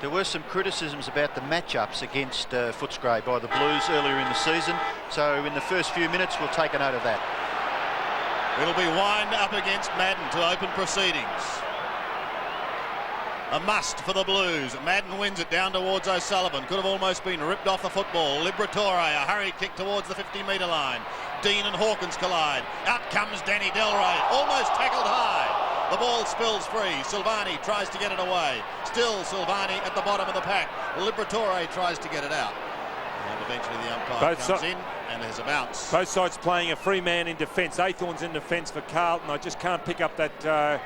There were some criticisms about the matchups against Footscray by the Blues earlier in the season. So in the first few minutes, we'll take a note of that. It'll be wind up against Madden to open proceedings. A must for the Blues. Madden wins it down towards O'Sullivan. Could have almost been ripped off the football. Liberatore, a hurried kick towards the 50-metre line. Dean and Hawkins collide. Out comes Danny Delray, almost tackled high. The ball spills free. Silvani tries to get it away. Still Silvani at the bottom of the pack. Liberatore tries to get it out. And eventually the umpire comes in and there's a bounce. Both sides playing a free man in defence. Aythorne's in defence for Carlton. I just can't pick up that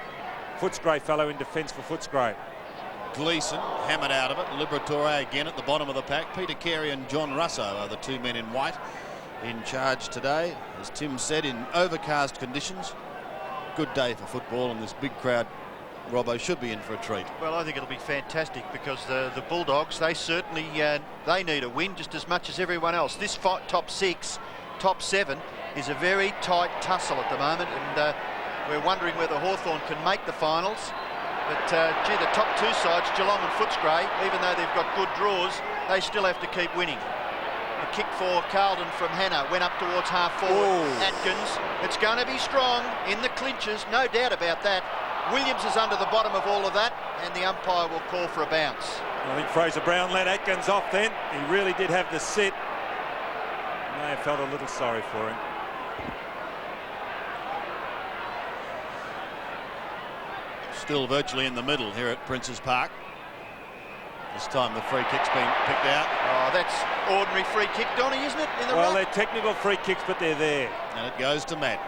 Footscray fellow in defence for Footscray. Gleeson hammered out of it. Liberatore again at the bottom of the pack. Peter Carey and John Russo are the two men in white in charge today. As Tim said, in overcast conditions. Good day for football, and this big crowd, Robbo, should be in for a treat. Well, I think it'll be fantastic because the Bulldogs, they certainly they need a win just as much as everyone else. This fight, top 6, top 7 is a very tight tussle at the moment, and we're wondering whether Hawthorn can make the finals. But gee, the top 2 sides, Geelong and Footscray, even though they've got good draws, they still have to keep winning. A kick for Carlton from Hannah, went up towards half forward. Atkins, it's going to be strong in the clinches, no doubt about that. Williams is under the bottom of all of that, and the umpire will call for a bounce. I think Fraser Brown let Atkins off then. He really did have the sit. May have felt a little sorry for him. Still virtually in the middle here at Princes Park. This time the free kick's been picked out. Oh, that's ordinary free kick, Donny, isn't it? In the well, they're technical free kicks, but they're there. And it goes to Matt,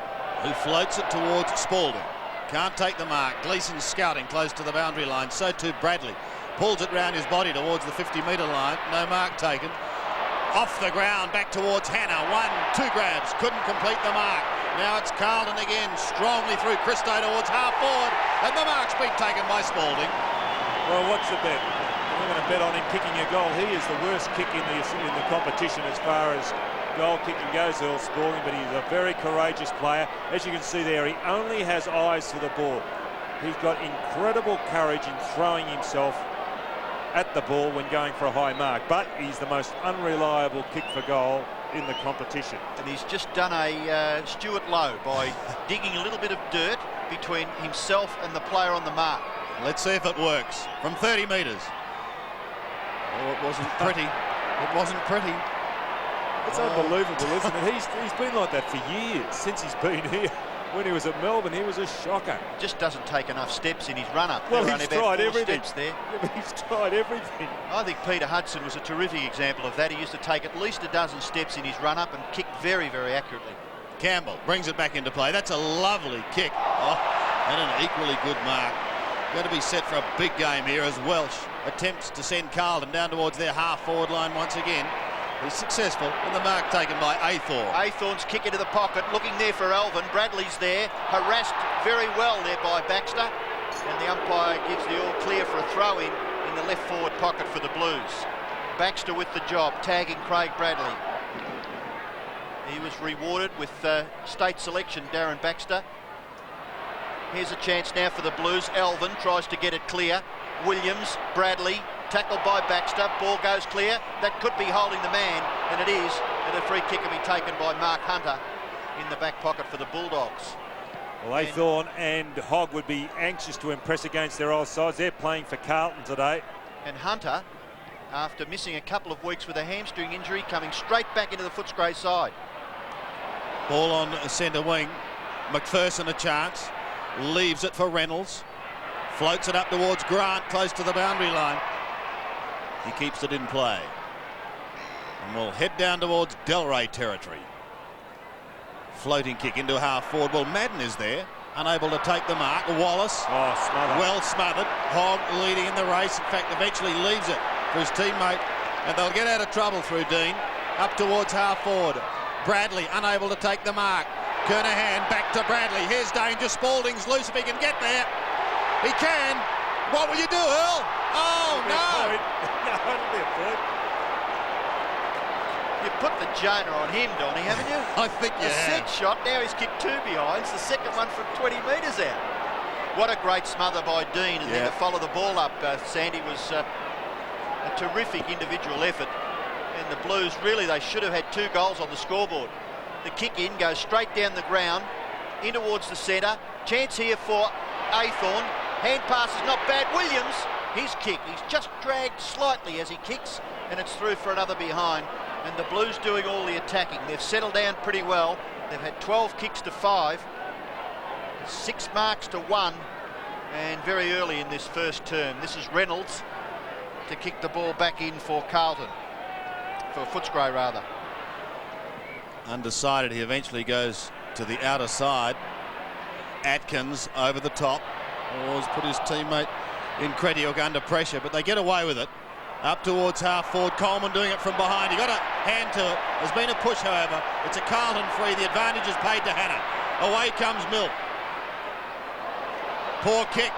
who floats it towards Spalding. Can't take the mark. Gleeson's scouting close to the boundary line. So too Bradley. Pulls it round his body towards the 50-metre line. No mark taken. Off the ground, back towards Hannah. 1, 2 grabs. Couldn't complete the mark. Now it's Carlton again, strongly through Christo towards half forward. And the mark's been taken by Spalding. Well, what's the bet? I'm going to bet on him kicking a goal. He is the worst kick in the competition as far as goal kicking goes, Earl Spalding, but he's a very courageous player. As you can see there, he only has eyes for the ball. He's got incredible courage in throwing himself at the ball when going for a high mark, but he's the most unreliable kick for goal in the competition. And he's just done a Stuart Lowe by digging a little bit of dirt between himself and the player on the mark. Let's see if it works. From 30 metres. Oh, it wasn't pretty. It wasn't pretty. It's unbelievable, isn't it? He's been like that for years, since he's been here. When he was at Melbourne, he was a shocker. Just doesn't take enough steps in his run-up. Well, he's tried everything. There. Yeah, but he's tried everything. I think Peter Hudson was a terrific example of that. He used to take at least a dozen steps in his run-up and kick very, very accurately. Campbell brings it back into play. That's a lovely kick. Oh, and an equally good mark. Going to be set for a big game here as Welsh attempts to send Carlton down towards their half-forward line once again. He's successful, and the mark taken by Aythorne. Aythorne's kick into the pocket, looking there for Alvin. Bradley's there, harassed very well there by Baxter. And the umpire gives the all clear for a throw-in in the left forward pocket for the Blues. Baxter with the job, tagging Craig Bradley. He was rewarded with state selection, Darren Baxter. Here's a chance now for the Blues. Alvin tries to get it clear. Williams, Bradley, tackled by Baxter. Ball goes clear. That could be holding the man, and it is. And a free kick will be taken by Mark Hunter in the back pocket for the Bulldogs. Well, Aythorne and Hogg would be anxious to impress against their old sides. They're playing for Carlton today. And Hunter, after missing a couple of weeks with a hamstring injury, coming straight back into the Footscray side. Ball on centre wing. McPherson a chance. Leaves it for Reynolds. Floats it up towards Grant, close to the boundary line. He keeps it in play. And we'll head down towards Delray territory. Floating kick into half forward. Well, Madden is there, unable to take the mark. Wallace, smothered. well smothered. Hogg leading in the race. In fact, eventually leaves it for his teammate. And they'll get out of trouble through Dean. Up towards half forward. Bradley unable to take the mark. Kernahan back to Bradley. Here's danger. Spalding's loose if he can get there. He can. What will you do, Earl? Oh, no. You put the Jonah on him, Donny, haven't you? I think you have. The set shot, now he's kicked 2 behinds, the second one from 20 metres out. What a great smother by Dean, and then to follow the ball up, Sandy was a terrific individual effort. And the Blues, really, they should have had 2 goals on the scoreboard. The kick in goes straight down the ground, in towards the centre. Chance here for Athorn. Hand pass is not bad. Williams, his kick, he's just dragged slightly as he kicks, and it's through for another behind. And the Blues doing all the attacking. They've settled down pretty well. They've had 12 kicks to 5, 6 marks to 1, and very early in this first term. This is Reynolds to kick the ball back in for Carlton, for Footscray rather. Undecided, he eventually goes to the outer side. Atkins over the top. Always put his teammate in Crediuk under pressure, but they get away with it. Up towards half forward, Coleman doing it from behind. He got a hand to it. There's been a push, however. It's a Carlton free. The advantage is paid to Hannah. Away comes Mill. Poor kick.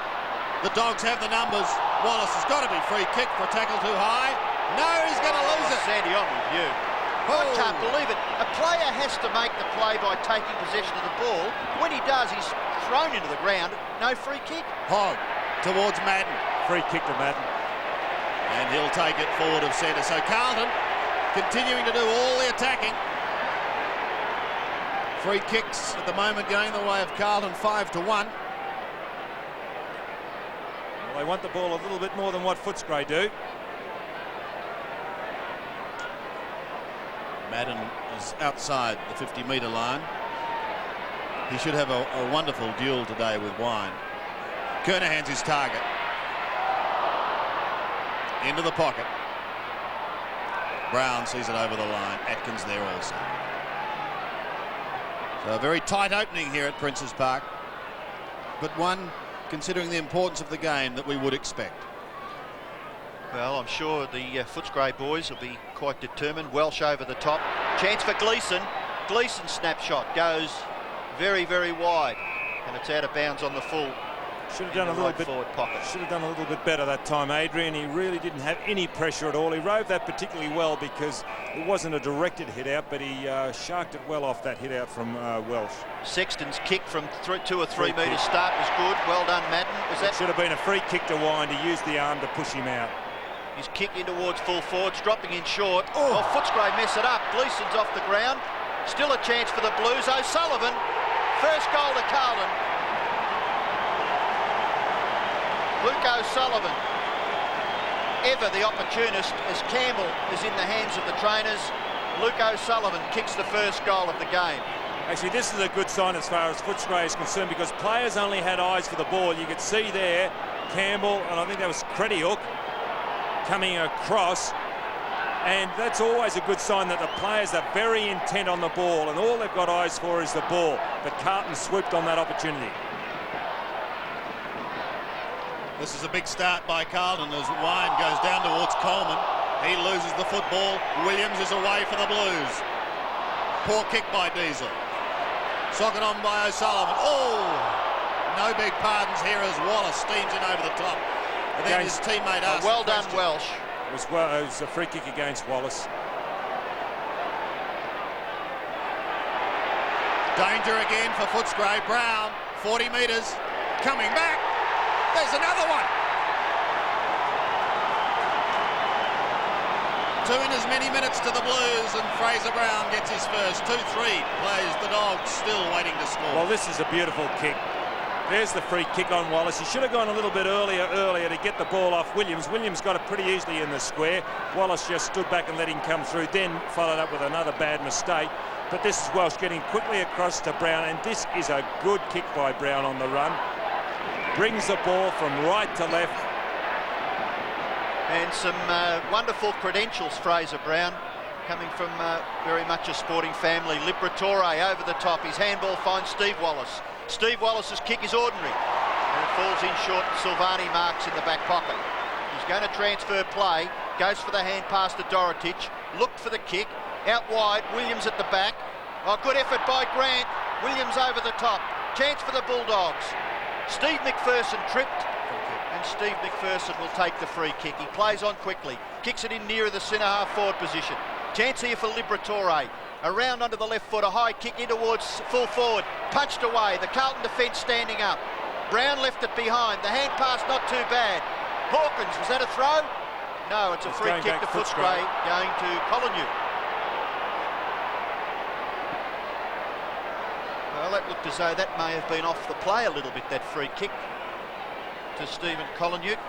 The Dogs have the numbers. Wallace has got to be free kick for a tackle too high. No, he's going to lose it. Sandy, on with you. I can't believe it. A player has to make the play by taking possession of the ball. When he does, he's thrown into the ground. No free kick. Hogg towards Madden. Free kick to Madden. And he'll take it forward of centre. So Carlton continuing to do all the attacking. Free kicks at the moment going the way of Carlton, 5-1. Well, they want the ball a little bit more than what Footscray do. Madden is outside the 50-metre line. He should have a wonderful duel today with Wine. Kernahan's his target. Into the pocket. Brown sees it over the line. Atkins there also. So a very tight opening here at Princes Park, but one, considering the importance of the game, that we would expect. Well, I'm sure the Footscray boys will be quite determined. Welsh over the top. Chance for Gleeson. Gleeson's snapshot goes very, very wide, and it's out of bounds on the full. Should have done a little bit forward pocket. Should have done a little bit better that time, Adrian. He really didn't have any pressure at all. He rode that particularly well because it wasn't a directed hit out, but he sharked it well off that hit out from Welsh. Sexton's kick from 2 or 3 metres start was good. Well done, Madden. It should have been a free kick to Wine. He used the arm to push him out. His kick in towards full forwards, dropping in short. Oh, Footscray mess it up. Gleeson's off the ground. Still a chance for the Blues. O'Sullivan, first goal to Carlton. Luke O'Sullivan, ever the opportunist, as Campbell is in the hands of the trainers. Luke O'Sullivan kicks the first goal of the game. Actually, this is a good sign as far as Footscray is concerned, because players only had eyes for the ball. You could see there Campbell, and I think that was Crediuk, coming across, and that's always a good sign that the players are very intent on the ball, and all they've got eyes for is the ball. But Carlton swooped on that opportunity. This is a big start by Carlton as Wine goes down towards Coleman. He loses the football. Williams is away for the Blues. Poor kick by Diesel. Socket on by O'Sullivan. Oh! No big pardons here as Wallace steams in over the top. And then his teammate asked. Well done, Welsh. It was a free kick against Wallace. Danger again for Footscray. Brown, 40 metres, coming back. There's another one. 2 in as many minutes to the Blues, and Fraser Brown gets his first. 2-3 plays the Dogs, still waiting to score. Well, this is a beautiful kick. There's the free kick on Wallace. He should have gone a little bit earlier to get the ball off Williams. Williams got it pretty easily in the square. Wallace just stood back and let him come through, then followed up with another bad mistake. But this is Welsh getting quickly across to Brown, and this is a good kick by Brown on the run. Brings the ball from right to left. And some wonderful credentials, Fraser Brown, coming from very much a sporting family. Libratore over the top. His handball finds Steve Wallace. Steve Wallace's kick is ordinary, and it falls in short. Silvani marks in the back pocket. He's going to transfer play, goes for the hand pass to Dorotich, looked for the kick, out wide, Williams at the back. Oh, good effort by Grant. Williams over the top. Chance for the Bulldogs. Steve McPherson tripped, and Steve McPherson will take the free kick. He plays on quickly, kicks it in nearer the centre half forward position. Chance here for Libratore. Around onto the left foot, a high kick in towards full forward. Punched away, the Carlton defence standing up. Brown left it behind. The hand pass not too bad. Hawkins, was that a throw? No, it's a free kick to Footscray, going to Collingwood. Well, that looked as though that may have been off the play a little bit, that free kick to Stephen Collingwood.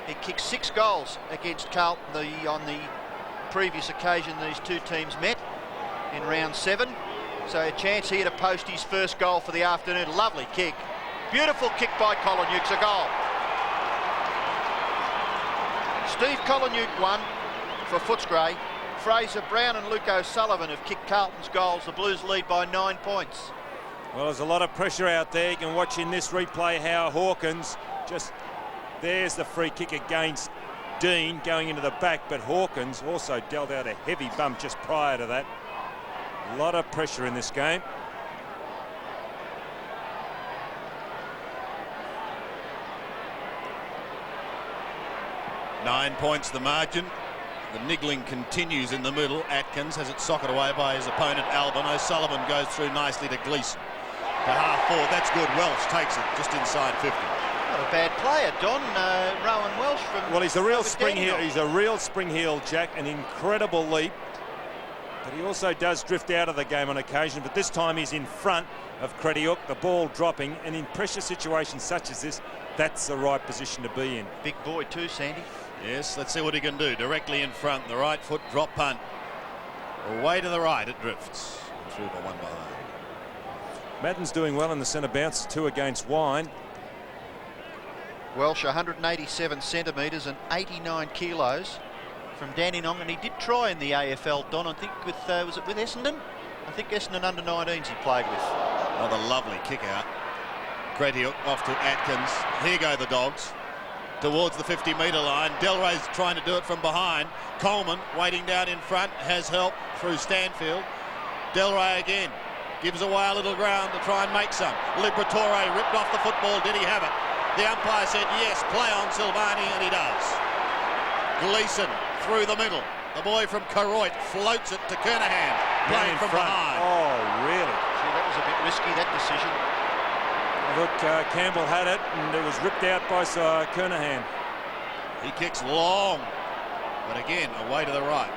He kicked 6 goals against Carlton on the previous occasion these two teams met in round 7. So a chance here to post his first goal for the afternoon. Lovely kick. Beautiful kick by Collingwood. It's a goal. Steve Collingwood won for Footscray. Fraser Brown and Luke O'Sullivan have kicked Carlton's goals. The Blues lead by 9 points. Well, there's a lot of pressure out there. You can watch in this replay how Hawkins just... There's the free kick against Dean going into the back, but Hawkins also dealt out a heavy bump just prior to that. A lot of pressure in this game. Nine points the margin. The niggling continues in the middle. Atkins has it socked away by his opponent Alban. O'Sullivan goes through nicely to Gleeson. To half forward, that's good. Welsh takes it just inside 50. Not a bad player, Don. Rowan Welsh from... Well, he's a real spring heel. He's a real spring heel, Jack. An incredible leap. But he also does drift out of the game on occasion. But this time he's in front of Crediuk, the ball dropping. And in pressure situations such as this, that's the right position to be in. Big boy too, Sandy. Yes, let's see what he can do. Directly in front, the right foot drop punt. Away to the right, it drifts. Through by 1 by 1. Madden's doing well in the centre bounce, 2 against Wine. Welsh 187 centimetres and 89 kilos from Dandenong, and he did try in the AFL, Don, I think with, was it with Essendon? I think Essendon under-19s he played with. Another lovely kick out. Crediuk off to Atkins. Here go the Dogs. Towards the 50-metre line. Delray's trying to do it from behind. Coleman waiting down in front, has help through Stanfield. Delray again. Gives away a little ground to try and make some. Liberatore ripped off the football. Did he have it? The umpire said yes, play on Silvani, and he does. Gleeson through the middle. The boy from Koroit floats it to Kernahan, playing from behind. Oh, really? Gee, that was a bit risky, that decision. Look, Campbell had it, and it was ripped out by Kernahan. He kicks long, but again, away to the right.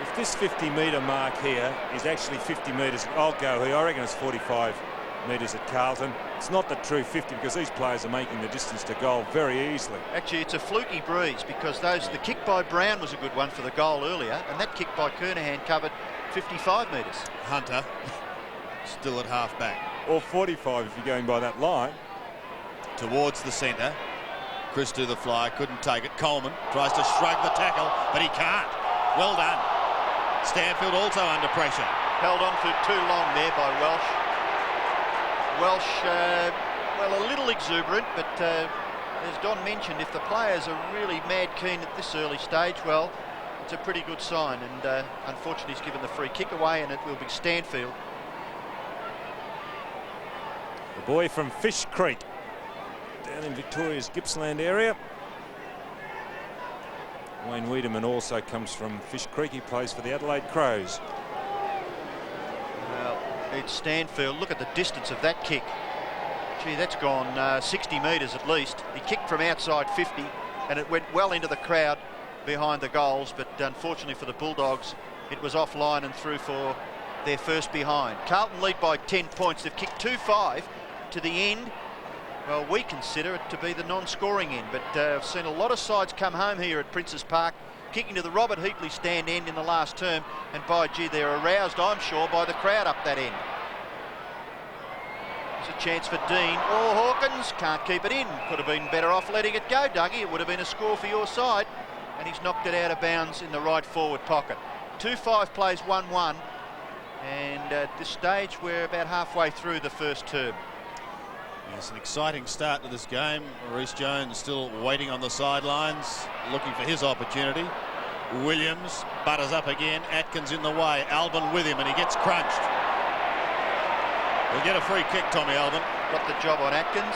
If this 50-metre mark here is actually 50 metres, I'll go here. I reckon it's 45 metres at Carlton. It's not the true 50 because these players are making the distance to goal very easily. Actually, it's a fluky breeze because the kick by Brown was a good one for the goal earlier, and that kick by Kernahan covered 55 metres. Hunter still at half back. Or 45 if you're going by that line. Towards the centre. Chris to the fly, couldn't take it. Coleman tries to shrug the tackle, but he can't. Well done. Stanfield also under pressure. Held on for too long there by Welsh. Welsh, well, a little exuberant, but as Don mentioned, if the players are really mad keen at this early stage, well, it's a pretty good sign. And unfortunately, he's given the free kick away, and it will be Stanfield. The boy from Fish Creek, down in Victoria's Gippsland area. Wayne Wiedemann also comes from Fish Creek. He plays for the Adelaide Crows. Well, it's Stanfield. Look at the distance of that kick. Gee, that's gone 60 metres at least. He kicked from outside 50, and it went well into the crowd behind the goals, but unfortunately for the Bulldogs, it was offline and through for their first behind. Carlton lead by 10 points. They've kicked 2-5 to the end. Well, we consider it to be the non-scoring end, but I've seen a lot of sides come home here at Princes Park, kicking to the Robert Heatley stand end in the last term, and by gee, they're aroused, I'm sure, by the crowd up that end. There's a chance for Dean or Hawkins, can't keep it in. Could have been better off letting it go, Dougie. It would have been a score for your side, and he's knocked it out of bounds in the right forward pocket. 2-5 plays 1-1, and at this stage we're about halfway through the first term. Yes, an exciting start to this game. Reece Jones still waiting on the sidelines, looking for his opportunity. Williams butters up again. Atkins in the way. Alban with him, and he gets crunched. He'll get a free kick, Tommy Alban. Got the job on Atkins.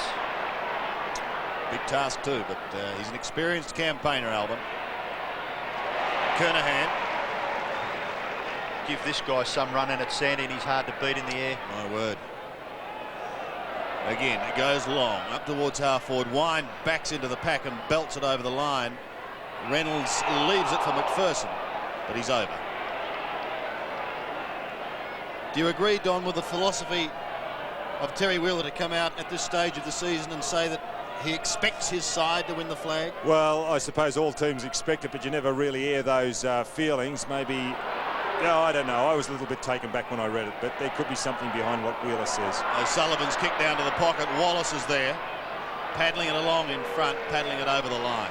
Big task too, but he's an experienced campaigner, Alban. Kernahan. Give this guy some run in at Sandy, and he's hard to beat in the air. My word. Again, it goes long, up towards half forward. Wine backs into the pack and belts it over the line. Reynolds leaves it for McPherson, but he's over. Do you agree, Don, with the philosophy of Terry Wheeler to come out at this stage of the season and say that he expects his side to win the flag? Well, I suppose all teams expect it, but you never really air those feelings. Maybe, yeah, I don't know. I was a little bit taken back when I read it, but there could be something behind what Wheeler says. O'Sullivan's kicked down to the pocket. Wallace is there, paddling it along in front, paddling it over the line.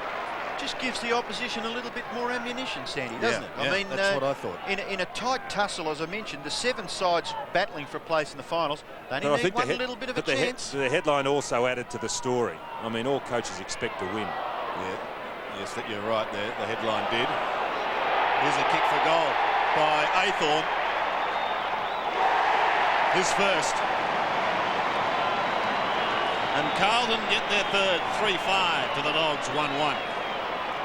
Just gives the opposition a little bit more ammunition, Sandy, doesn't it? Yeah, I mean, that's what I thought. In a tight tussle, as I mentioned, the 7 sides battling for a place in the finals, they only need one little bit of a chance. The headline also added to the story. I mean, all coaches expect to win. Yeah, yes, that you're right there. The headline did. Here's a kick for goal by Aythorne. His first. And Carlton get their third, 3-5 to the Dogs, 1-1.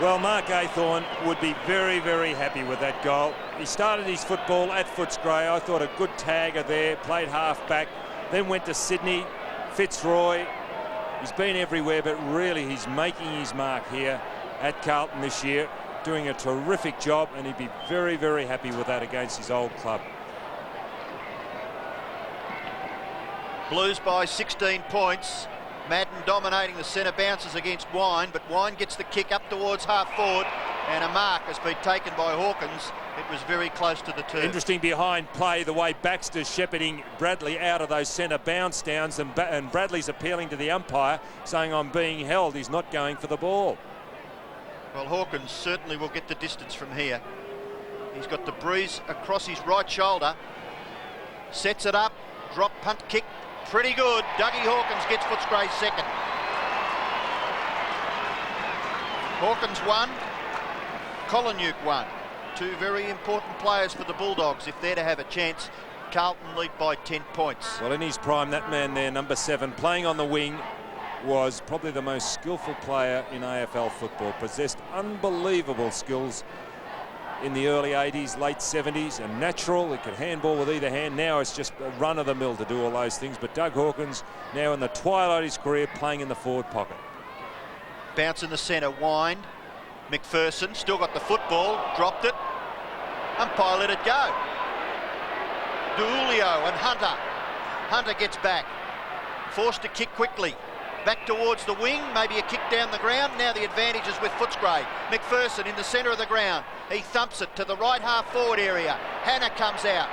Well, Mark Aythorne would be very, very happy with that goal. He started his football at Footscray. I thought a good tagger there, played half-back, then went to Sydney, Fitzroy. He's been everywhere, but really he's making his mark here at Carlton this year, doing a terrific job, and he'd be very, very happy with that against his old club. Blues by 16 points. Madden dominating the centre bounces against Wine, but Wine gets the kick up towards half forward, and a mark has been taken by Hawkins. It was very close to the turn. Interesting behind play, the way Baxter's shepherding Bradley out of those centre bounce downs, and Bradley's appealing to the umpire, saying, I'm being held. He's not going for the ball. Well, Hawkins certainly will get the distance from here. He's got the breeze across his right shoulder, sets it up, drop punt kick. Pretty good. Dougie Hawkins gets Footscray second. Hawkins won. Kolonyuk won. 2 very important players for the Bulldogs if they're to have a chance. Carlton lead by 10 points. Well, in his prime, that man there, number 7, playing on the wing, was probably the most skillful player in AFL football. Possessed unbelievable skills in the early 80s, late 70s, and natural. He could handball with either hand. Now it's just a run-of-the-mill to do all those things. But Doug Hawkins, now in the twilight of his career, playing in the forward pocket. Bounce in the centre, Wine. McPherson still got the football, dropped it. Umpire let it go. Julio and Hunter. Hunter gets back. Forced to kick quickly. Back towards the wing, maybe a kick down the ground. Now the advantage is with Footscray. McPherson in the centre of the ground. He thumps it to the right half forward area. Hannah comes out.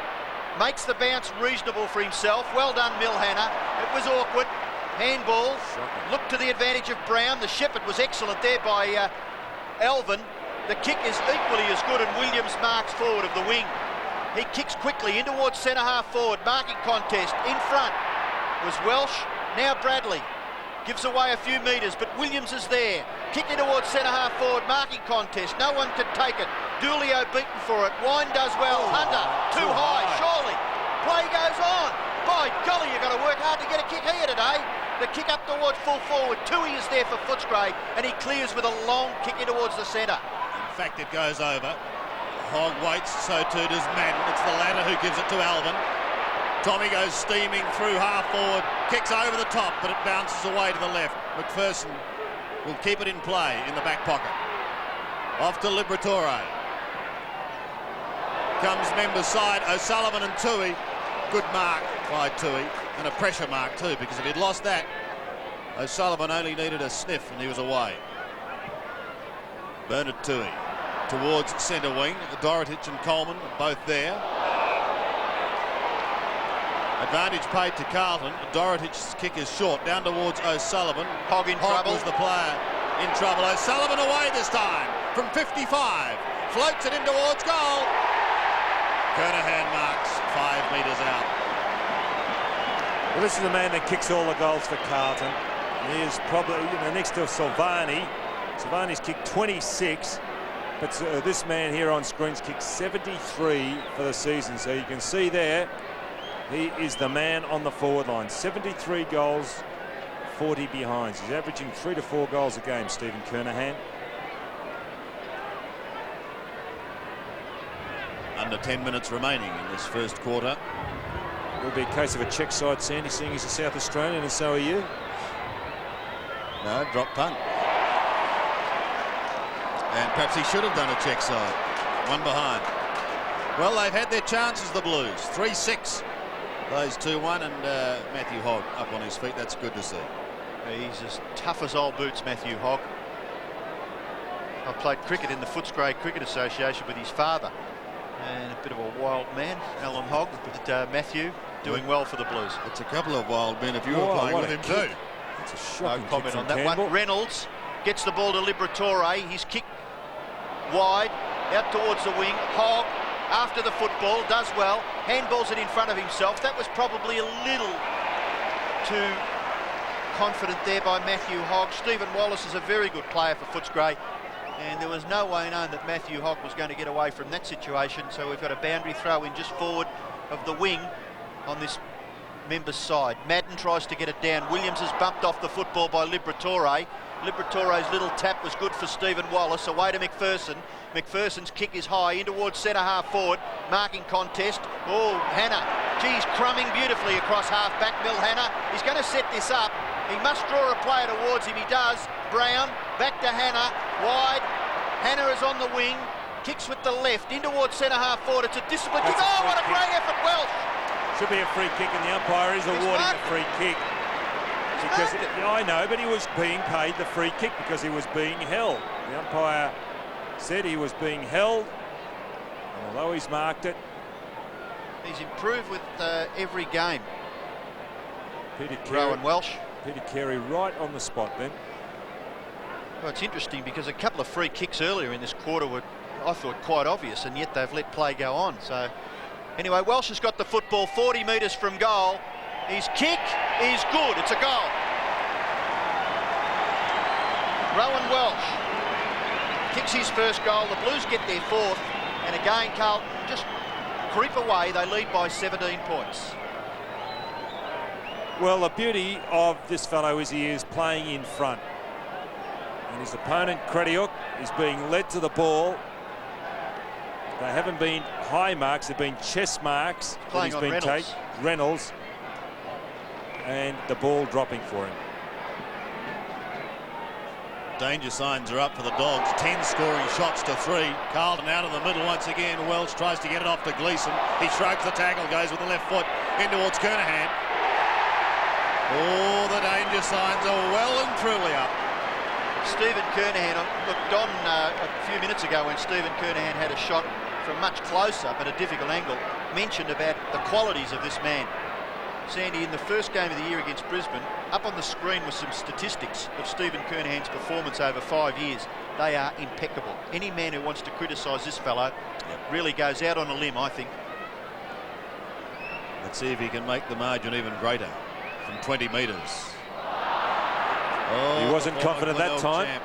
Makes the bounce reasonable for himself. Well done, Mill Hannah. It was awkward. Handball. Look to the advantage of Brown. The shepherd was excellent there by Alvin. The kick is equally as good, and Williams marks forward of the wing. He kicks quickly in towards centre half forward. Marking contest in front was Welsh. Now Bradley. Gives away a few metres, but Williams is there. Kicking towards centre half forward, marking contest. No one can take it. Julio beaten for it. Wine does well. Hunter, too high, surely. Play goes on. By golly, you've got to work hard to get a kick here today. The kick up towards full forward. Tui is there for Footscray, and he clears with a long kick in towards the centre. In fact, it goes over. Hogg waits, so too does Madden. It's the latter who gives it to Alvin. Tommy goes steaming through half forward, kicks over the top, but it bounces away to the left. McPherson will keep it in play in the back pocket. Off to Liberatore. Comes members side, O'Sullivan and Tui. Good mark by Tui, and a pressure mark too, because if he'd lost that, O'Sullivan only needed a sniff and he was away. Bernard Tui towards centre wing. Dorotich and Coleman both there. Advantage paid to Carlton. Dorothich's kick is short, down towards O'Sullivan. Hogg in trouble. Was the player in trouble. O'Sullivan away this time from 55. Floats it in towards goal. Kernahan marks 5 metres out. Well, this is the man that kicks all the goals for Carlton. He is probably, next to Silvani. Silvani's kicked 26, but this man here on screen's kicked 73 for the season. So you can see there, he is the man on the forward line. 73 goals, 40 behinds. He's averaging 3 to 4 goals a game, Stephen Kernahan. Under 10 minutes remaining in this first quarter. It'll be a case of a check side, Sandy, seeing he's a South Australian, and so are you. No, drop punt. And perhaps he should have done a check side. One behind. Well, they've had their chances, the Blues. 3-6. Those 2-1, and Matthew Hogg up on his feet. That's good to see. He's as tough as old boots, Matthew Hogg. I played cricket in the Footscray Cricket Association with his father, and a bit of a wild man, Alan Hogg, but Matthew doing well for the Blues. It's a couple of wild men if you were playing with him too. It's a shocking No comment on that Campbell. one. Reynolds gets the ball to Liberatore. He's kicked wide out towards the wing. Hogg after the football does well, handballs it in front of himself. That was probably a little too confident there by Matthew Hogg. Stephen Wallace is a very good player for Footscray, and there was no way known that Matthew Hogg was going to get away from that situation. So we've got a boundary throw in just forward of the wing on this member's side. Madden tries to get it down. Williams is bumped off the football by Liberatore. Liberatore's little tap was good for Stephen Wallace. Away to McPherson. McPherson's kick is high in towards centre half forward. Marking contest. Oh, Hannah. Geez, crumbing beautifully across half back. Mil Hannah. He's going to set this up. He must draw a player towards him. He does. Brown back to Hannah. Wide. Hannah is on the wing. Kicks with the left in towards centre half forward. It's a disciplined kick. Oh, what a great effort, Welsh. Should be a free kick, and the umpire is awarding the free kick. Because I know, but he was being paid the free kick because he was being held. The umpire said he was being held, and although he's marked it, he's improved with every game. Peter Carey, Rowan Welsh. Peter Carey right on the spot then. Well, it's interesting because a couple of free kicks earlier in this quarter were, I thought, quite obvious, and yet they've let play go on. So anyway, Welsh has got the football 40 metres from goal. His kick is good. It's a goal. Rowan Welsh kicks his first goal. The Blues get their fourth, and again Carlton just creep away. They lead by 17 points. Well, the beauty of this fellow is he is playing in front, and his opponent Krediuk is being led to the ball. They haven't been high marks, they've been chest marks. Playing on Reynolds. Reynolds, and the ball dropping for him. Danger signs are up for the Dogs. 10 scoring shots to 3. Carlton out of the middle once again. Welsh tries to get it off to Gleeson. He shrugs the tackle, goes with the left foot in towards Kernahan. Oh, the danger signs are well and truly up. Stephen Kernahan looked on a few minutes ago when Stephen Kernahan had a shot from much closer but a difficult angle, mentioned about the qualities of this man. Sandy, in the first game of the year against Brisbane, up on the screen was some statistics of Stephen Kernahan's performance over 5 years. They are impeccable. Any man who wants to criticise this fellow really goes out on a limb, I think. Let's see if he can make the margin even greater from 20 metres. Oh, he wasn't confident that time. Champ.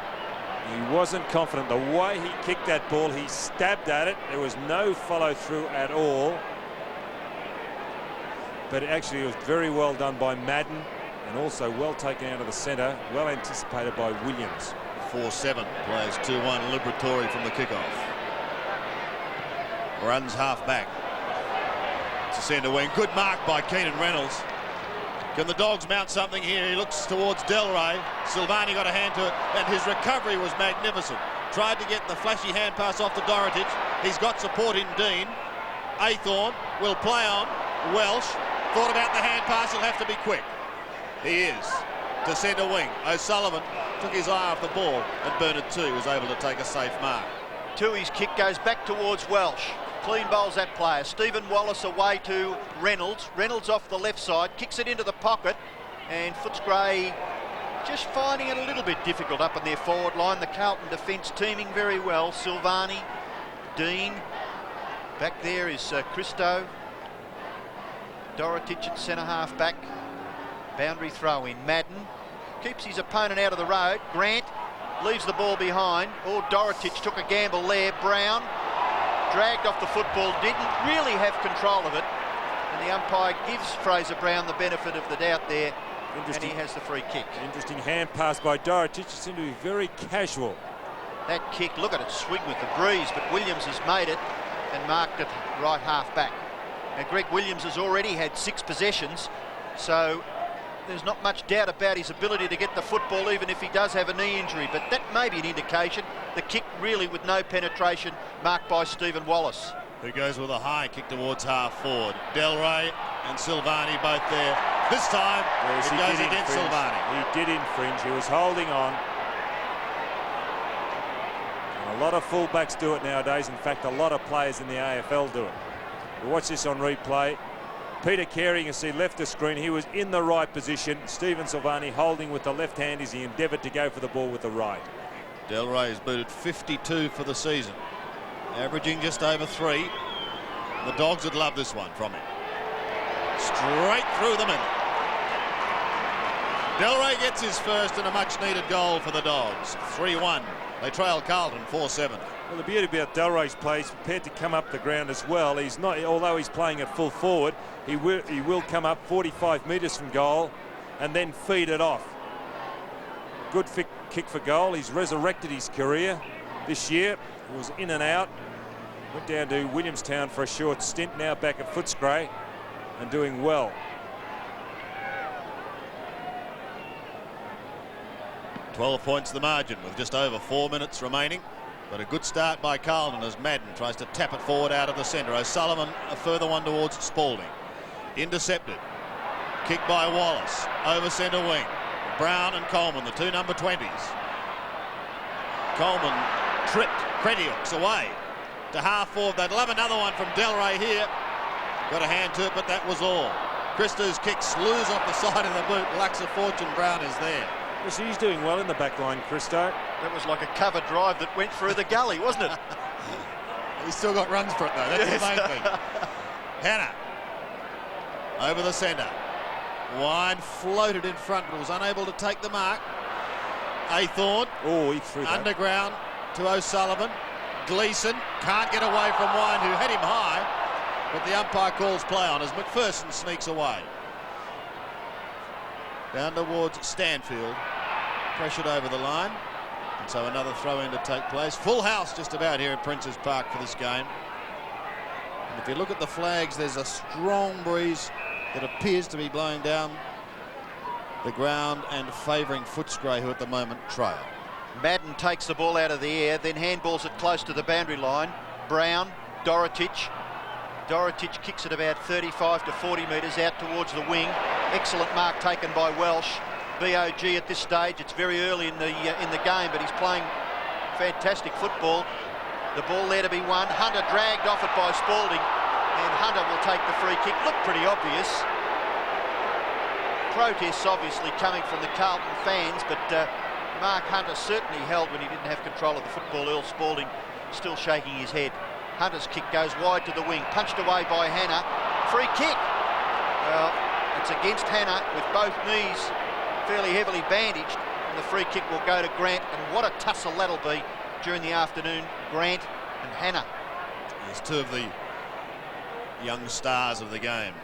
He wasn't confident. The way he kicked that ball, he stabbed at it. There was no follow through at all. But actually it was very well done by Madden, and also well taken out of the centre, well anticipated by Williams. 4-7 plays 2-1 Liberatore from the kickoff. Runs half back to centre wing. Good mark by Keenan Reynolds. Can the Dogs mount something here? He looks towards Delray. Silvani got a hand to it, and his recovery was magnificent. Tried to get the flashy hand pass off to Dorotich. He's got support in Dean. Aythorne will play on. Welsh thought about the hand pass. He'll have to be quick. He is to centre wing. O'Sullivan took his eye off the ball, and Bernard too was able to take a safe mark. Tui's kick goes back towards Welsh. Clean bowls that player. Stephen Wallace away to Reynolds. Reynolds off the left side, kicks it into the pocket, and Footscray just finding it a little bit difficult up in their forward line. The Carlton defence teaming very well. Silvani, Dean. Back there is Christo. Dorotich at centre half back. Boundary throw in. Madden keeps his opponent out of the road. Grant leaves the ball behind. Oh, Dorotich took a gamble there. Brown dragged off the football, didn't really have control of it, and the umpire gives Fraser Brown the benefit of the doubt there, and he has the free kick. Interesting hand pass by Dorotich. It seemed to be very casual. That kick, look at it swing with the breeze, but Williams has made it and marked it right half back. Now Greg Williams has already had 6 possessions, so there's not much doubt about his ability to get the football, even if he does have a knee injury. But that may be an indication. The kick really with no penetration, marked by Stephen Wallace. Who goes with a high kick towards half forward. Del Rey and Silvani both there. This time, yes, it goes against Silvani. He did infringe. He was holding on. And a lot of fullbacks do it nowadays. In fact, a lot of players in the AFL do it. We watch this on replay. Peter Carey, you can see left the screen. He was in the right position. Stephen Silvani holding with the left hand as he endeavoured to go for the ball with the right. Del Rey has booted 52 for the season, averaging just over 3. The Dogs would love this one from him. Straight through the middle. Del Rey gets his first and a much-needed goal for the Dogs. 3-1. They trail Carlton 4-7. Well, the beauty about Del Rey's play, he's prepared to come up the ground as well. He's not, although he's playing at full forward, he will come up 45 metres from goal and then feed it off. Good kick for goal. He's resurrected his career this year. He was in and out. Went down to Williamstown for a short stint. Now back at Footscray and doing well. 12 points the margin with just over 4 minutes remaining. But a good start by Carlton as Madden tries to tap it forward out of the centre. O'Sullivan a further one towards Spalding. Intercepted. Kick by Wallace. Over centre wing. Brown and Coleman, the two number 20s. Coleman tripped. Crediaux away to half forward. They'd love another one from Del Rey here. Got a hand to it, but that was all. Christo's kick slews off the side of the boot. Lacks a fortune. Brown is there. Yes, he's doing well in the back line, Christo. That was like a cover drive that went through the gully, wasn't it? He's still got runs for it, though. That's the main thing. Hannah over the centre. Wine floated in front, but was unable to take the mark. Aythorne. Oh, he threw that. Underground to O'Sullivan. Gleeson can't get away from Wine, who hit him high, but the umpire calls play on as McPherson sneaks away. Down towards Stanfield. Pressured over the line. And so another throw-in to take place. Full house just about here at Princes Park for this game. And if you look at the flags, there's a strong breeze that appears to be blowing down the ground and favouring Footscray, who at the moment trail. Madden takes the ball out of the air, then handballs it close to the boundary line. Brown, Dorotich. Dorotich kicks it about 35 to 40 metres out towards the wing. Excellent mark taken by Welsh. BOG at this stage. It's very early in the game, but he's playing fantastic football. The ball there to be won. Hunter dragged off it by Spalding, and Hunter will take the free kick. Looked pretty obvious. Protests obviously coming from the Carlton fans, but Mark Hunter certainly held when he didn't have control of the football. Earl Spalding still shaking his head. Hunter's kick goes wide to the wing, punched away by Hannah. Free kick. Well, it's against Hannah with both knees fairly heavily bandaged, and the free kick will go to Grant. And what a tussle that'll be during the afternoon, Grant and Hannah. There's two of the young stars of the game.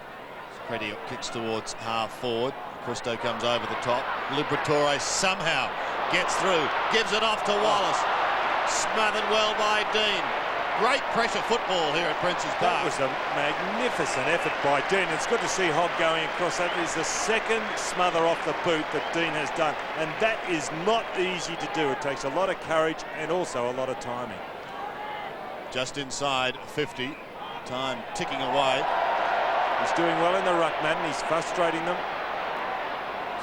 Crediaux kicks towards half forward. Christo comes over the top. Liberatore somehow gets through, gives it off to Wallace. Smothered well by Dean. Great pressure football here at Princes Park. That was a magnificent effort by Dean. It's good to see Hogg going across. That is the second smother off the boot that Dean has done, and that is not easy to do. It takes a lot of courage and also a lot of timing. Just inside 50, time ticking away. He's doing well in the ruck, Madden. He's frustrating them.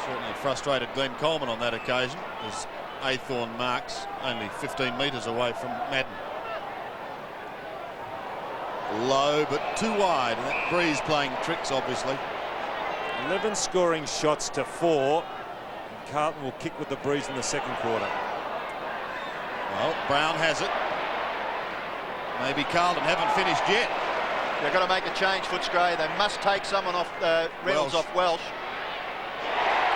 Certainly frustrated Glenn Coleman on that occasion, as Aythorne marks only 15 metres away from Madden. Low but too wide, and that breeze playing tricks obviously. 11 scoring shots to 4, and Carlton will kick with the breeze in the second quarter. Well, Brown has it. Maybe Carlton haven't finished yet. They've got to make a change, Footscray. They must take someone off Reynolds off Welsh.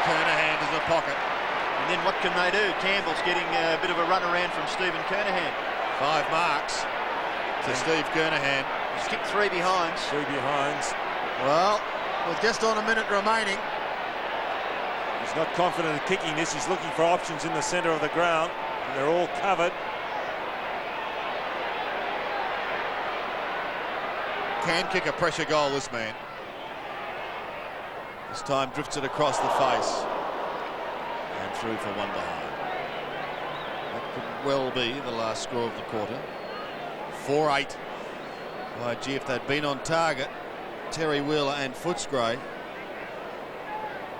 Kernahan is a pocket. And then what can they do? Campbell's getting a bit of a run around from Stephen Kernahan. 5 marks to Steve Kernahan. He's kicked 3 behinds. 3 behinds. Well, with just on a minute remaining. He's not confident in kicking this. He's looking for options in the centre of the ground. And they're all covered. Can kick a pressure goal, this man. This time drifts it across the face and through for one behind. That could well be the last score of the quarter. 4-8. Oh, gee, if they'd been on target, Terry Wheeler and Footscray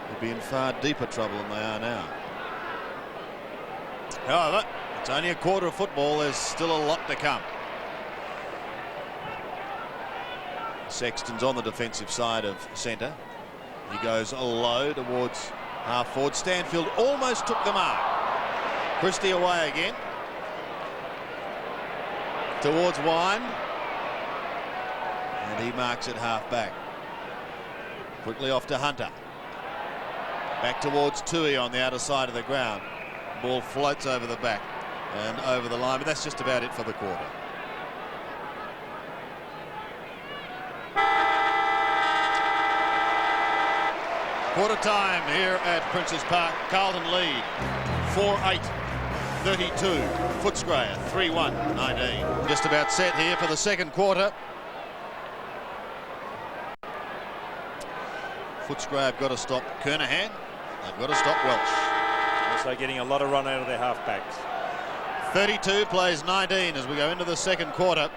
would be in far deeper trouble than they are now. However, it's only a quarter of football. There's still a lot to come. Sexton's on the defensive side of centre. He goes low towards half forward. Stanfield almost took the mark. Christie away again. Towards Wine. And he marks it half back. Quickly off to Hunter. Back towards Tui on the outer side of the ground. Ball floats over the back and over the line, but that's just about it for the quarter. Quarter time here at Princes Park. Carlton lead 4-8, 32. Footscray 3-1, 19. Just about set here for the second quarter. Footscray have got to stop Kernahan. They've got to stop Welsh. Also getting a lot of run out of their halfbacks. 32 plays 19 as we go into the second quarter.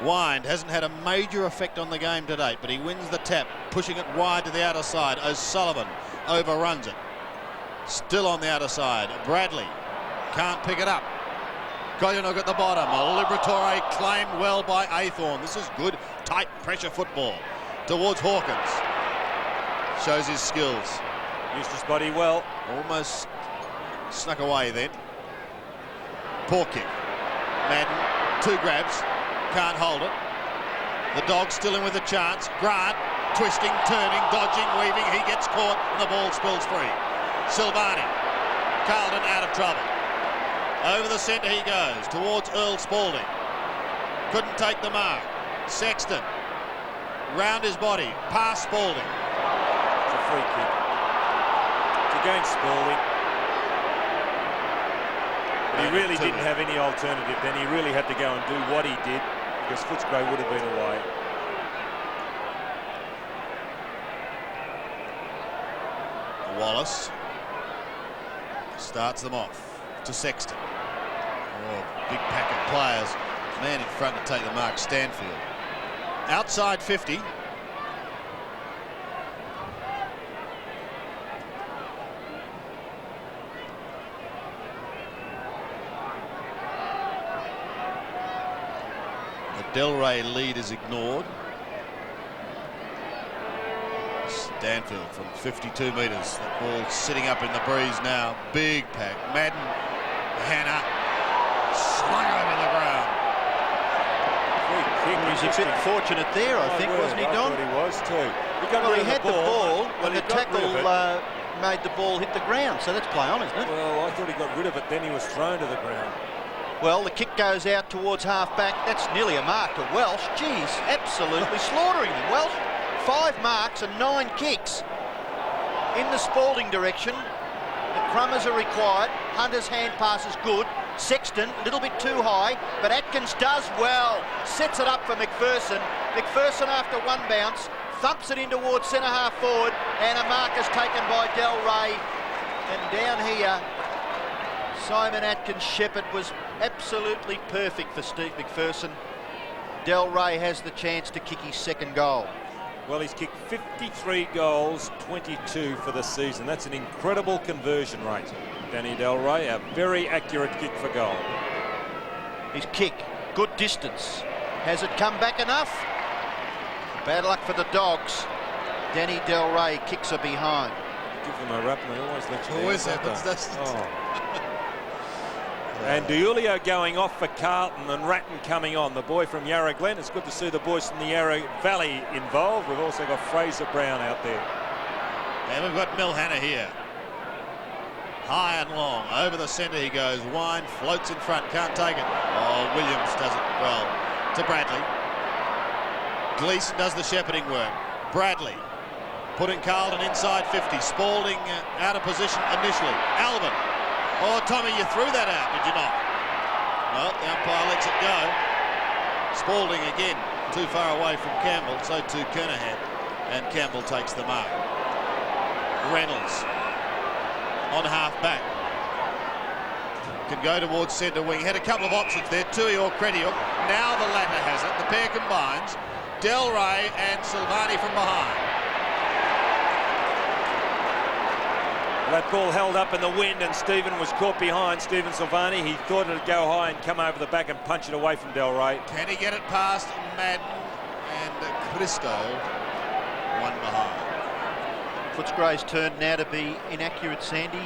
Wind hasn't had a major effect on the game to date, but he wins the tap, pushing it wide to the outer side. O'Sullivan overruns it. Still on the outer side. Bradley can't pick it up. Koyunuk at the bottom. A Liberatore claimed well by Aythorne. This is good, tight pressure football. Towards Hawkins. Shows his skills. Used his body well. Almost snuck away then. Poor kick. Madden, 2 grabs. Can't hold it. The Dogs still in with a chance. Grant twisting, turning, dodging, weaving. He gets caught and the ball spills free. Silvani. Carlton out of trouble. Over the centre he goes towards Earl Spalding. Couldn't take the mark. Sexton. Round his body. Past Spalding. It's a free kick. It's against Spalding. But he really didn't have any alternative then. He really had to go and do what he did, because Footscray would have been away. Wallace starts them off to Sexton. Oh, big pack of players. Man in front to take the mark, Stanfield. Outside 50. Delray lead is ignored. Stanfield from 52 metres. That ball sitting up in the breeze now. Big pack. Madden, Hannah, slung over the ground. He was a bit fortunate there, I think, wasn't he, Don? I thought he was too. He had the ball when the tackle made the ball hit the ground, so that's play on, isn't it? Well, I thought he got rid of it, then he was thrown to the ground. Well, the kick goes out towards half-back. That's nearly a mark to Welsh. Geez, absolutely slaughtering them. Welsh, 5 marks and 9 kicks. In the Spalding direction, the crummers are required. Hunter's hand pass is good. Sexton, a little bit too high, but Atkins does well. Sets it up for McPherson. McPherson, after one bounce, thumps it in towards centre-half forward, and a mark is taken by Delray. And down here, Simon Atkins-Shepherd was absolutely perfect for Steve McPherson. Delray has the chance to kick his second goal. Well, he's kicked 53 goals, 22 for the season. That's an incredible conversion rate. Danny Delray, a very accurate kick for goal. His kick, good distance. Has it come back enough? Bad luck for the Dogs. Danny Delray kicks her behind. Give them a rap and they always let you down. Always happens. That's And Diulio going off for Carlton and Ratton coming on. The boy from Yarra Glen. It's good to see the boys from the Yarra Valley involved. We've also got Fraser Brown out there. And we've got Milhana here. High and long. Over the centre he goes. Wine floats in front. Can't take it. Oh, Williams does it well to Bradley. Gleeson does the shepherding work. Bradley putting Carlton inside 50. Spalding out of position initially. Alvin. Oh, Tommy, you threw that out, did you not? No, the umpire lets it go. Spalding again, too far away from Campbell, so too Kernahan. and Campbell takes the mark. Reynolds on half-back. Can go towards centre wing. Had a couple of options there, Tui or Crediuk. Now the latter has it. The pair combines. Del Rey and Silvani from behind. That ball held up in the wind and Stephen was caught behind. Stephen Silvani, he thought it would go high and come over the back and punch it away from Del Rey. Can he get it past Madden and Christo? One behind. Footscray's turn now to be inaccurate, Sandy.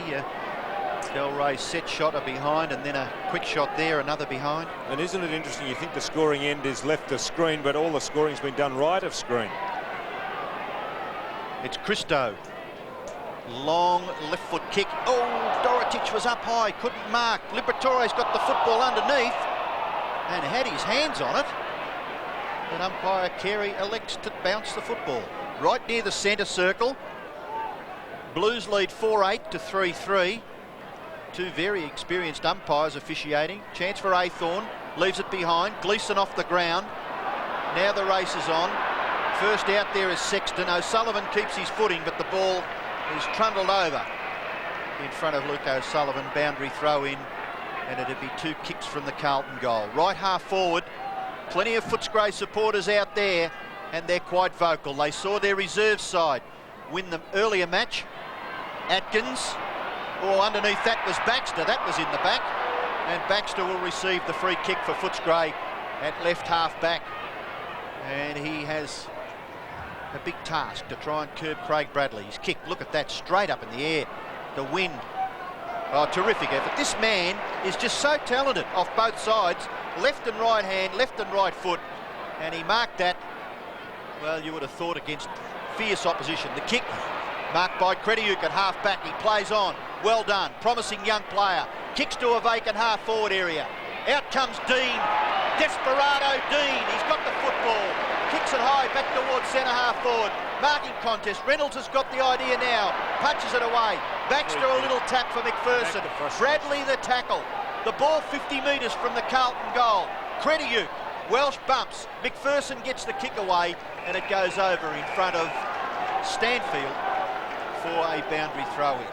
Del Rey's set shot are behind, and then a quick shot there, another behind. And isn't it interesting? You think the scoring end is left of screen, but all the scoring's been done right of screen. It's Christo. Long left foot kick. Oh, Dorotic was up high, couldn't mark. Liberatore's got the football underneath and had his hands on it. But umpire Carey elects to bounce the football right near the centre circle. Blues lead 4-8 to 3-3. Two very experienced umpires officiating. Chance for Aythorne, leaves it behind. Gleeson off the ground. Now the race is on. First out there is Sexton. O'Sullivan keeps his footing, but the ball is trundled over in front of Luke O'Sullivan. Boundary throw in, and it'd be two kicks from the Carlton goal. Right half forward, plenty of Footscray supporters out there, and they're quite vocal. They saw their reserve side win the earlier match. Atkins, or underneath that was Baxter. That was in the back, and Baxter will receive the free kick for Footscray at left half back, and he has a big task to try and curb Craig Bradley. His kick, look at that, straight up in the air. The wind. Oh, terrific effort. This man is just so talented off both sides, left and right hand, left and right foot, and he marked that. Well, you would have thought against fierce opposition. The kick marked by Crediuk at half back. He plays on. Well done. Promising young player. Kicks to a vacant half forward area. Out comes Dean. Desperado Dean. He's got the football. Kicks it high back towards centre half forward. Marking contest. Reynolds has got the idea now. Punches it away. Baxter a little tap for McPherson. Bradley the tackle. The ball 50 metres from the Carlton goal. Crediuk. Welsh bumps. McPherson gets the kick away, and it goes over in front of Stanfield for a boundary throw-in.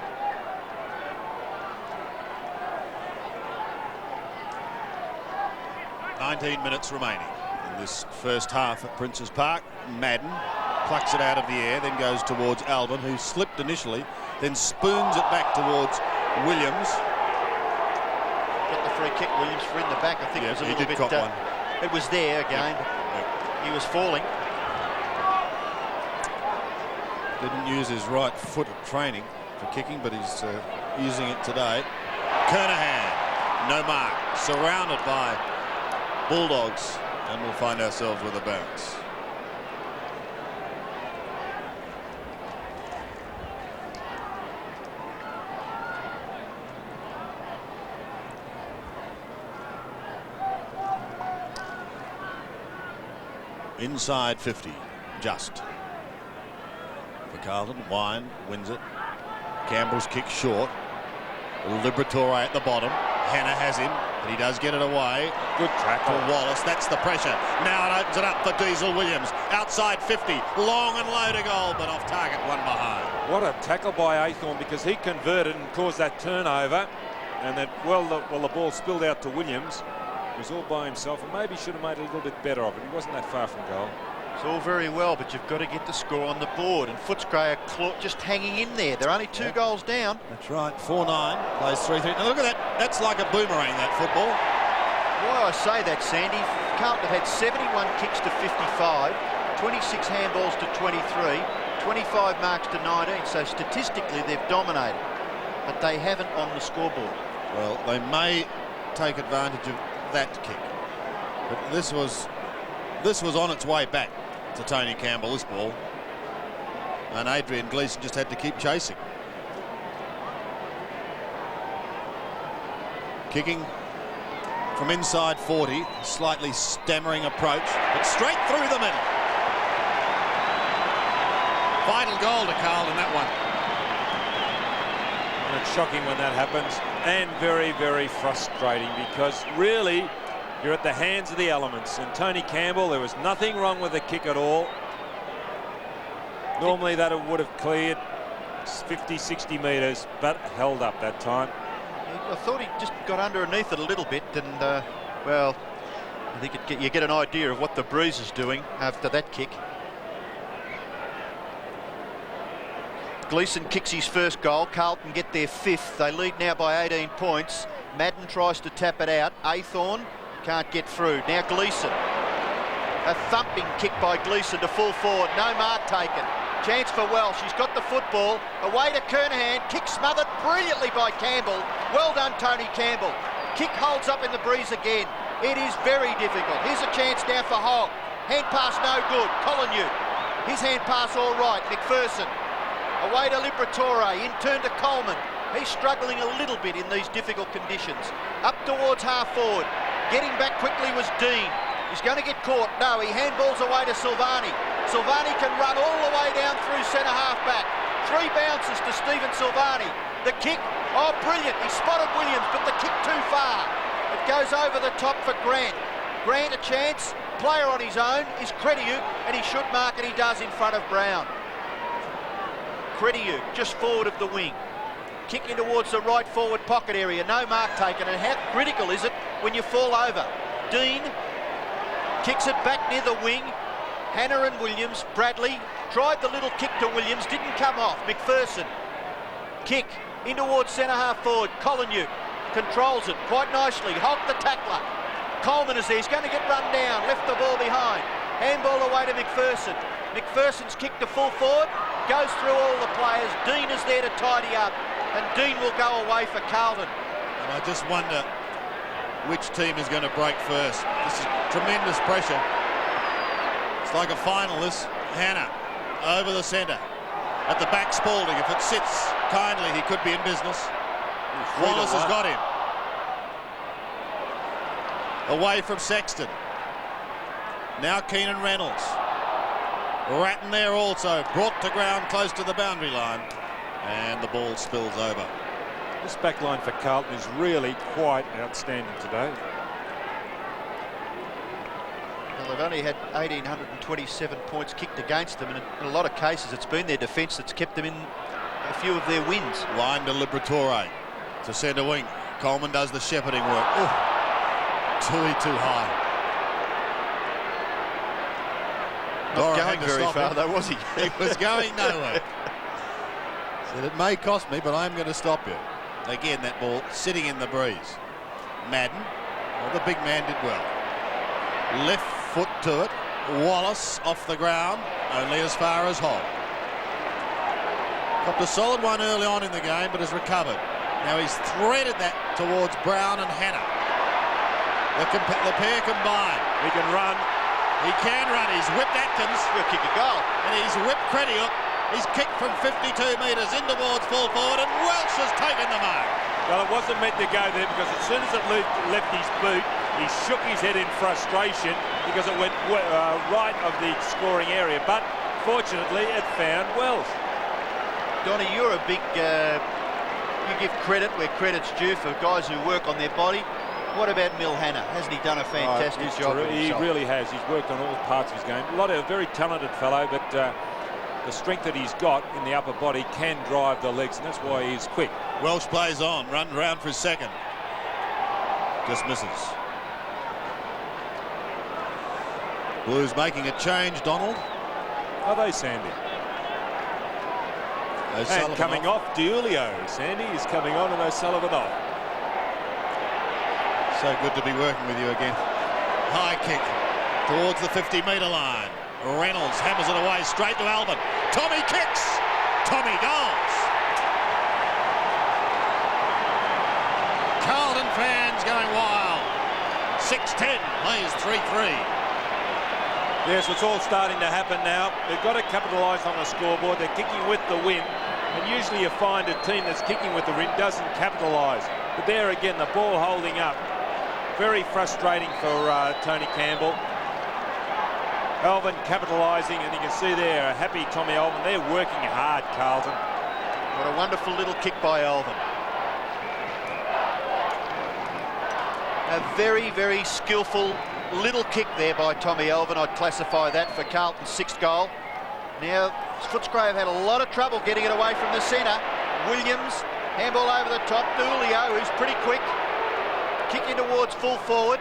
"19 minutes remaining in this first half at Princes Park. Madden plucks it out of the air, then goes towards Alban, who slipped initially, then spoons it back towards Williams. Got the free kick, Williams, for in the back. I think it was a little bit... one. It was there again. He was falling. Didn't use his right foot at training for kicking, but he's using it today. Kernahan, no mark, surrounded by Bulldogs, and we'll find ourselves with a bounce. Inside 50, just. For Carlton, Wine wins it. Campbell's kick short. Liberatore at the bottom. Hannah has him, but he does get it away. Good track for Wallace. That's the pressure. Now it opens it up for Diesel Williams. Outside 50, long and low to goal, but off target, one behind. What a tackle by Aythorne, because he converted and caused that turnover, and that the ball spilled out to Williams. He was all by himself, and maybe should have made a little bit better of it. He wasn't that far from goal. It's all very well, but you've got to get the score on the board, and Footscray are just hanging in there. They're only two goals down. That's right. 4-9 plays 3-3. Now look at that. That's like a boomerang, that football. Why I say that, Sandy, Carlton have had 71 kicks to 55, 26 handballs to 23, 25 marks to 19. So statistically, they've dominated, but they haven't on the scoreboard. Well, they may take advantage of that kick, but this was on its way back to Tony Campbell, this ball, and Adrian Gleeson just had to keep chasing. Kicking from inside 40, slightly stammering approach, but straight through the middle. Vital goal to Carlton, that one. And it's shocking when that happens, and very, very frustrating, because really you're at the hands of the elements. And Tony Campbell, there was nothing wrong with the kick at all. Normally that would have cleared 50, 60 metres, but held up that time. I thought he just got underneath it a little bit, and well, I think you get an idea of what the Breeze is doing after that kick. Gleeson kicks his first goal. Carlton get their 5th. They lead now by 18 points. Madden tries to tap it out. Athorn can't get through. Now Gleeson. A thumping kick by Gleeson to full forward. No mark taken. Chance for Welsh. He's got the football. Away to Kernahan. Kick smothered brilliantly by Campbell. Well done, Tony Campbell. Kick holds up in the Breeze again. It is very difficult. Here's a chance now for Hogg. Hand pass no good. Collinwood. His hand pass all right. McPherson. Away to Liberatore, in turn to Coleman. He's struggling a little bit in these difficult conditions. Up towards half forward. Getting back quickly was Dean. He's going to get caught. No, he handballs away to Silvani. Silvani can run all the way down through centre half back. 3 bounces to Stephen Silvani. The kick, oh brilliant. He spotted Williams, but the kick too far. It goes over the top for Grant. Grant a chance. Player on his own is Crediuk, and he should mark, and he does in front of Brown. Crediuk just forward of the wing. Kicking towards the right forward pocket area. No mark taken. And how critical is it when you fall over? Dean kicks it back near the wing. Hannah and Williams. Bradley tried the little kick to Williams. Didn't come off. McPherson. Kick in towards centre half forward. Collinwood controls it quite nicely. Hogg the tackler. Coleman is there. He's going to get run down. Left the ball behind. Handball away to McPherson. McPherson's kick to full forward. Goes through all the players. Dean is there to tidy up. And Dean will go away for Carlton. And I just wonder which team is going to break first. This is tremendous pressure. It's like a final, this. Hannah over the centre. At the back, Spalding. If it sits kindly, he could be in business. Wallace has got him. Away from Sexton. Now Keenan Reynolds. Ratton there also, brought to ground close to the boundary line, and the ball spills over. This back line for Carlton is really quite outstanding today. Well, they've only had 1,827 points kicked against them, and in a lot of cases it's been their defence that's kept them in a few of their wins. Line to Liberatore, to centre wing. Coleman does the shepherding work. Ooh, too high. Not going very far though, was he? He was going nowhere. Said it may cost me, but I'm going to stop you. Again, that ball sitting in the Breeze. Madden, well, the big man did well. Left foot to it. Wallace off the ground, only as far as Hogg. Got a solid one early on in the game, but has recovered. Now he's threaded that towards Brown and Hannah. The pair combine. He can run. He can run. He's whipped Atkins. He'll kick a goal. And he's whipped Crediuk. He's kicked from 52 metres in towards full forward, and Welsh has taken the mark. Well, it wasn't meant to go there, because as soon as it left his boot, he shook his head in frustration because it went right of the scoring area. But fortunately, it found Welsh. Donnie, you're a big... you give credit where credit's due for guys who work on their body. What about Milhana? Hasn't he done a fantastic job? He really has. He's worked on all parts of his game. A very talented fellow, but the strength that he's got in the upper body can drive the legs, and that's why he's quick. Welsh plays on, run round for his second. Just misses. Blues making a change, Donald. Are they, Sandy? And coming off, Diulio. Sandy is coming on, and O'Sullivan off. So good to be working with you again. High kick towards the 50-metre line. Reynolds hammers it away straight to Alvin. Tommy kicks. Tommy goals. Carlton fans going wild. 6-10 plays 3-3. Yes, it's all starting to happen now. They've got to capitalise on the scoreboard. They're kicking with the wind, and usually you find a team that's kicking with the wind doesn't capitalise. But there again, the ball holding up. Very frustrating for Tony Campbell. Alvin capitalising, and you can see there a happy Tommy Alvin. They're working hard, Carlton. What a wonderful little kick by Alvin. A very, very skillful little kick there by Tommy Alvin. I'd classify that for Carlton's 6th goal. Now Footscray have had a lot of trouble getting it away from the centre. Williams, handball over the top. Dulio, who's pretty quick, kicking towards full forward.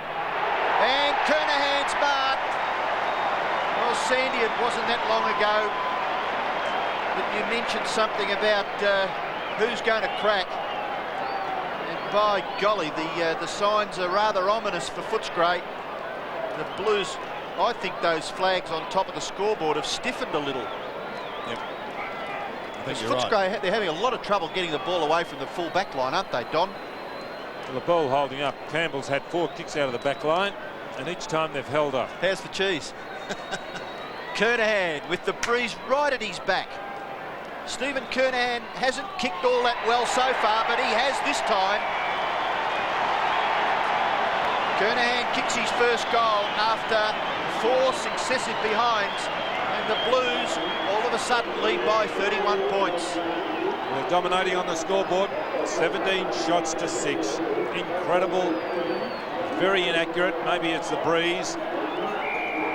And Kernahan's marked. Well, Sandy, it wasn't that long ago that you mentioned something about who's going to crack. And by golly, the signs are rather ominous for Footscray. The Blues, I think those flags on top of the scoreboard have stiffened a little. Yep. I think you're Footscray, right. they're having a lot of trouble getting the ball away from the full back line, aren't they, Don? Well, the ball holding up. Campbell's had 4 kicks out of the back line, and each time they've held up. How's the cheese? Kernahan with the breeze right at his back. Stephen Kernahan hasn't kicked all that well so far, but he has this time. Kernahan kicks his first goal after 4 successive behinds, and the Blues all of a sudden lead by 31 points. They're dominating on the scoreboard, 17 shots to 6. Incredible, very inaccurate. Maybe it's the breeze.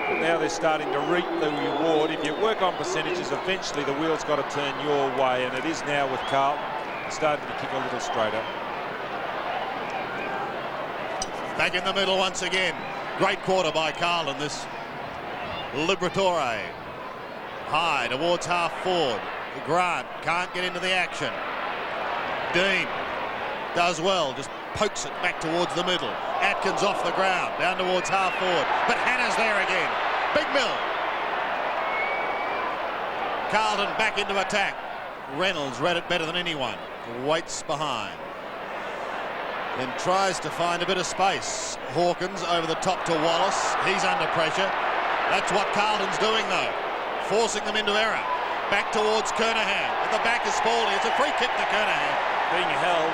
But now they're starting to reap the reward. If you work on percentages, eventually the wheel's got to turn your way, and it is now with Carlton. It's starting to kick a little straighter. Back in the middle once again. Great quarter by Carlton, this. Liberatore. High towards half forward. Grant can't get into the action. Dean does well, just pokes it back towards the middle. Atkins off the ground, down towards half forward. But Hannah's there again. Big Mill. Carlton back into attack. Reynolds read it better than anyone. Waits behind. Then tries to find a bit of space. Hawkins over the top to Wallace. He's under pressure. That's what Carlton's doing though. Forcing them into error. Back towards Kernahan. At the back is Spalding. It's a free kick to Kernahan. Being held.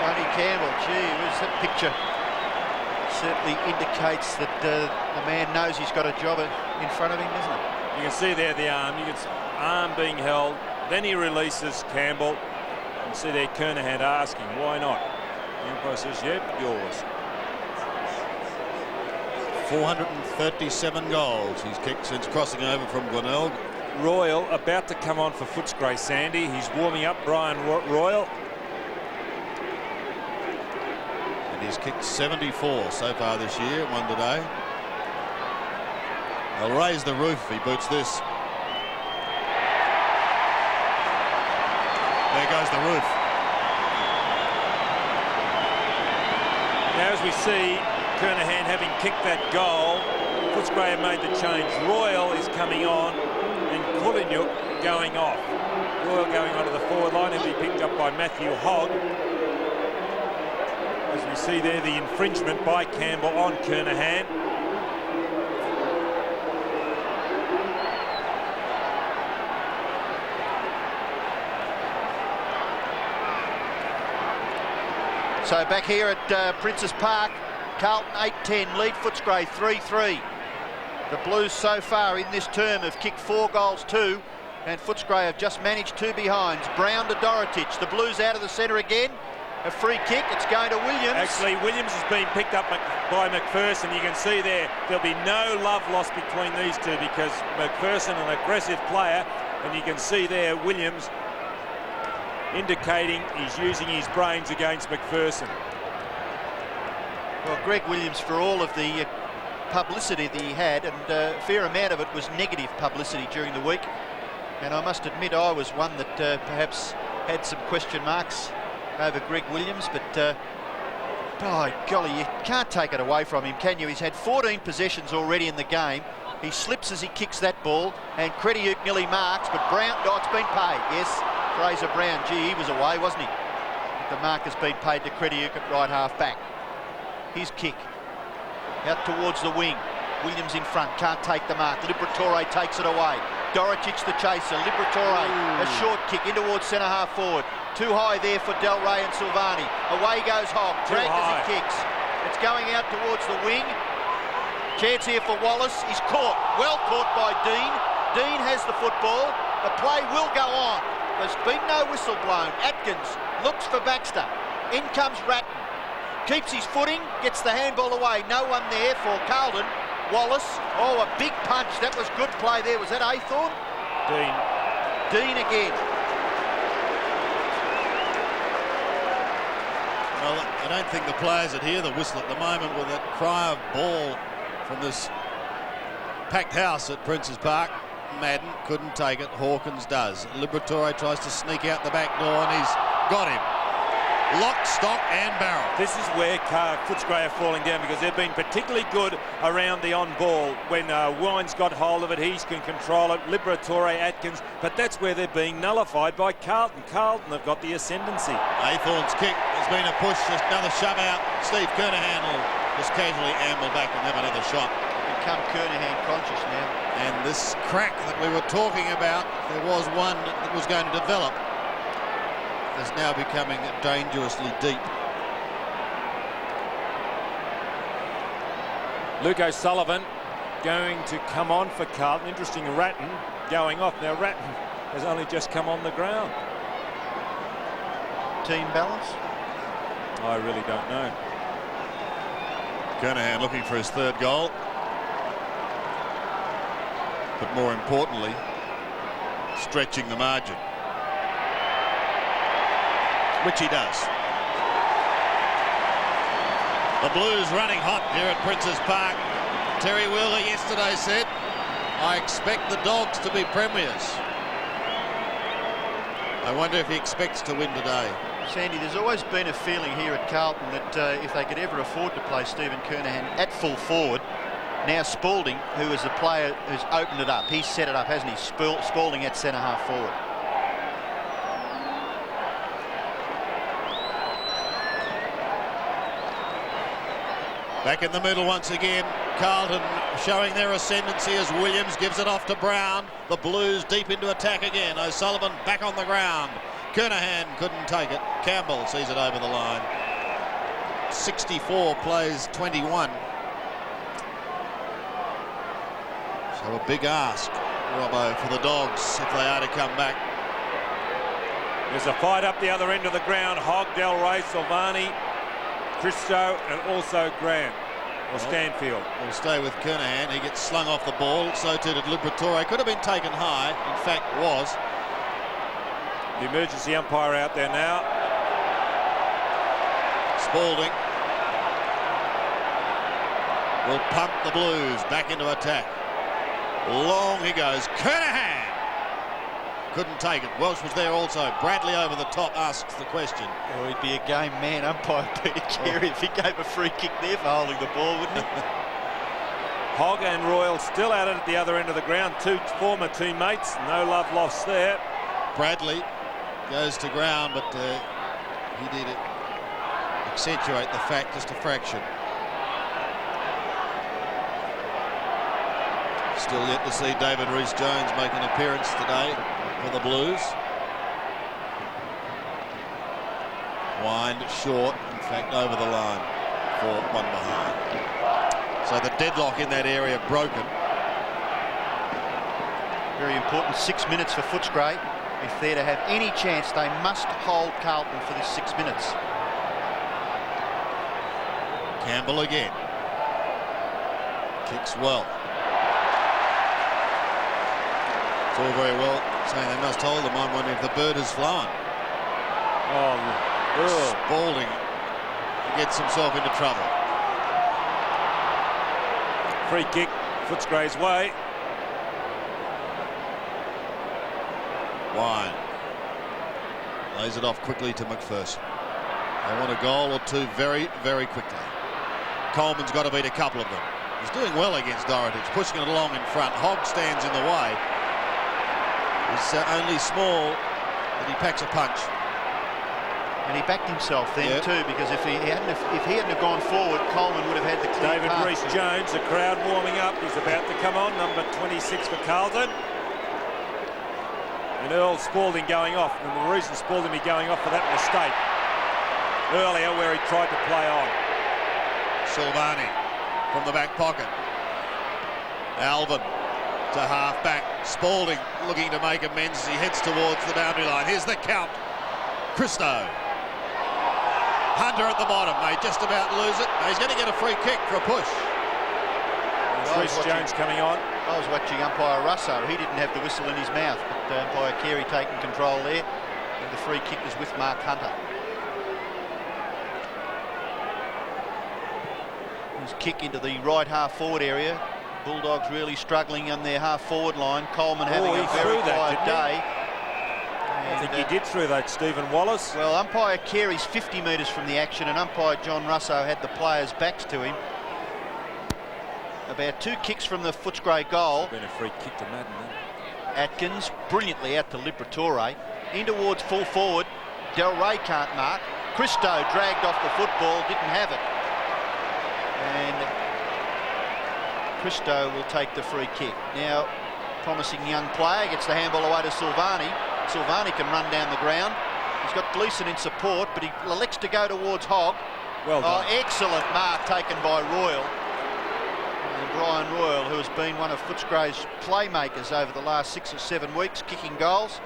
Tony Campbell, gee whiz, that picture certainly indicates that the man knows he's got a job in front of him, doesn't it? You can see there the arm. You can see arm being held. Then he releases Campbell. You can see there Kernahan asking, why not? The umpire says, yep, yours. 437 goals he's kicked since crossing over from Glenelg. Royal about to come on for Footscray, Sandy. He's warming up, Brian Royal. And he's kicked 74 so far this year, one today. They'll raise the roof if he boots this. There goes the roof. Now as we see Kernahan having kicked that goal, Footscray have made the change. Royal is coming on and Kulinyuk going off. Royal going onto the forward line. He'll be picked up by Matthew Hogg. As we see there, the infringement by Campbell on Kernahan. So back here at Princes Park, Carlton 8-10, lead Footscray 3-3. The Blues so far in this term have kicked 4 goals, 2, and Footscray have just managed 2 behinds. Brown to Dorotich, the Blues out of the centre again. A free kick, it's going to Williams. Actually, Williams has been picked up by McPherson. You can see there'll be no love lost between these two because McPherson, an aggressive player, and you can see there Williams indicating he's using his brains against McPherson. Well, Greg Williams, for all of the publicity that he had, and a fair amount of it was negative publicity during the week, and I must admit I was one that perhaps had some question marks over Greg Williams, but by golly, you can't take it away from him, can you? He's had 14 possessions already in the game. He slips as he kicks that ball, and Krediuk nearly marks, but Brown, oh, it's been paid, yes. Fraser Brown, gee, he was away, wasn't he? The mark has been paid to Krediuk at right half back. His kick out towards the wing. Williams in front, can't take the mark. Liberatore takes it away. Dorotich the chaser. Liberatore, a short kick in towards centre half forward. Too high there for Del Rey and Silvani. Away goes Hogg, dragged as he kicks. It's going out towards the wing. Chance here for Wallace. He's caught, well caught by Dean. Dean has the football. The play will go on. There's been no whistle blown. Atkins looks for Baxter. In comes Ratton. Keeps his footing, gets the handball away. No one there for Carlton. Wallace. Oh, a big punch. That was good play there. Was that Aythorne? Dean again. Well, I don't think the players would hear the whistle at the moment with that cry of ball from this packed house at Princes Park. Madden couldn't take it. Hawkins does. Liberatore tries to sneak out the back door, and he's got him. Lock, stock and barrel. This is where Footscray are falling down, because they've been particularly good around the on ball. When Wine's got hold of it, he can control it. Liberatore, Atkins, but that's where they're being nullified by Carlton. Carlton have got the ascendancy. Aythorne's kick has been a push, another shove out. Steve Kernahan will just casually amble back and have another shot. Become Kernahan conscious now. And this crack that we were talking about, there was one that was going to develop, is now becoming dangerously deep. Luke O'Sullivan going to come on for Carlton. Interesting, Ratton going off. Now Ratton has only just come on the ground. Team balance? I really don't know. Kernahan looking for his third goal. But more importantly, stretching the margin, which he does. The Blues running hot here at Princes Park. Terry Wheeler yesterday said, "I expect the Dogs to be premiers." I wonder if he expects to win today. Sandy, there's always been a feeling here at Carlton that if they could ever afford to play Stephen Kernahan at full forward, now Spalding, who is the player who's opened it up, he's set it up, hasn't he? Spalding at centre half forward. Back in the middle once again, Carlton showing their ascendancy as Williams gives it off to Brown. The Blues deep into attack again. O'Sullivan back on the ground. Kernahan couldn't take it. Campbell sees it over the line. 64 plays 21. So a big ask, Robbo, for the Dogs if they are to come back. There's a fight up the other end of the ground. Hogg, Del Rey, Silvani, Christo and also Grant or Stanfield. We'll stay with Kernahan. He gets slung off the ball. So too did Liberatore. Could have been taken high. In fact, was. The emergency umpire out there now. Spalding will pump the Blues back into attack. Long he goes. Kernahan couldn't take it. Welsh was there also. Bradley over the top asks the question. Oh, he'd be a game man, umpire Peter Carey, if he gave a free kick there for holding the ball, wouldn't he? Hogg and Royal still at it at the other end of the ground. Two former teammates. No love lost there. Bradley goes to ground, but he did accentuate the fact just a fraction. Still yet to see David Rees-Jones make an appearance today for the Blues. Wind short, in fact over the line for one behind. So the deadlock in that area broken. Very important 6 minutes for Footscray. If they're to have any chance, they must hold Carlton for this 6 minutes. Campbell again. Kicks well. It's all very well saying they must hold them. I'm wondering if the bird has flown. Oh, Spalding gets himself into trouble. free kick Footscray's way. Wine lays it off quickly to McPherson. They want a goal or two very, very quickly. Coleman's got to beat a couple of them. He's doing well against Dorotich, pushing it along in front. Hogg stands in the way. He's only small, but he packs a punch. And he backed himself then too, because if he hadn't have gone forward, Coleman would have had the clear David path. Rees-Jones, the crowd warming up. He's about to come on, number 26 for Carlton. And Earl Spalding going off, and the reason Spalding be going off for that mistake earlier where he tried to play on. Silvani from the back pocket. Alvin to half back. Spalding looking to make amends as he heads towards the boundary line. Here's the count. Christo. Hunter at the bottom, may just about lose it. He's going to get a free kick for a push. Chris Jones coming on. I was watching umpire Russo. He didn't have the whistle in his mouth, but umpire Carey taking control there. And the free kick is with Mark Hunter. His kick into the right half-forward area. Bulldogs really struggling on their half-forward line. Coleman having a very quiet day. I think he did through that, Stephen Wallace. Well, umpire Carey's 50 metres from the action, and umpire John Russo had the players' backs to him. About 2 kicks from the Footscray goal. Been a free kick to Madden then. Atkins brilliantly out to Liberatore. In towards full forward. Del Rey can't mark. Christo dragged off the football, didn't have it. And Christo will take the free kick. Now, promising young player, gets the handball away to Silvani. Silvani can run down the ground. He's got Gleeson in support, but he elects to go towards Hogg. Well done. Oh, excellent mark taken by Royal. And Brian Royal, who has been one of Footscray's playmakers over the last 6 or 7 weeks, kicking goals.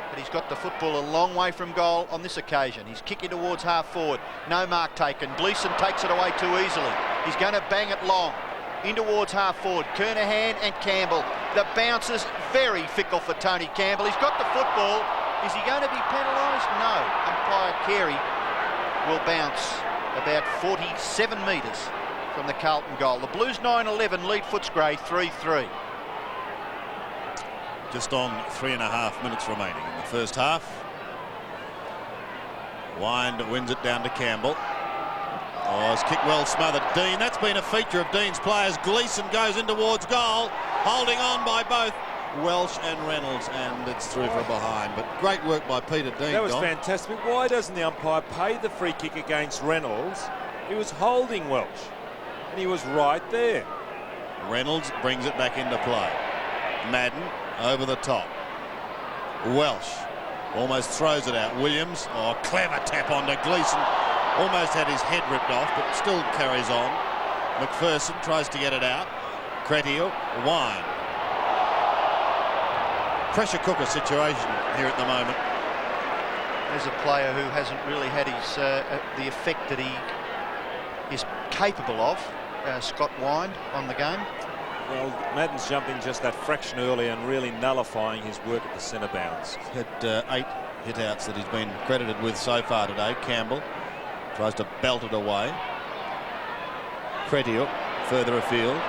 But he's got the football a long way from goal on this occasion. He's kicking towards half forward. No mark taken. Gleeson takes it away too easily. He's going to bang it long. In towards half forward. Kernahan and Campbell. The bounce is very fickle for Tony Campbell. He's got the football. Is he going to be penalised? No. Umpire Carey will bounce about 47 metres from the Carlton goal. The Blues 9-11 lead Footscray 3-3. Just on 3.5 minutes remaining in the first half. Wind wins it down to Campbell. Oh, his kick well smothered. Dean, that's been a feature of Dean's players. Gleeson goes in towards goal, holding on by both Welsh and Reynolds, and it's through for a behind. But great work by Peter Dean. That was fantastic. Why doesn't the umpire pay the free kick against Reynolds? He was holding Welsh, and he was right there. Reynolds brings it back into play. Madden over the top. Welsh almost throws it out. Williams, oh, clever tap onto Gleeson. Almost had his head ripped off, but still carries on. McPherson tries to get it out. Cretiel, Wine. Pressure cooker situation here at the moment. There's a player who hasn't really had his the effect that he is capable of. Scott Wine on the game. Well, Madden's jumping just that fraction early and really nullifying his work at the centre bounce. He's had 8 hit-outs that he's been credited with so far today. Campbell tries to belt it away. Cretiel further afield.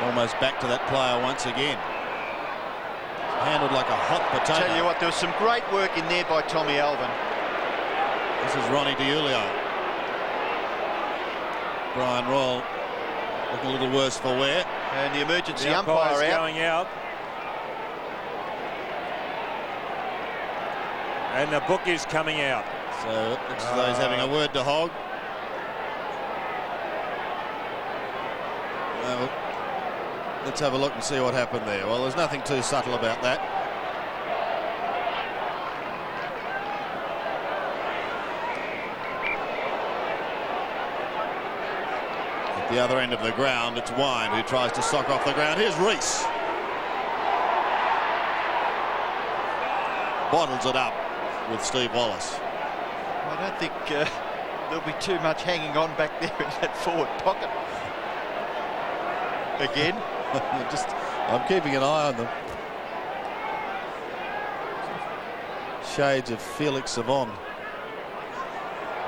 Almost back to that player once again. Handled like a hot potato. Tell you what, there was some great work in there by Tommy Alvin. This is Ronnie DiUlio. Brian Royal looking a little worse for wear. And the emergency The umpire out. going out. And the book is coming out. So it looks as though he's having a word to Hogg. Let's have a look and see what happened there. Well, there's nothing too subtle about that. At the other end of the ground, it's Wine who tries to sock off the ground. Here's Reese. Bottles it up with Steve Wallace. I don't think there'll be too much hanging on back there in that forward pocket. Again. I'm keeping an eye on them. Shades of Felix Savon.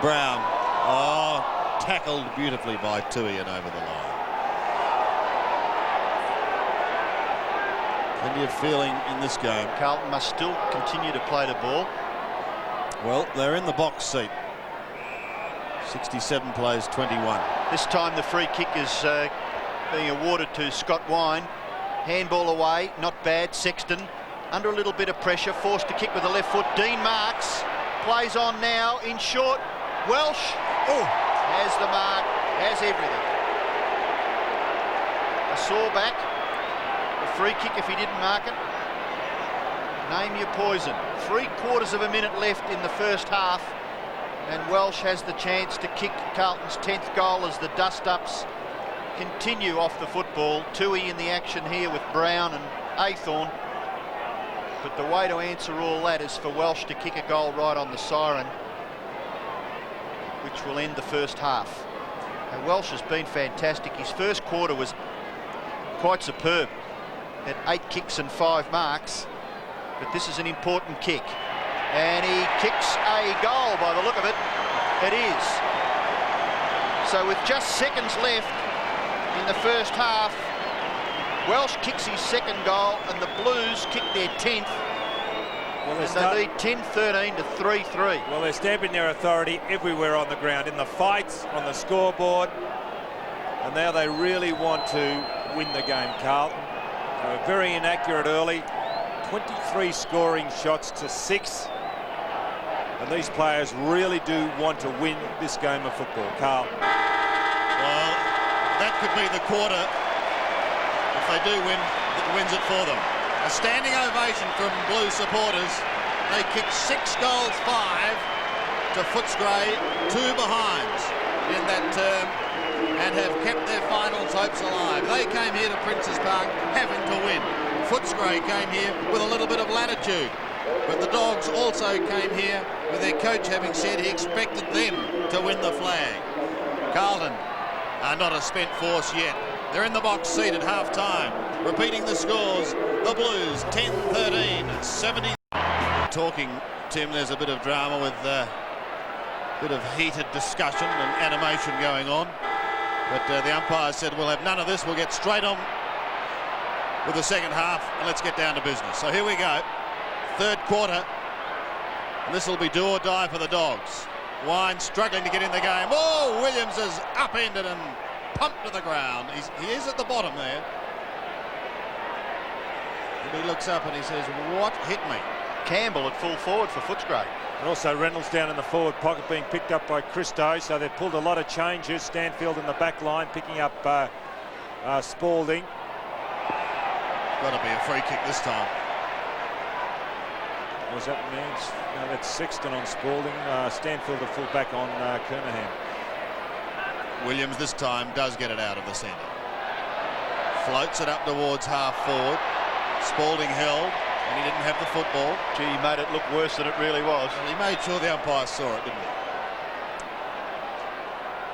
Brown. Oh, tackled beautifully by Tui and over the line. Plenty of feeling in this game. Carlton must still continue to play the ball. Well, they're in the box seat. 67 plays 21. This time the free kick is being awarded to Scott Wine. Handball away, not bad. Sexton under a little bit of pressure, forced to kick with the left foot. Dean marks, plays on now in short. Welsh has the mark, has everything. A saw back, a free kick if he didn't mark it. Name your poison. 3/4 of a minute left in the first half, and Welsh has the chance to kick Carlton's 10th goal as the dust-ups continue off the football. Tui in the action here with Brown and Aythorne. But the way to answer all that is for Welsh to kick a goal right on the siren, which will end the first half. Welsh has been fantastic. His first quarter was quite superb. Had 8 kicks and 5 marks. But this is an important kick. And he kicks a goal by the look of it. It is. So with just seconds left in the first half, Welsh kicks his second goal and the Blues kick their 10th. Well, and they lead 10-13 to 3-3. Well, they're stamping their authority everywhere on the ground, in the fights, on the scoreboard. And now they really want to win the game, Carlton. They were very inaccurate early. 23 scoring shots to 6. And these players really do want to win this game of football, Carlton. Well, that could be the quarter. If they do win, that wins it for them. A standing ovation from Blue supporters. They kicked 6 goals, 5 to Footscray, 2 behinds in that term, and have kept their finals hopes alive. They came here to Princes Park having to win. Footscray came here with a little bit of latitude, but the Dogs also came here with their coach having said he expected them to win the flag. Carlton are not a spent force yet. They're in the box seat at half-time. Repeating the scores, the Blues 10-13, 70. Talking, Tim, there's a bit of drama with a bit of heated discussion and animation going on. But the umpire said, we'll have none of this. We'll get straight on with the second half and let's get down to business. So here we go. Third quarter. And this will be do or die for the Dogs. Wine struggling to get in the game. Oh, Williams is upended and pumped to the ground. He is at the bottom there. And he looks up and he says, what hit me? Campbell at full forward for Footscray. And also Reynolds down in the forward pocket being picked up by Christo. So they've pulled a lot of changes. Stanfield in the back line picking up Spalding. Got to be a free kick this time. Was that means? No, that's Sexton on Spalding. Stanfield a full back on Kernahan. Williams this time does get it out of the centre. Floats it up towards half forward. Spalding held, and he didn't have the football. Gee, he made it look worse than it really was. Well, he made sure the umpire saw it, didn't he?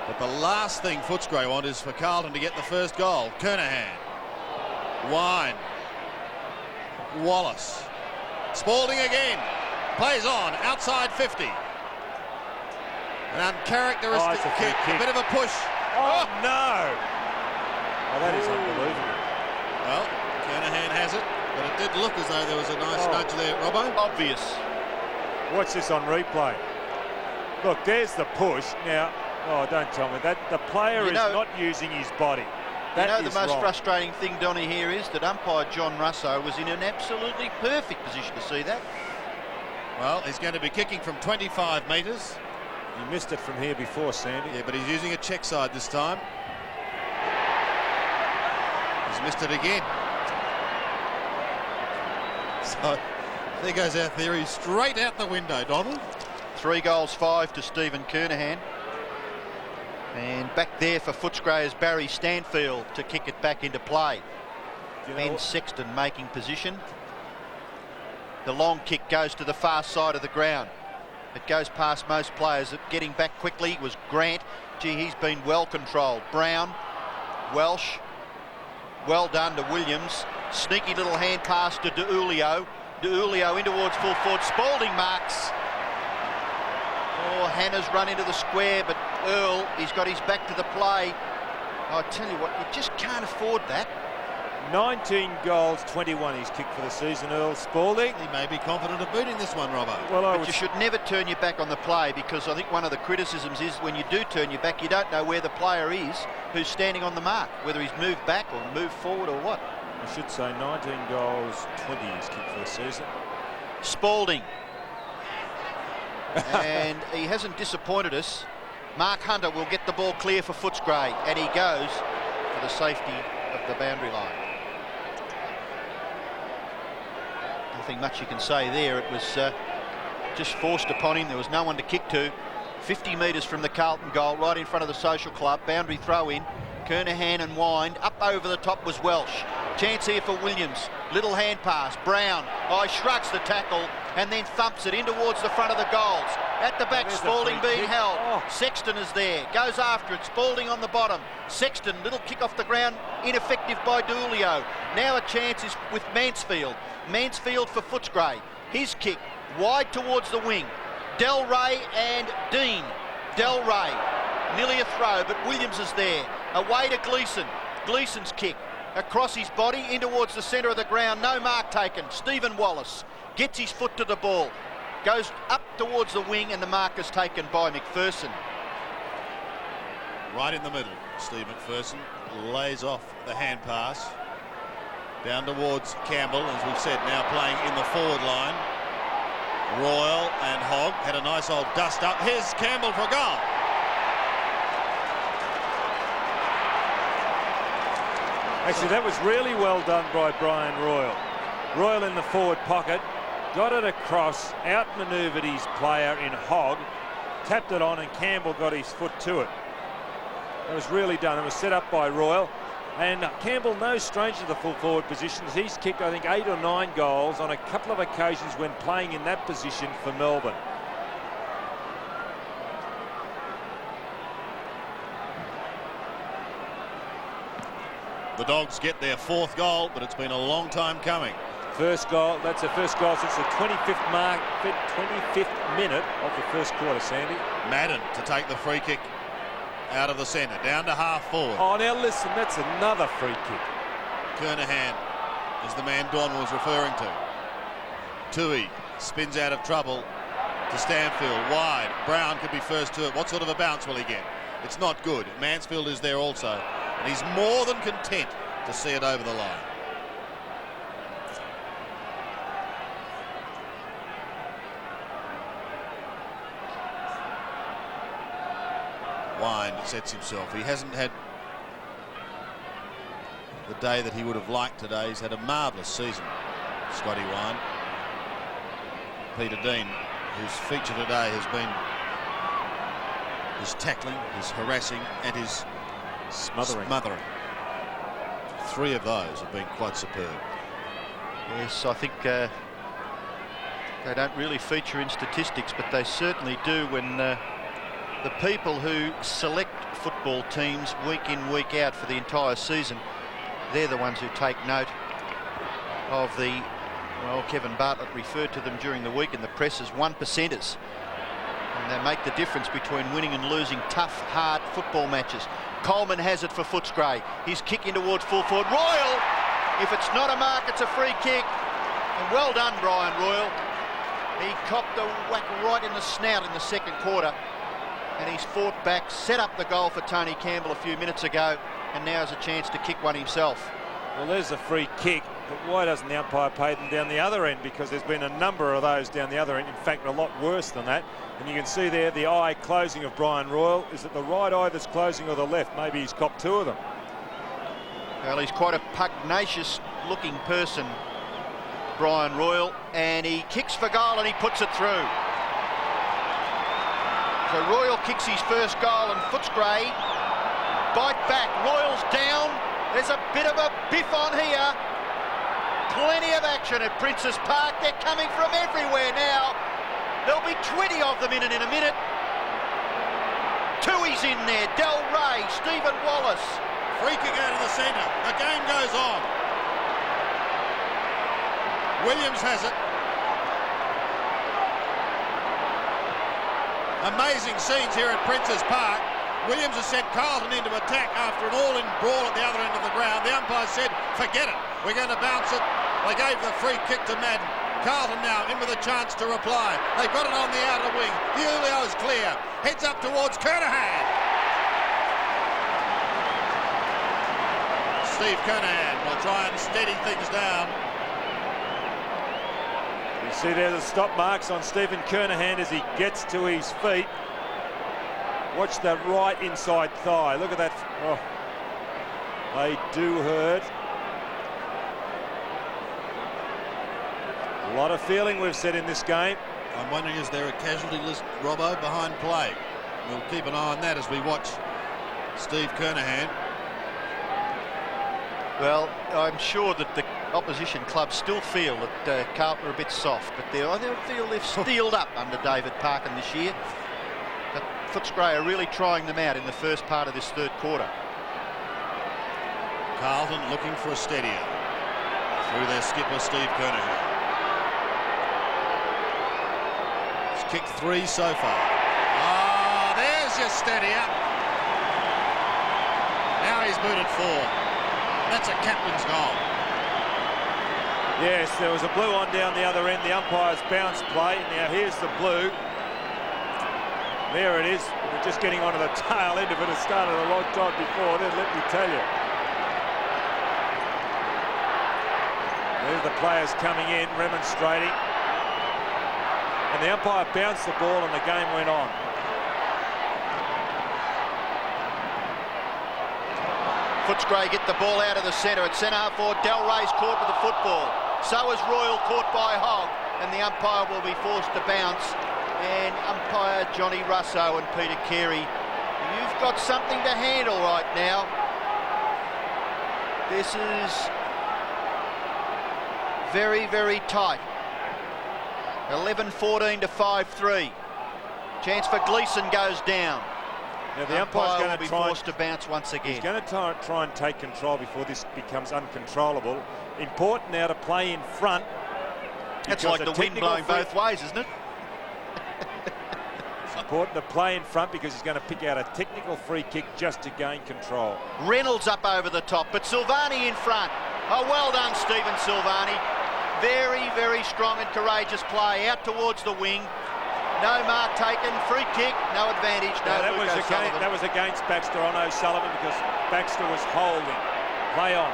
But the last thing Footscray want is for Carlton to get the first goal. Kernahan. Wine. Wallace. Spalding again. Plays on. Outside 50. An uncharacteristic kick. A bit of a push. Oh, no! Oh, that is unbelievable. Well, Kernahan has it, but it did look as though there was a nice nudge there, Robbo. Obvious. Watch this on replay. Look, there's the push. Now, oh, don't tell me that. The player is not using his body. That the most frustrating thing, Donny, here is that umpire John Russo was in an absolutely perfect position to see that. Well, he's going to be kicking from 25 metres. He missed it from here before, Sandy. Yeah, but he's using a check side this time. He's missed it again. So there goes our theory straight out the window, Donald. 3 goals, 5 to Stephen Kernahan. And back there for Footscray is Barry Stanfield to kick it back into play. Ben Sexton making position. The long kick goes to the far side of the ground. It goes past most players. Getting back quickly was Grant. Gee, he's been well controlled. Brown, Welsh, well done to Williams. Sneaky little hand pass to Deulio. Deulio in towards full forward. Spalding marks. Oh, Hannah's run into the square, but Earl, he's got his back to the play. I tell you what, you just can't afford that. 19 goals, 21 he's kicked for the season, Earl Spalding. He may be confident of booting this one, Robbo. Well, but you should never turn your back on the play, because I think one of the criticisms is when you do turn your back, you don't know where the player is who's standing on the mark, whether he's moved back or moved forward or what. I should say 19 goals, 20 he's kicked for the season. Spalding. And he hasn't disappointed us. Mark Hunter will get the ball clear for Footscray, and he goes for the safety of the boundary line. Nothing much you can say there. It was just forced upon him. There was no one to kick to. 50 metres from the Carlton goal, right in front of the Social Club. Boundary throw in. Kernahan and Wind. Up over the top was Welsh. Chance here for Williams. Little hand pass. Brown. Oh, he shrugs the tackle, and then thumps it in towards the front of the goals. At the back, There's a Spalding free being kick. held. Oh. Sexton is there, goes after it. Spalding on the bottom. Sexton, little kick off the ground, ineffective by D'Ulio. Now a chance is with Mansfield. Mansfield for Footscray. His kick wide towards the wing. Del Rey and Dean. Del Rey, nearly a throw, but Williams is there. Away to Gleeson. Gleeson's kick across his body in towards the centre of the ground. No mark taken. Stephen Wallace gets his foot to the ball. Goes up towards the wing and the mark is taken by McPherson. Right in the middle, Steve McPherson lays off the hand pass. Down towards Campbell, as we've said, now playing in the forward line. Royal and Hogg had a nice old dust up. Here's Campbell for a goal. Actually, that was really well done by Brian Royal. Royal in the forward pocket, got it across, outmanoeuvred his player in Hogg, tapped it on, and Campbell got his foot to it. That was really done. It was set up by Royal. And Campbell, no stranger to the full forward positions. He's kicked, I think, 8 or 9 goals on a couple of occasions when playing in that position for Melbourne. The Dogs get their 4th goal, but it's been a long time coming. First goal, that's the first goal since the 25th minute of the first quarter, Sandy. Madden to take the free kick out of the centre, down to half forward. Oh, now listen, that's another free kick. Kernahan is the man Don was referring to. Tui spins out of trouble to Stanfield, wide. Brown could be first to it. What sort of a bounce will he get? It's not good. Mansfield is there also, and he's more than content to see it over the line. Wine sets himself. He hasn't had the day that he would have liked today. He's had a marvellous season, Scotty Wine. Peter Dean, whose feature today has been his tackling, his harassing and his smothering. 3 of those have been quite superb. Yes, I think they don't really feature in statistics, but they certainly do when the people who select football teams week in, week out for the entire season, they're the ones who take note of the, well, Kevin Bartlett referred to them during the week in the press as 1%ers. And they make the difference between winning and losing tough, hard football matches. Coleman has it for Footscray. He's kicking towards full forward. Royal, if it's not a mark, it's a free kick. And well done, Brian Royal. He copped a whack right in the snout in the second quarter. And he's fought back, set up the goal for Tony Campbell a few minutes ago, and now has a chance to kick one himself. Well, there's a free kick, but why doesn't the umpire pay them down the other end? Because there's been a number of those down the other end, in fact a lot worse than that. And you can see there the eye closing of Brian Royal. Is it the right eye that's closing or the left? Maybe he's copped 2 of them. Well, he's quite a pugnacious looking person, Brian Royal, and he kicks for goal and he puts it through. So Royal kicks his first goal and Footscray bite back. Royal's down. There's a bit of a biff on here. Plenty of action at Princes Park. They're coming from everywhere now. There'll be 20 of them in a minute. Tui's in there. Del Rey, Stephen Wallace. Free kick out of the centre. The game goes on. Williams has it. Amazing scenes here at Princes Park. Williams has sent Carlton into attack after an all-in brawl at the other end of the ground. The umpire said, forget it, we're going to bounce it. They gave the free kick to Madden. Carlton now in with a chance to reply. They've got it on the outer wing. D'Ulio is clear. Heads up towards Kernahan. Steve Kernahan will try and steady things down. You see there the stop marks on Stephen Kernahan as he gets to his feet. Watch that right inside thigh. Look at that. Oh, they do hurt. A lot of feeling we've said in this game. I'm wondering, is there a casualty list, Robbo, behind play? We'll keep an eye on that as we watch Steve Kernahan. Well, I'm sure that opposition clubs still feel that Carlton are a bit soft, but they feel they've steeled up under David Parkin this year. But Footscray are really trying them out in the first part of this third quarter. Carlton looking for a steadier through their skipper Steve Kernahan. He's kicked 3 so far. Ah, there's your steadier. Now he's booted 4. That's a captain's goal. Yes, there was a blue on down the other end. The umpire's bounce play. Now here's the blue. There it is. We're just getting onto the tail end of it. It started a long time before then, let me tell you. There's the players coming in, remonstrating. And the umpire bounced the ball and the game went on. Footscray get the ball out of the centre. At centre half forward, Del Rey's caught with the football. So is Royal, caught by Hogg, and the umpire will be forced to bounce. And umpire Johnny Russo and Peter Carey, you've got something to handle right now. This is very, very tight. 11-14 to 5-3. Chance for Gleeson goes down. Now the umpire's going to be forced to bounce once again. He's going to try and take control before this becomes uncontrollable. Important now to play in front. That's like the wind blowing both ways, isn't it? It's important to play in front because he's going to pick out a technical free kick just to gain control. Reynolds up over the top, but Silvani in front. Oh, well done, Stephen Silvani. Very, very strong and courageous play out towards the wing. No mark taken, free kick, no advantage. No, that was against Baxter on O'Sullivan because Baxter was holding. Play on.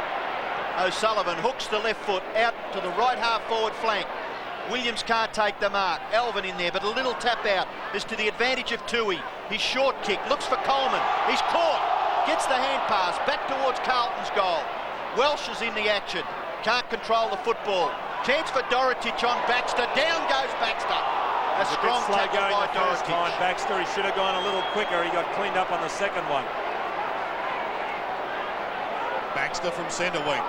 O'Sullivan hooks the left foot out to the right half forward flank. Williams can't take the mark. Alvin in there, but a little tap out is to the advantage of Tui. His short kick looks for Coleman. He's caught. Gets the hand pass back towards Carlton's goal. Welsh is in the action. Can't control the football. Chance for Dorotich on Baxter. Down goes Baxter. A strong tackle by Dorotich. Baxter, he should have gone a little quicker. He got cleaned up on the second one. Baxter from centre wing.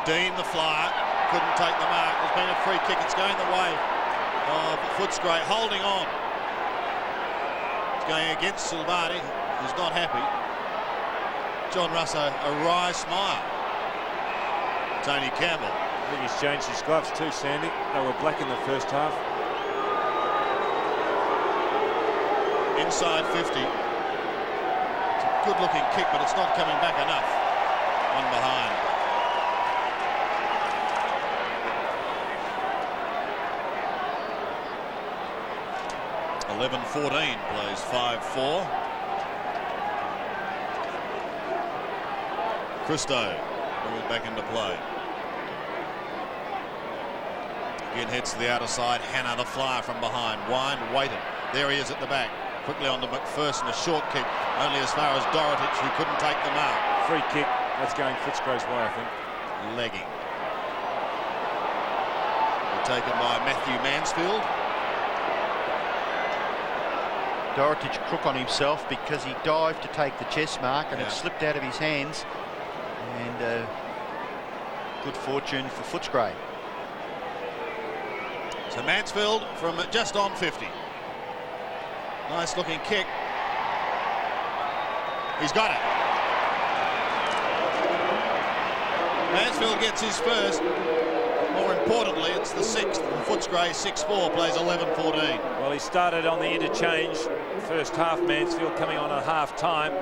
Dean, the flyer, couldn't take the mark. There's been a free kick. It's going the way of Footscray, holding on. It's going against Silvani, who's not happy. John Russo, a wry smile. Tony Campbell. I think he's changed his gloves too, Sandy. They were black in the first half. Inside 50. It's a good-looking kick, but it's not coming back enough. One behind. (11-14) plays 5-4. Christo moving back into play. Again heads to the outer side. Hannah, the flyer from behind. Wine waited. There he is at the back. Quickly on to McPherson. A short kick only as far as Dorotich, who couldn't take the mark. Free kick. That's going Footscray's way, I think. Legging. Taken by Matthew Mansfield. Dorotich crook on himself because he dived to take the chest mark and it slipped out of his hands. And good fortune for Footscray. So Mansfield from just on 50. Nice looking kick. He's got it. Mansfield gets his first. More importantly, it's the 6th. Footscray 6-4 plays 11-14. Well, he started on the interchange first half. Mansfield coming on at half time.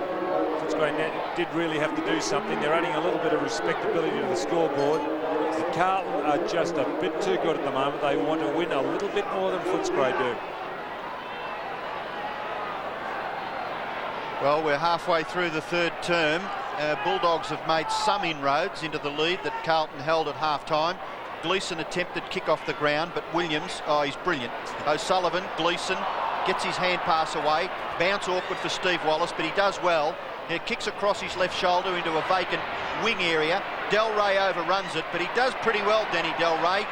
Footscray did really have to do something. They're adding a little bit of respectability to the scoreboard. The Carlton are just a bit too good at the moment. They want to win a little bit more than Footscray do. Well, we're halfway through the third term. Bulldogs have made some inroads into the lead that Carlton held at half-time. Gleeson attempted kick off the ground, but Williams, oh, he's brilliant. O'Sullivan, Gleeson, gets his hand pass away. Bounce awkward for Steve Wallace, but he does well. He kicks across his left shoulder into a vacant wing area. Del Rey overruns it, but he does pretty well, Danny Del Rey.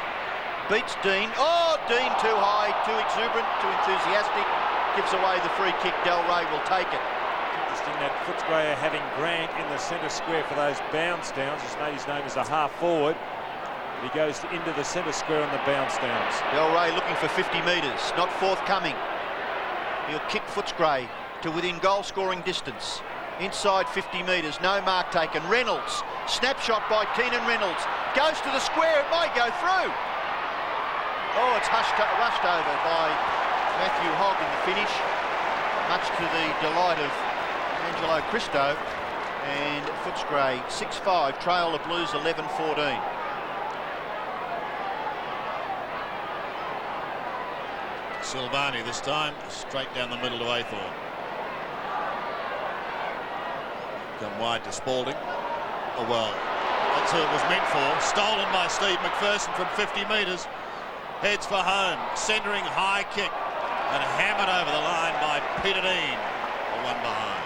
Beats Dean. Oh, Dean too high, too exuberant, too enthusiastic. Gives away the free kick. Del Rey will take it. The interesting that Footscray having Grant in the centre square for those bounce downs. He's made his name as a half forward. He goes into the centre square on the bounce downs. Del Rey looking for 50 metres, not forthcoming. He'll kick Footscray to within goal scoring distance. Inside 50 metres, no mark taken. Reynolds, snapshot by Keenan Reynolds. Goes to the square, it might go through. Oh, it's rushed over by Matthew Hogg in the finish, much to the delight of Angelo Cristo. And Footscray 6-5, trail the Blues 11-14. Silvani this time, straight down the middle to Aythorne. Come wide to Spalding. Oh well, that's who it was meant for. Stolen by Steve McPherson from 50 metres. Heads for home, centering high kick and hammered over the line by Peter Dean. A one behind.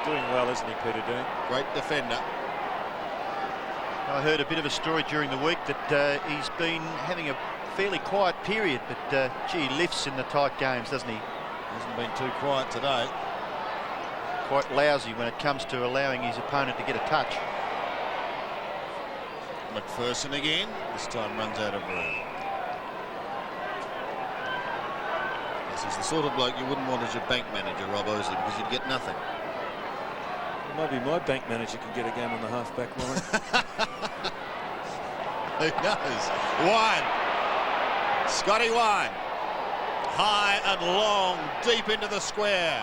Doing well, isn't he, Peter Dean? Great defender. I heard a bit of a story during the week that he's been having a fairly quiet period, but gee, he lifts in the tight games, doesn't he? Hasn't been too quiet today. Quite lousy when it comes to allowing his opponent to get a touch. McPherson again, this time runs out of room. This is the sort of bloke you wouldn't want as your bank manager, Rob Osley, because you'd get nothing. Maybe my bank manager can get a game on the half-back line. Who knows? Wine. Scotty Wine. High and long, deep into the square.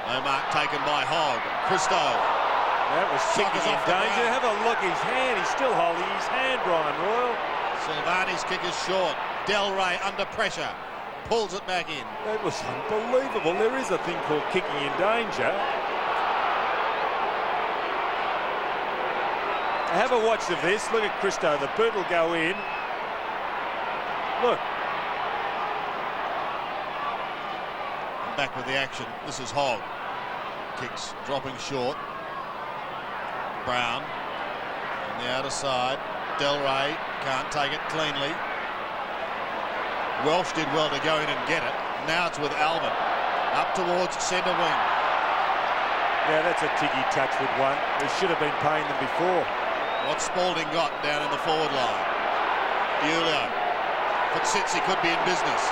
No mark taken by Hogg. Christo. That was kicking in danger. Have a look, his hand. He's still holding his hand, Brian Royal. Silvani's kick is short. Del Rey under pressure. Pulls it back in. That was unbelievable. There is a thing called kicking in danger. Have a watch of this. Look at Christo. The boot will go in. Look. And back with the action. This is Hogg. Kicks dropping short. Brown on the outer side. Del Rey can't take it cleanly. Welsh did well to go in and get it. Now it's with Alvin. Up towards centre wing. Yeah, that's a ticky touch with one. We should have been paying them before. What Spalding got down in the forward line. Julio. Footsitsy could be in business.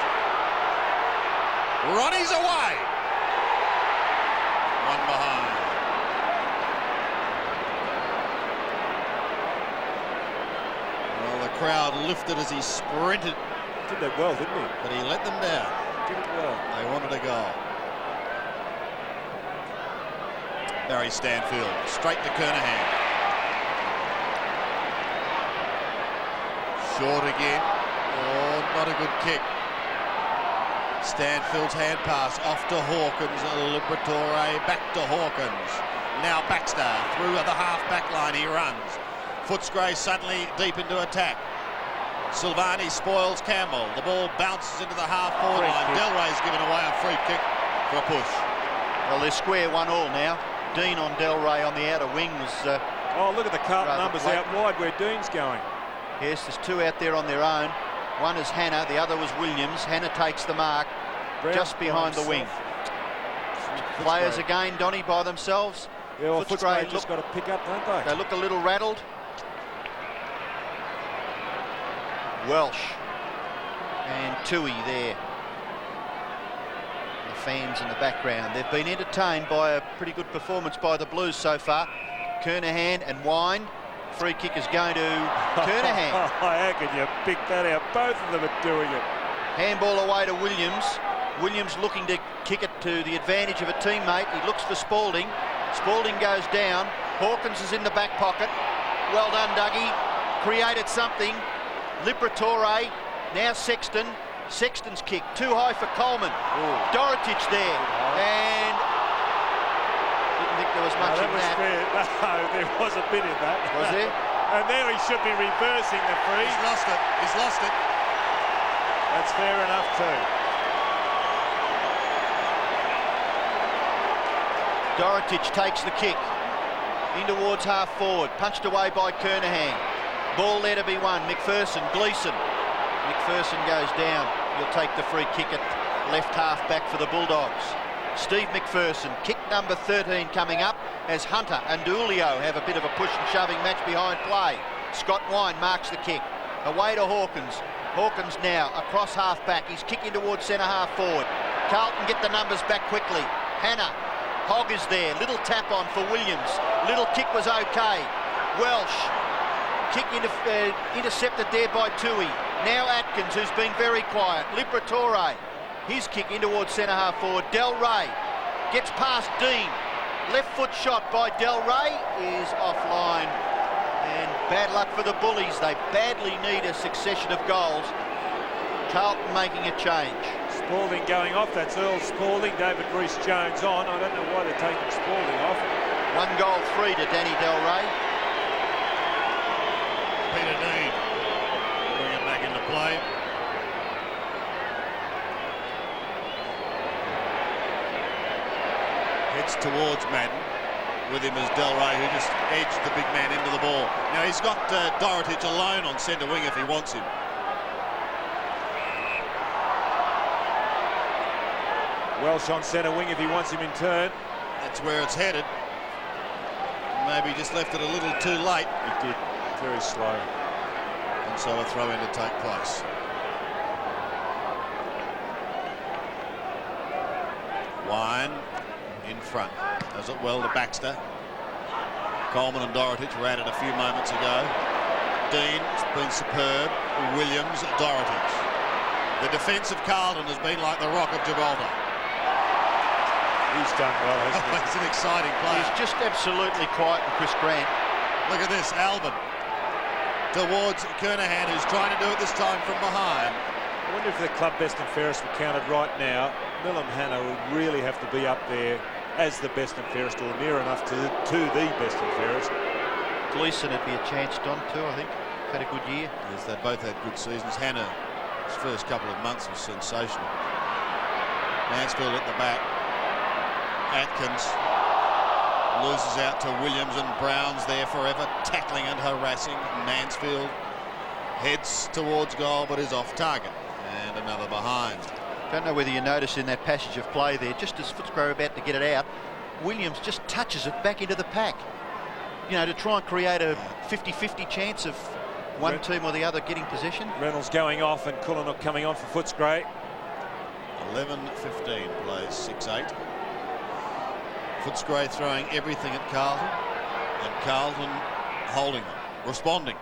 Ronnie's away. One behind. Well, the crowd lifted as he sprinted. Did that well, didn't he? But he let them down. Did it well. They wanted a goal. Barry Stanfield, straight to Kernahan. Short again. Oh, not a good kick. Stanfield's hand pass off to Hawkins. Liberatore back to Hawkins. Now Baxter through the half-back line. He runs. Footscray suddenly deep into attack. Silvani spoils Campbell. The ball bounces into the half-forward line. Del Rey's given away a free kick for a push. Well, they're square 1-1 now. Dean on Del Rey on the outer wing was... oh, look at the Carlton numbers out wide where Dean's going. Yes, there's two out there on their own. One is Hannah, the other was Williams. Hannah takes the mark just behind the wing. Players again, Donny, by themselves. Yeah, well, Footscray just got to pick up, don't they? They look a little rattled. Welsh and Tui there. The fans in the background. They've been entertained by a pretty good performance by the Blues so far. Kernahan and Wine. Free kick is going to Kernahan. How can you pick that out? Both of them are doing it. Handball away to Williams. Williams looking to kick it to the advantage of a teammate. He looks for Spalding. Spalding goes down. Hawkins is in the back pocket. Well done, Dougie. Created something. Liberatore, now Sexton. Sexton's kick, too high for Coleman. Ooh. Dorotic there, and didn't think there was much in that. No, there was a bit in that. Was there? And there he should be reversing the free. He's lost it. He's lost it. That's fair enough too. Dorotic takes the kick in towards half forward, punched away by Kernahan. Ball there to be won. McPherson, Gleeson. McPherson goes down. He'll take the free kick at left half back for the Bulldogs. Steve McPherson. Kick number 13 coming up as Hunter and Julio have a bit of a push and shoving match behind play. Scott Wine marks the kick. Away to Hawkins. Hawkins now across half back. He's kicking towards centre half forward. Carlton get the numbers back quickly. Hannah. Hogg is there. Little tap on for Williams. Little kick was okay. Welsh. Kick intercepted there by Tui. Now Atkins, who's been very quiet. Liberatore. His kick in towards centre half forward. Del Rey gets past Dean. Left foot shot by Del Rey is offline. And bad luck for the Bullies. They badly need a succession of goals. Carlton making a change. Spalding going off. That's Earl Spalding. David Rees-Jones on. I don't know why they're taking Spalding off. 1-3 to Danny Del Rey. Peter Dean bring it back into play. Heads towards Madden. With him is Del Rey, who just edged the big man into the ball. Now he's got Dorotich alone on centre wing if he wants him. Welsh on centre wing if he wants him in turn. That's where it's headed. Maybe just left it a little too late. He did, very slow. And so a throw in to take place. Wine in front. Does it well to Baxter. Coleman and Dorotich were at it a few moments ago. Dean's been superb. Williams, Dorotich. The defence of Carlton has been like the Rock of Gibraltar. He's done well, hasn't he? It's an exciting play. He's just absolutely quiet, and Chris Grant. Look at this, Alvin towards Kernahan, who's trying to do it this time from behind. I wonder if the club best and fairest were counted right now. Millum Hannah would really have to be up there as the best and fairest, or near enough to the best and fairest. Gleeson would be a chance, Don, too, I think. Had a good year. Yes, they both had good seasons. Hannah, his first couple of months was sensational. Mansfield at the back. Atkins loses out to Williams, and Brown's there forever, tackling and harassing. Mansfield heads towards goal but is off target, and another behind. Don't know whether you noticed in that passage of play there, just as Footscray are about to get it out, Williams just touches it back into the pack, you know, to try and create a 50-50 chance of one team or the other getting possession. Reynolds going off and Cullenhook coming on for Footscray. 11-15 plays 6-8. Footscray throwing everything at Carlton, and Carlton holding them, responding.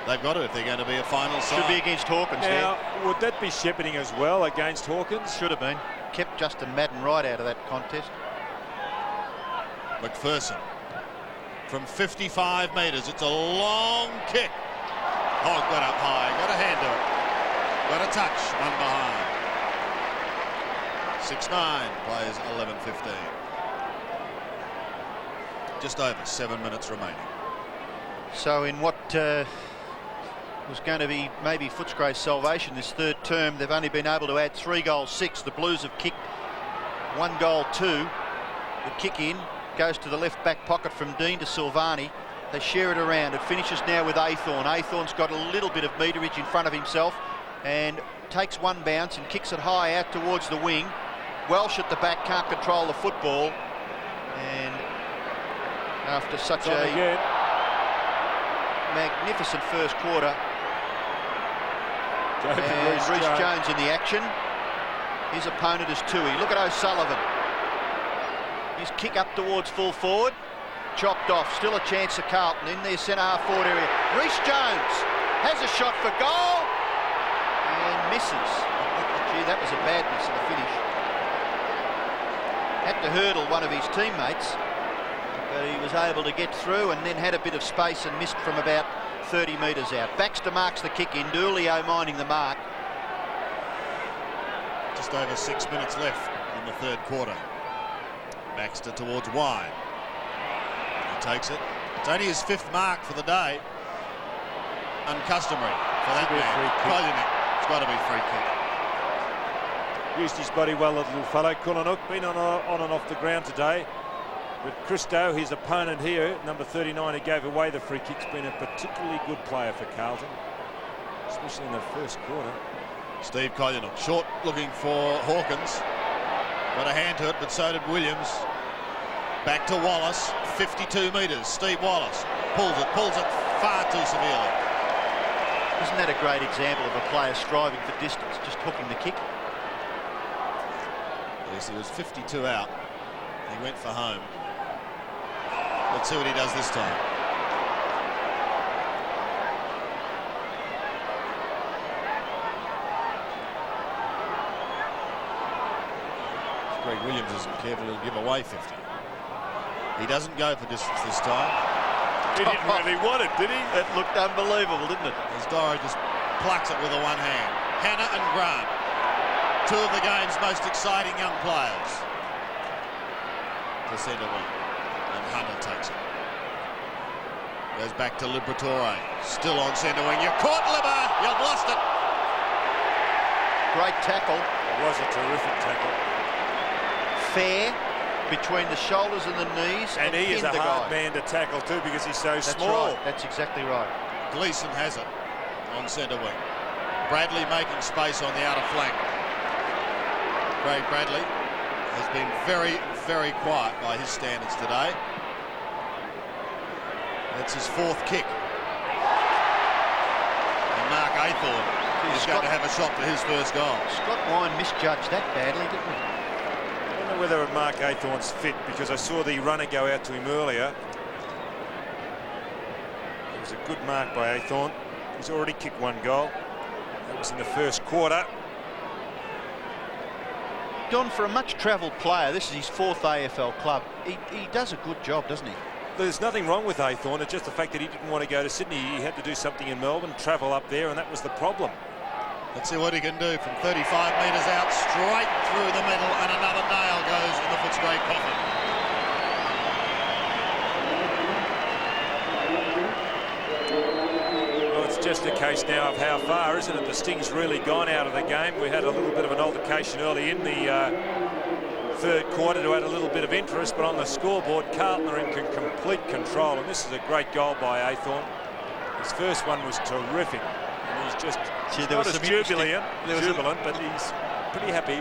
They've got to if they're going to be a final side. Should be against Hawkins now, would that be shepherding as well against Hawkins? Should have been. Kept Justin Madden right out of that contest. McPherson from 55 metres. It's a long kick. Hogg got up high, got a hand to it. Got a touch, one behind. 6-9 plays 11-15. Just over 7 minutes remaining. So in what was going to be maybe Footscray's salvation this third term, they've only been able to add 3 goals 6. The Blues have kicked 1 goal 2. The kick in goes to the left back pocket from Dean to Silvani. They share it around. It finishes now with Athorn. Athorn's got a little bit of meterage in front of himself and takes one bounce and kicks it high out towards the wing. Welsh at the back can't control the football, and after such a magnificent first quarter, Rees-Jones in the action. His opponent is Tui. Look at O'Sullivan. His kick up towards full forward, chopped off. Still a chance for Carlton in their centre half forward area. Rees-Jones has a shot for goal and misses. Gee, that was a bad miss in the finish. Had to hurdle one of his teammates, but he was able to get through and then had a bit of space and missed from about 30 metres out. Baxter marks the kick in. Julio minding the mark. Just over 6 minutes left in the third quarter. Baxter towards Wine. He takes it. It's only his 5th mark for the day. Uncustomary for that man. It's got to be a free kick. Used his body well, the little fellow. Cullenhook been on and off the ground today. But Christo, his opponent here, number 39, who gave away the free kick's been a particularly good player for Carlton, especially in the first quarter. Steve Cullenhook, short looking for Hawkins. Got a hand to it, but so did Williams. Back to Wallace, 52 metres. Steve Wallace pulls it far too severely. Isn't that a great example of a player striving for distance, just hooking the kick? Yes, he was 52 out. He went for home. Let's see what he does this time. Greg Williams isn't careful, he'll give away 50. He doesn't go for distance this time. He didn't really want it, did he? That looked unbelievable, didn't it? As Doro just plucks it with a one hand. Hannah and Grant, two of the game's most exciting young players. To centre wing, and Hunter takes it. Goes back to Liberatore, still on centre wing. You're caught, Libber! You've lost it! Great tackle. It was a terrific tackle. Fair between the shoulders and the knees. And he is a hard guy. man to tackle too because he's so That's small. Right. That's exactly right. Gleeson has it on centre wing. Bradley making space on the outer flank. Craig Bradley has been very, very quiet by his standards today. That's his fourth kick. And Mark Aythorne is going to have a shot for his first goal. Scott Wine misjudged that badly, didn't he? I don't know whether Mark Aythorne's fit because I saw the runner go out to him earlier. It was a good mark by Aythorne. He's already kicked one goal. That was in the first quarter. Don, for a much travelled player, this is his fourth AFL club. He does a good job, doesn't he? There's nothing wrong with Aythorne. It's just the fact that he didn't want to go to Sydney. He had to do something in Melbourne, travel up there, and that was the problem. Let's see what he can do from 35 metres out, straight through the middle, and another nail goes in the Footscray coffin. Well, it's just a case now of how far, isn't it? The sting's really gone out of the game. We had a little bit of an altercation early in the third quarter to add a little bit of interest, but on the scoreboard, Carlton are in complete control, and this is a great goal by Aythorne. His first one was terrific, and he's just not as jubilant, but he's pretty happy.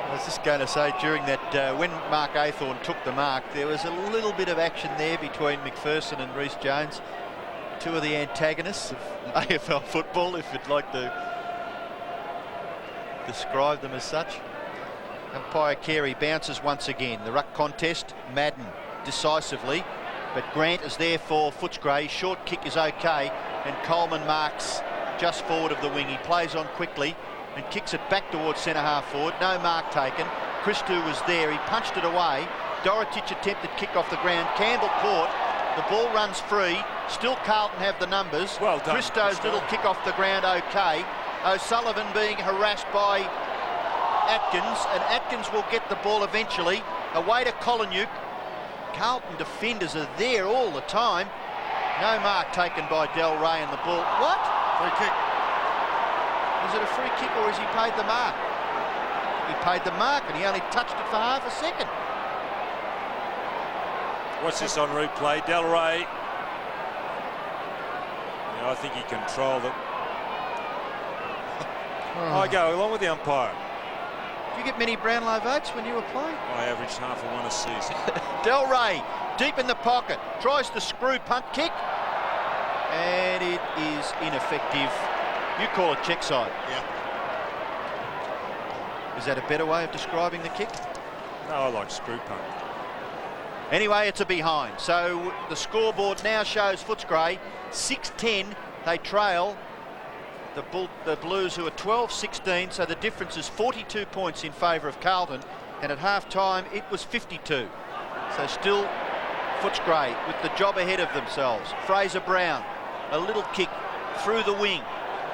I was just going to say, during that, when Mark Aythorne took the mark, there was a little bit of action there between McPherson and Rhys Jones, two of the antagonists of AFL football, if you'd like to describe them as such. Umpire Carey bounces once again. The ruck contest, Madden decisively, but Grant is there for Footscray. Short kick is okay, and Coleman marks just forward of the wing. He plays on quickly and kicks it back towards centre half forward. No mark taken. Christou was there. He punched it away. Dorotich attempted kick off the ground. Campbell caught. The ball runs free. Still Carlton have the numbers. Well done. Christou's little kick off the ground okay. O'Sullivan being harassed by Atkins, and Atkins will get the ball eventually. Away to Collinuk. Carlton defenders are there all the time. No mark taken by Del Rey and the ball. What? Free kick. Is it a free kick or has he paid the mark? He paid the mark and he only touched it for half a second. Watch this on replay. Del Rey. Yeah, I think he controlled it. I go along with the umpire. Did you get many Brownlow votes when you were playing? I averaged half a one a season. Del Rey, deep in the pocket, tries the screw punt kick, and it is ineffective. You call it check side. Yeah. Is that a better way of describing the kick? No, I like screw punt. Anyway, it's a behind. So the scoreboard now shows Footscray 6-10. They trail the Blues, who are 12-16. So the difference is 42 points in favour of Carlton. And at half-time, it was 52. So still Footscray with the job ahead of themselves. Fraser Brown, a little kick through the wing.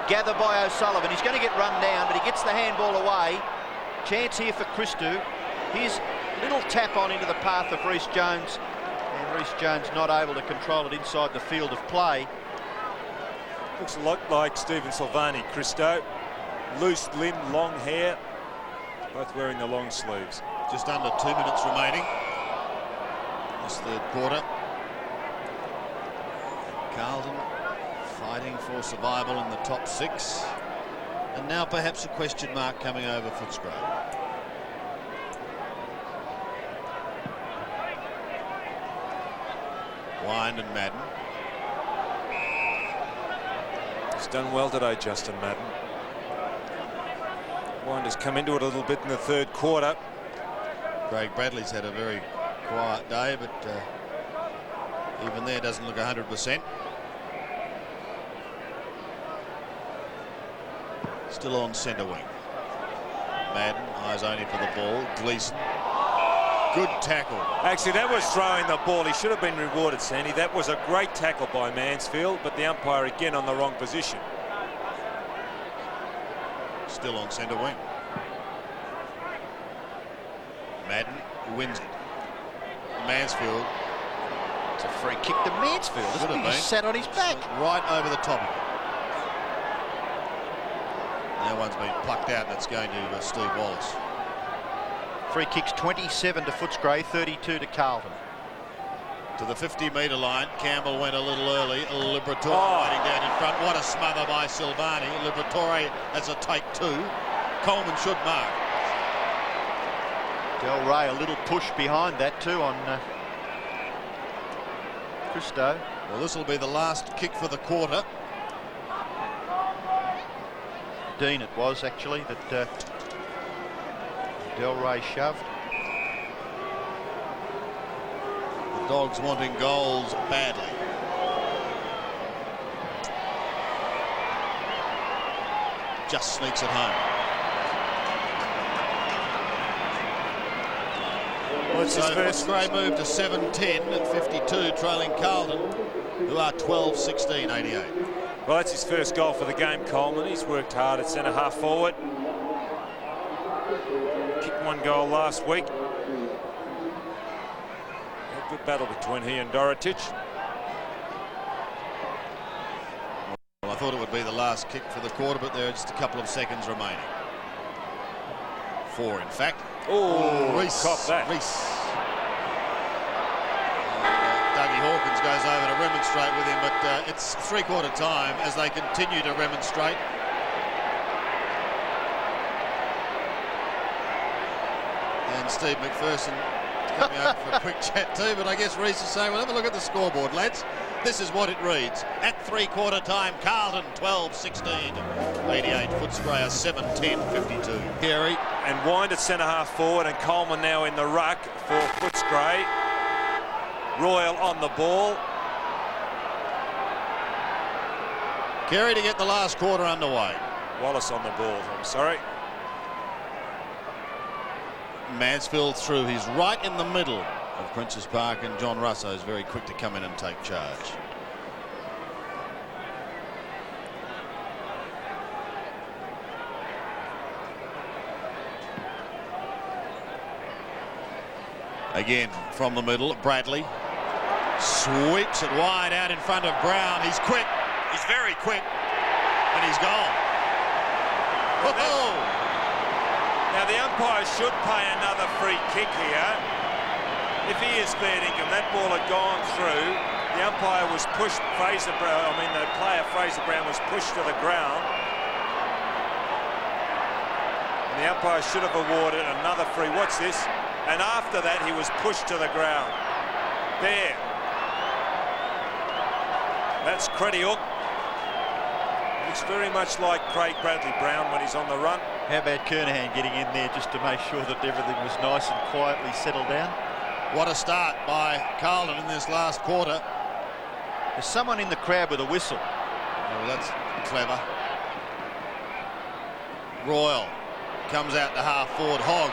Gathered by O'Sullivan. He's going to get run down, but he gets the handball away. Chance here for Christou. His little tap on into the path of Rhys Jones, and Rhys Jones not able to control it inside the field of play. Looks a lot like Stephen Silvani. Christou, loose limb, long hair, both wearing the long sleeves. Just under 2 minutes remaining in this third quarter. Carlton fighting for survival in the top 6. And now perhaps a question mark coming over Footscray. Wind and Madden. He's done well today, Justin Madden. Wind has come into it a little bit in the third quarter. Craig Bradley's had a very quiet day, but even there doesn't look 100%. Still on centre wing. Madden, eyes only for the ball. Gleeson. Good tackle. Actually, that was throwing the ball. He should have been rewarded, Sandy. That was a great tackle by Mansfield, but the umpire again on the wrong position. Still on centre wing. Madden wins. Mansfield. It's a free kick to Mansfield. Should have been. He sat on his back. Right over the top of it. Now one's been plucked out, and it's going to Steve Wallace. Free kicks 27 to Footscray, 32 to Carlton. To the 50-metre line, Campbell went a little early. Liberatore waiting down in front. What a smother by Silvani. Liberatore has a take 2. Coleman should mark. Del Rey a little push behind that too on Christo. Well, this will be the last kick for the quarter. Dean it was actually that Del Rey shoved. The Dogs wanting goals badly. Just sneaks it home. Well, So Footscray moved to 7-10 at 52, trailing Carlton, who are 12-16, 88. Well, that's his first goal for the game, Coleman. He's worked hard at centre half forward. Kicked 1 goal last week. A good battle between he and Dorotic. Well, I thought it would be the last kick for the quarter, but there are just a couple of seconds remaining. 4, in fact. Oh, Reese. caught that. Reese. Dougie Hawkins goes over to remonstrate with him, but it's three-quarter time as they continue to remonstrate. And Steve McPherson coming over for a quick chat too, but I guess Reese is saying, well, have a look at the scoreboard, lads. This is what it reads. At three-quarter time, Carlton 12-16, 88. Footscray 7-10, 52. Carey. And Wind at centre half forward, and Coleman now in the ruck for Footscray. Royal on the ball. Carey to get the last quarter underway. Wallace on the ball, I'm sorry. Mansfield through. He's right in the middle of Princes Park, and John Russo is very quick to come in and take charge. Again from the middle, Bradley sweeps it wide out in front of Brown. He's quick, he's very quick, and he's gone. Whoa! Now the umpire should pay another free kick here. If he is fair income, that ball had gone through. The umpire was pushed, the player Fraser Brown was pushed to the ground. And the umpire should have awarded another free. What's this? And after that, he was pushed to the ground. There. That's Crediuk. Looks very much like Craig Bradley Brown when he's on the run. How about Kernahan getting in there just to make sure that everything was nice and quietly settled down? What a start by Carlton in this last quarter. There's someone in the crowd with a whistle. Oh, that's clever. Royal comes out to half forward. Hogg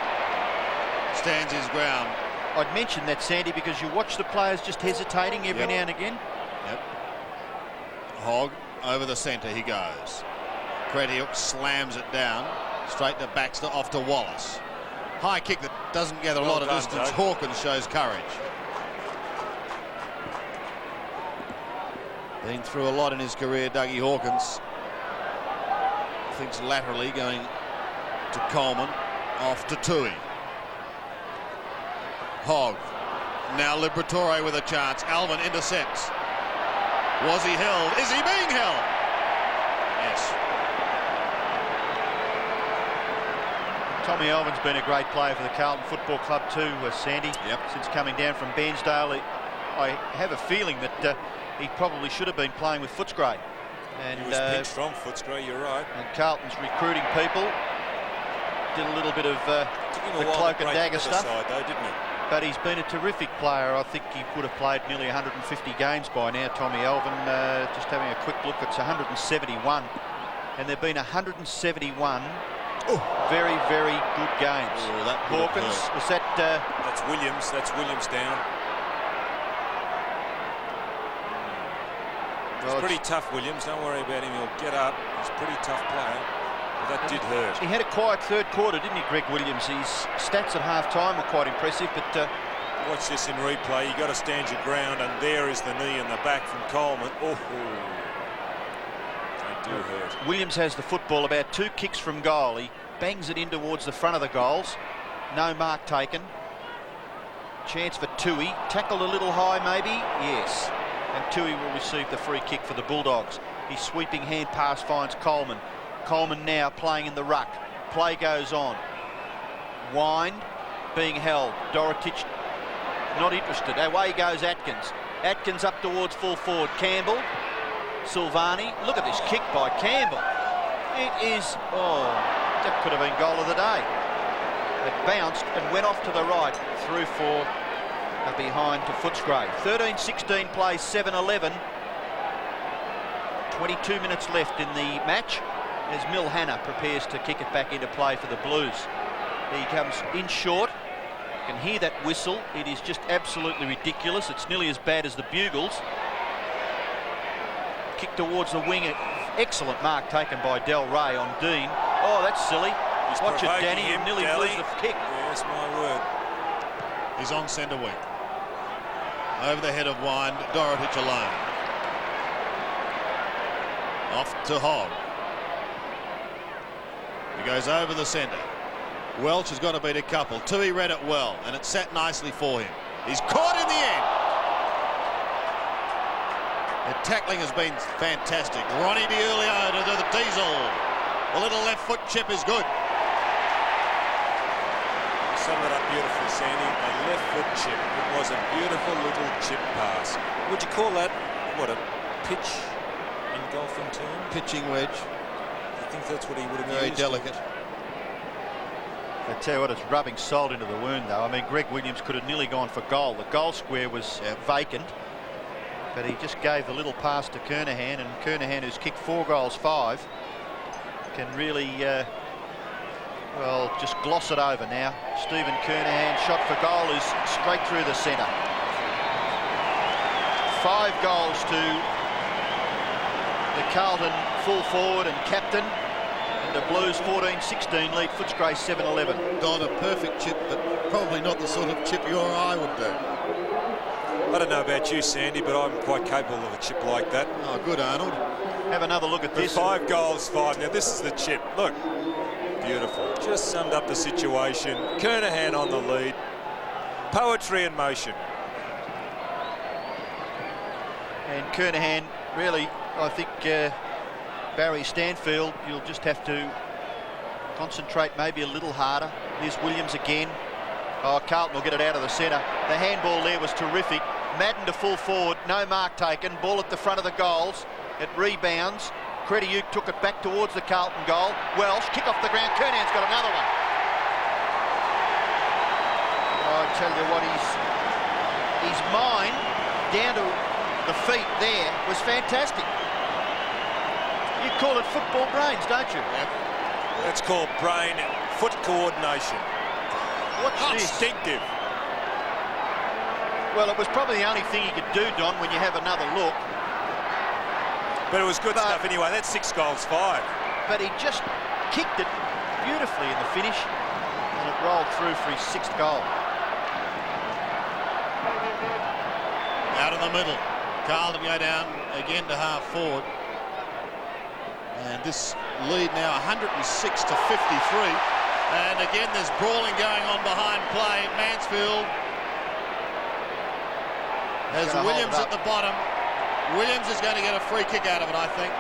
stands his ground. I'd mention that, Sandy, because you watch the players just hesitating every now and again. Yep. Hogg over the centre he goes. Crediuk slams it down. Straight to Baxter, off to Wallace. High kick that doesn't gather a lot of distance. Doug. Hawkins shows courage. Been through a lot in his career, Dougie Hawkins. Thinks laterally, going to Coleman, off to Tui. Hogg. Now Liberatore with a chance. Alvin intercepts. Was he held? Is he being held? Yes. Tommy Elvin's been a great player for the Carlton Football Club too, Sandy. Yep. Since coming down from Bairnsdale, I have a feeling that he probably should have been playing with Footscray. And he was pinched from Footscray, you're right. And Carlton's recruiting people. Did a little bit of the cloak and dagger stuff, side, though, didn't he? but he's been a terrific player. I think he would have played nearly 150 games by now, Tommy Elvin. Just having a quick look, it's 171, and there've been 171 very, very good games. Oh, that Hawkins, was that? That's Williams. That's Williams down. Well, it's pretty tough, Williams. Don't worry about him. He'll get up. He's a pretty tough player. But that did hurt. He had a quiet third quarter, didn't he, Greg Williams? His stats at half-time were quite impressive, but... Watch this in replay. You've got to stand your ground, and there is the knee in the back from Coleman. Oh, they do hurt. Williams has the football about 2 kicks from goal. He bangs it in towards the front of the goals. No mark taken. Chance for Tui. Tackled a little high, maybe? Yes. And Tui will receive the free kick for the Bulldogs. His sweeping hand pass finds Coleman. Coleman now playing in the ruck. Play goes on. Wind being held. Dorotich not interested. Away goes Atkins. Atkins up towards full forward. Campbell. Silvani. Look at this kick by Campbell. It is, that could have been goal of the day. It bounced and went off to the right. Through for behind to Footscray. 13-16 plays 7-11. 22 minutes left in the match as Milhana prepares to kick it back into play for the Blues. He comes in short. You can hear that whistle. It is just absolutely ridiculous. It's nearly as bad as the Bugles. Kick towards the wing. Excellent mark taken by Del Rey on Dean. Oh, that's silly. Watch it, Danny. You nearly lose the kick. Yes, my word. He's on centre wing. Over the head of Wind, Dorotich alone. Off to Hogg. He goes over the centre. Welch has got to beat a couple. Tui read it well, and it sat nicely for him. He's caught in the end. The tackling has been fantastic. Ronnie DiIulio to the diesel. The little left foot chip is good. Summed it up beautifully, Sandy. A left foot chip. It was a beautiful little chip pass. Would you call that, what, a pitch in golfing term? Pitching wedge. I think that's what he would have Very used. delicate. I tell you what, it's rubbing salt into the wound, though. I mean, Greg Williams could have nearly gone for goal. The goal square was vacant, but he just gave the little pass to Kernahan, and Kernahan, who's kicked 4 goals, 5, can really, well, just gloss it over now. Stephen Kernahan, shot for goal, is straight through the centre. 5 goals to the Carlton full forward and captain. The Blues 14-16 lead Footscray 7-11. Don, a perfect chip, but probably not the sort of chip you or I would do. I don't know about you, Sandy, but I'm quite capable of a chip like that. Oh, good, Arnold. Have another look at this. 5 goals, 5. Now, this is the chip. Look. Beautiful. Just summed up the situation. Kernahan on the lead. Poetry in motion. And Kernahan, really, I think... Barry Stanfield, you'll just have to concentrate maybe a little harder. Here's Williams again. Oh, Carlton will get it out of the centre. The handball there was terrific. Madden to full forward, no mark taken. Ball at the front of the goals. It rebounds. Crediuk took it back towards the Carlton goal. Welsh, kick off the ground. Kernahan's got another one. Oh, I tell you what, his mind down to the feet there was fantastic. You call it football brains, don't you? Yep. That's called brain-foot coordination. What's this? Instinctive. Well, it was probably the only thing he could do, Don, when you have another look. But it was good stuff anyway. That's 6 goals, 5. But he just kicked it beautifully in the finish, and it rolled through for his 6th goal. Out in the middle. Carlton go down again to half forward. And this lead now 106 to 53. And again, there's brawling going on behind play. Mansfield has Williams at the bottom. Williams is going to get a free kick out of it, I think.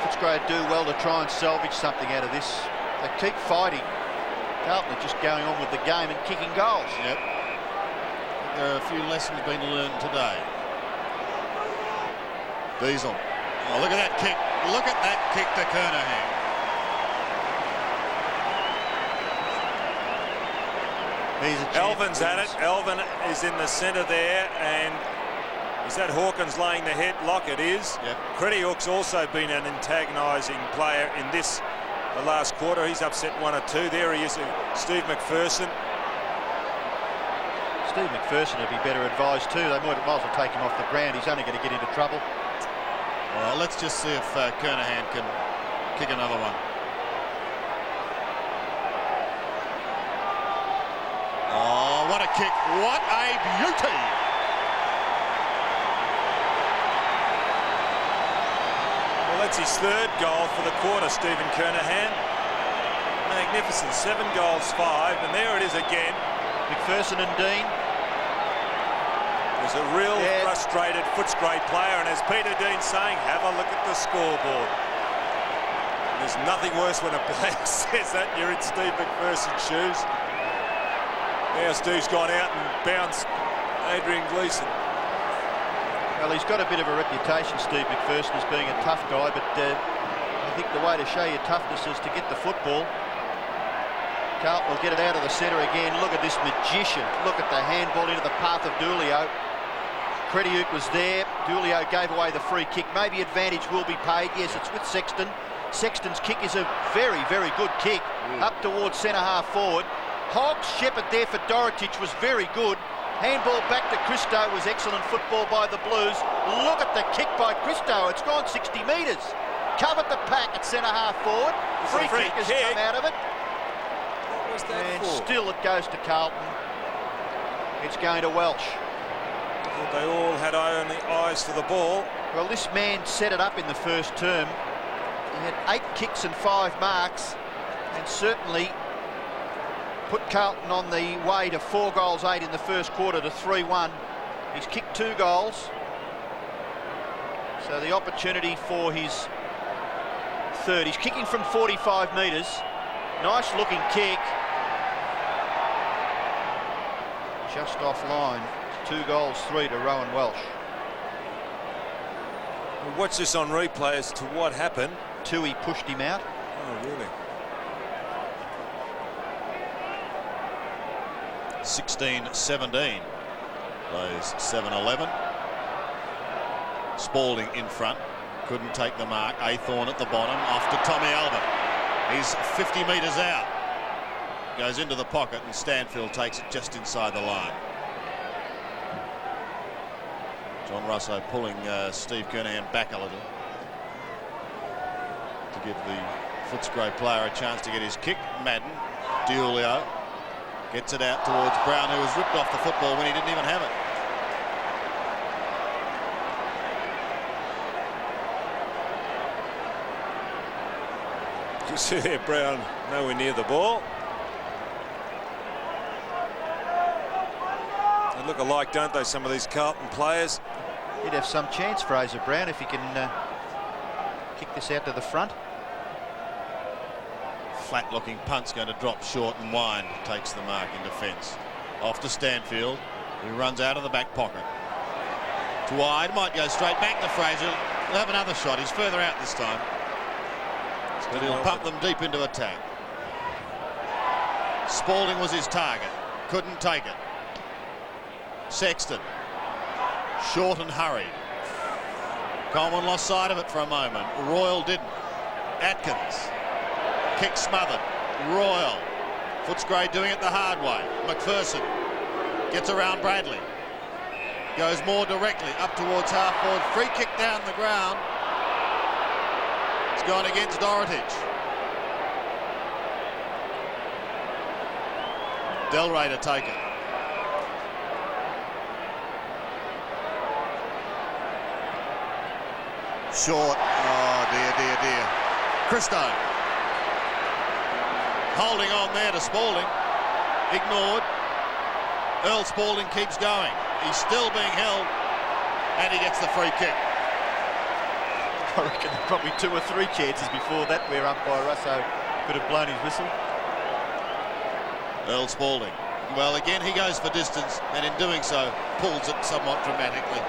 Footscray do well to try and salvage something out of this. They keep fighting. Carlton are just going on with the game and kicking goals. Yep. There are a few lessons being learned today. Diesel. Oh, look at that kick. Look at that kick to Kernahan. Elvin's at it. Elvin is in the centre there, and is that Hawkins laying the headlock? It is. Yep. Credihook's also been an antagonising player in this the last quarter. He's upset one or two. There he is, Steve McPherson. Steve McPherson would be better advised too. They might as well take him off the ground. He's only going to get into trouble. Well, let's just see if Kernahan can kick another one. Oh, what a kick. What a beauty. Well, that's his third goal for the quarter, Stephen Kernahan. Magnificent. 7 goals, 5. And there it is again. McPherson and Dean. There's a real frustrated Footscray player. And as Peter Dean's saying, have a look at the scoreboard. And there's nothing worse when a player says that. You're in Steve McPherson's shoes. Now Steve's gone out and bounced Adrian Gleeson. Well, he's got a bit of a reputation, Steve McPherson, as being a tough guy, but I think the way to show your toughness is to get the football. Carlton will get it out of the centre again. Look at this magician. Look at the handball into the path of Doolio. Credihook was there. Doolio gave away the free kick. Maybe advantage will be paid. Yes, it's with Sexton. Sexton's kick is a very, very good kick. Up towards centre-half forward. Hogg's shepherd there for Dorotich was very good. Handball back to Christo was excellent football by the Blues. Look at the kick by Christo. It's gone 60 metres. Covered the pack at centre-half forward. Free kick has come out of it. What was that and for? still it goes to Carlton. It's going to Welsh. I thought they all had only eyes for the ball. Well, this man set it up in the first term. He had 8 kicks and 5 marks, and certainly put Carlton on the way to 4 goals 8 in the first quarter to 3-1. He's kicked 2 goals. So the opportunity for his third. He's kicking from 45 metres. Nice looking kick. Just offline. 2 goals 3 to Rowan Welsh. We'll watch this on replay as to what happened. Tui pushed him out. Oh, really? 16-17. Plays 7-11. Spalding in front. Couldn't take the mark. Aythorne at the bottom. Off to Tommy Albert. He's 50 metres out. Goes into the pocket and Stanfield takes it just inside the line. John Russo pulling Steve Kernahan back a little to give the Footscray player a chance to get his kick. Madden, Diulio gets it out towards Brown, who was ripped off the football when he didn't even have it. You see there, Brown nowhere near the ball. They look alike, don't they, some of these Carlton players? He'd have some chance, Fraser Brown, if he can kick this out to the front. Flat looking punt's going to drop short and wind. Takes the mark in defence. Off to Stanfield, who runs out of the back pocket. To wide, might go straight back to Fraser. He'll have another shot. He's further out this time. But he'll pump them deep into attack. Spalding was his target. Couldn't take it. Sexton. Short and hurried. Coleman lost sight of it for a moment. Royal didn't. Atkins. Kick smothered. Royal. Footscray doing it the hard way. McPherson gets around Bradley. Goes more directly up towards half forward. Free kick down the ground. It's gone against Dorotich. Delray to take it. Short. Oh dear, dear, dear. Christo. Holding on there to Spalding. Ignored. Earl Spalding keeps going. He's still being held. and he gets the free kick. I reckon there were probably 2 or 3 chances before that where umpire Russo could have blown his whistle. Earl Spalding. Well, again, he goes for distance, and in doing so, pulls it somewhat dramatically.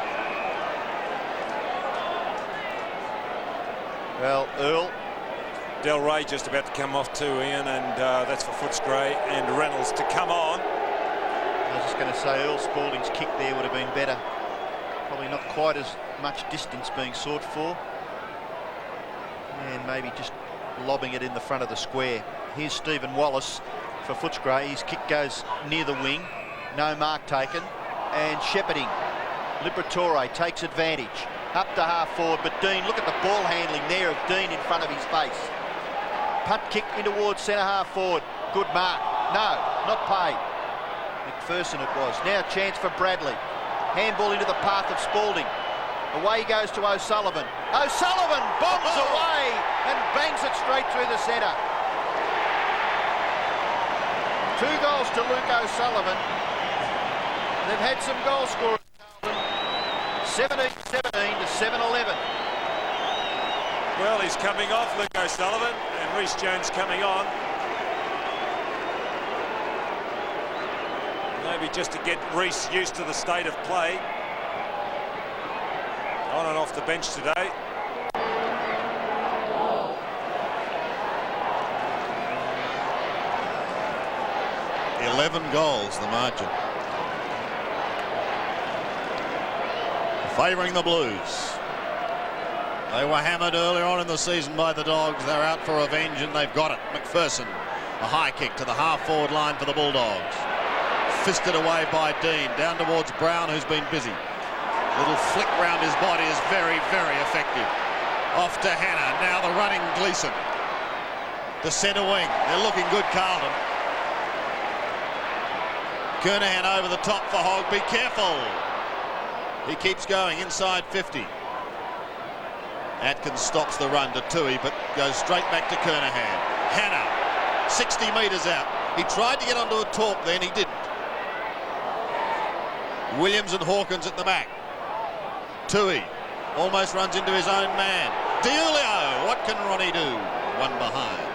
Well, Earl. Del Rey just about to come off too, Ian, and that's for Footscray and Reynolds to come on. I was just going to say Earl Spalding's kick there would have been better. Probably not quite as much distance being sought for. And maybe just lobbing it in the front of the square. Here's Stephen Wallace for Footscray. His kick goes near the wing. No mark taken. And shepherding. Liberatore takes advantage. Up to half forward, but Dean, look at the ball handling there of Dean in front of his face. Punt kick in towards centre half forward. Good mark. No, not paid. McPherson it was. Now chance for Bradley. Handball into the path of Spalding. Away goes to O'Sullivan. O'Sullivan bombs away and bangs it straight through the centre. 2 goals to Luke O'Sullivan. They've had some goal scorers. 17-17 to 7-11. Well, he's coming off, Luke O'Sullivan, and Reece Jones coming on. Maybe just to get Reece used to the state of play. On and off the bench today. $11 the margin. Favouring the Blues. They were hammered earlier on in the season by the Dogs. They're out for revenge and they've got it. McPherson, a high kick to the half-forward line for the Bulldogs. Fisted away by Dean, down towards Brown, who's been busy. Little flick round his body is very, very effective. Off to Hannah, now the running Gleeson. The centre wing, they're looking good, Carlton. Kernahan over the top for Hogg, be careful. He keeps going inside 50. Atkins stops the run to Tui, but goes straight back to Kernahan. Hannah, 60 metres out. He tried to get onto a talk then, he didn't. Williams and Hawkins at the back. Tui almost runs into his own man. DiIulio, what can Ronnie do? One behind.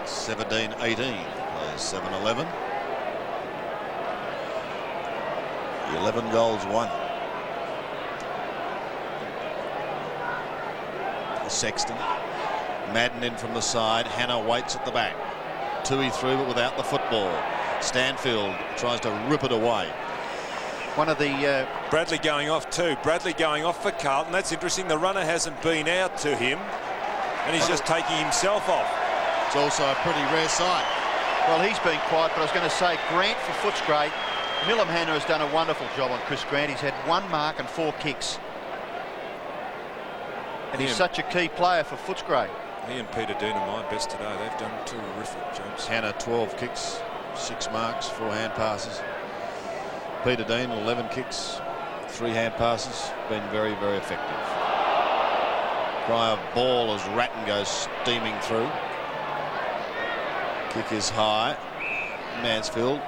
$17-18, plays 7-11. 11 goals won. Sexton. Madden in from the side. Hannah waits at the back. Tui through, but without the football. Stanfield tries to rip it away. One of the... Bradley going off too. Bradley going off for Carlton. That's interesting. The runner hasn't been out to him, and he's just taking himself off. It's also a pretty rare sight. Well, he's been quiet, but I was going to say Grant for Footscray. Millum Hannah has done a wonderful job on Chris Grant. He's had 1 mark and 4 kicks. And he's such a key player for Footscray. He and Peter Dean are my best today. They've done terrific jobs. Hannah 12 kicks, 6 marks, 4 hand passes. Peter Dean 11 kicks, 3 hand passes. Been very, very effective. Cry of ball as Ratton goes steaming through. Kick is high. Mansfield.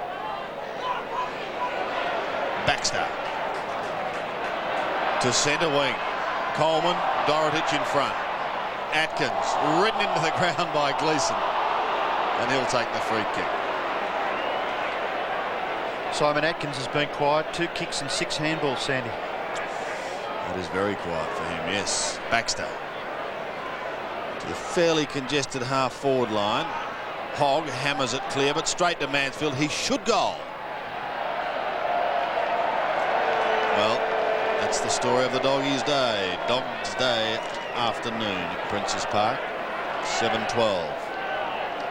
Baxter to centre wing. Coleman, Dorotich in front. Atkins ridden into the ground by Gleeson, and he'll take the free kick. Simon Atkins has been quiet. 2 kicks and 6 handballs, Sandy. That is very quiet for him, yes. Baxter to the fairly congested half-forward line. Hogg hammers it clear, but straight to Mansfield. He should goal. Well, that's the story of the Doggies' day. Dog's Day afternoon at Princes Park. 7:12.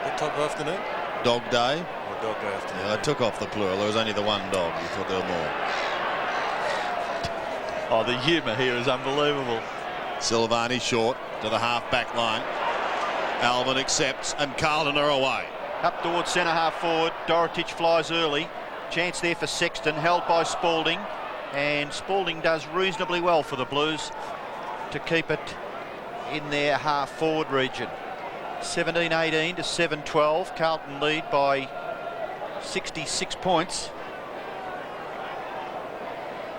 What type of afternoon? Dog Day. Or dog day afternoon? Yeah, I took off the plural. There was only the one dog. You thought there were more. Oh, the humour here is unbelievable. Silvani short to the half-back line. Alvin accepts, and Carlton are away. Up towards centre half forward. Dorotich flies early. Chance there for Sexton, held by Spalding. And Spalding does reasonably well for the Blues to keep it in their half-forward region. 17-18 to 7-12. Carlton lead by 66 points.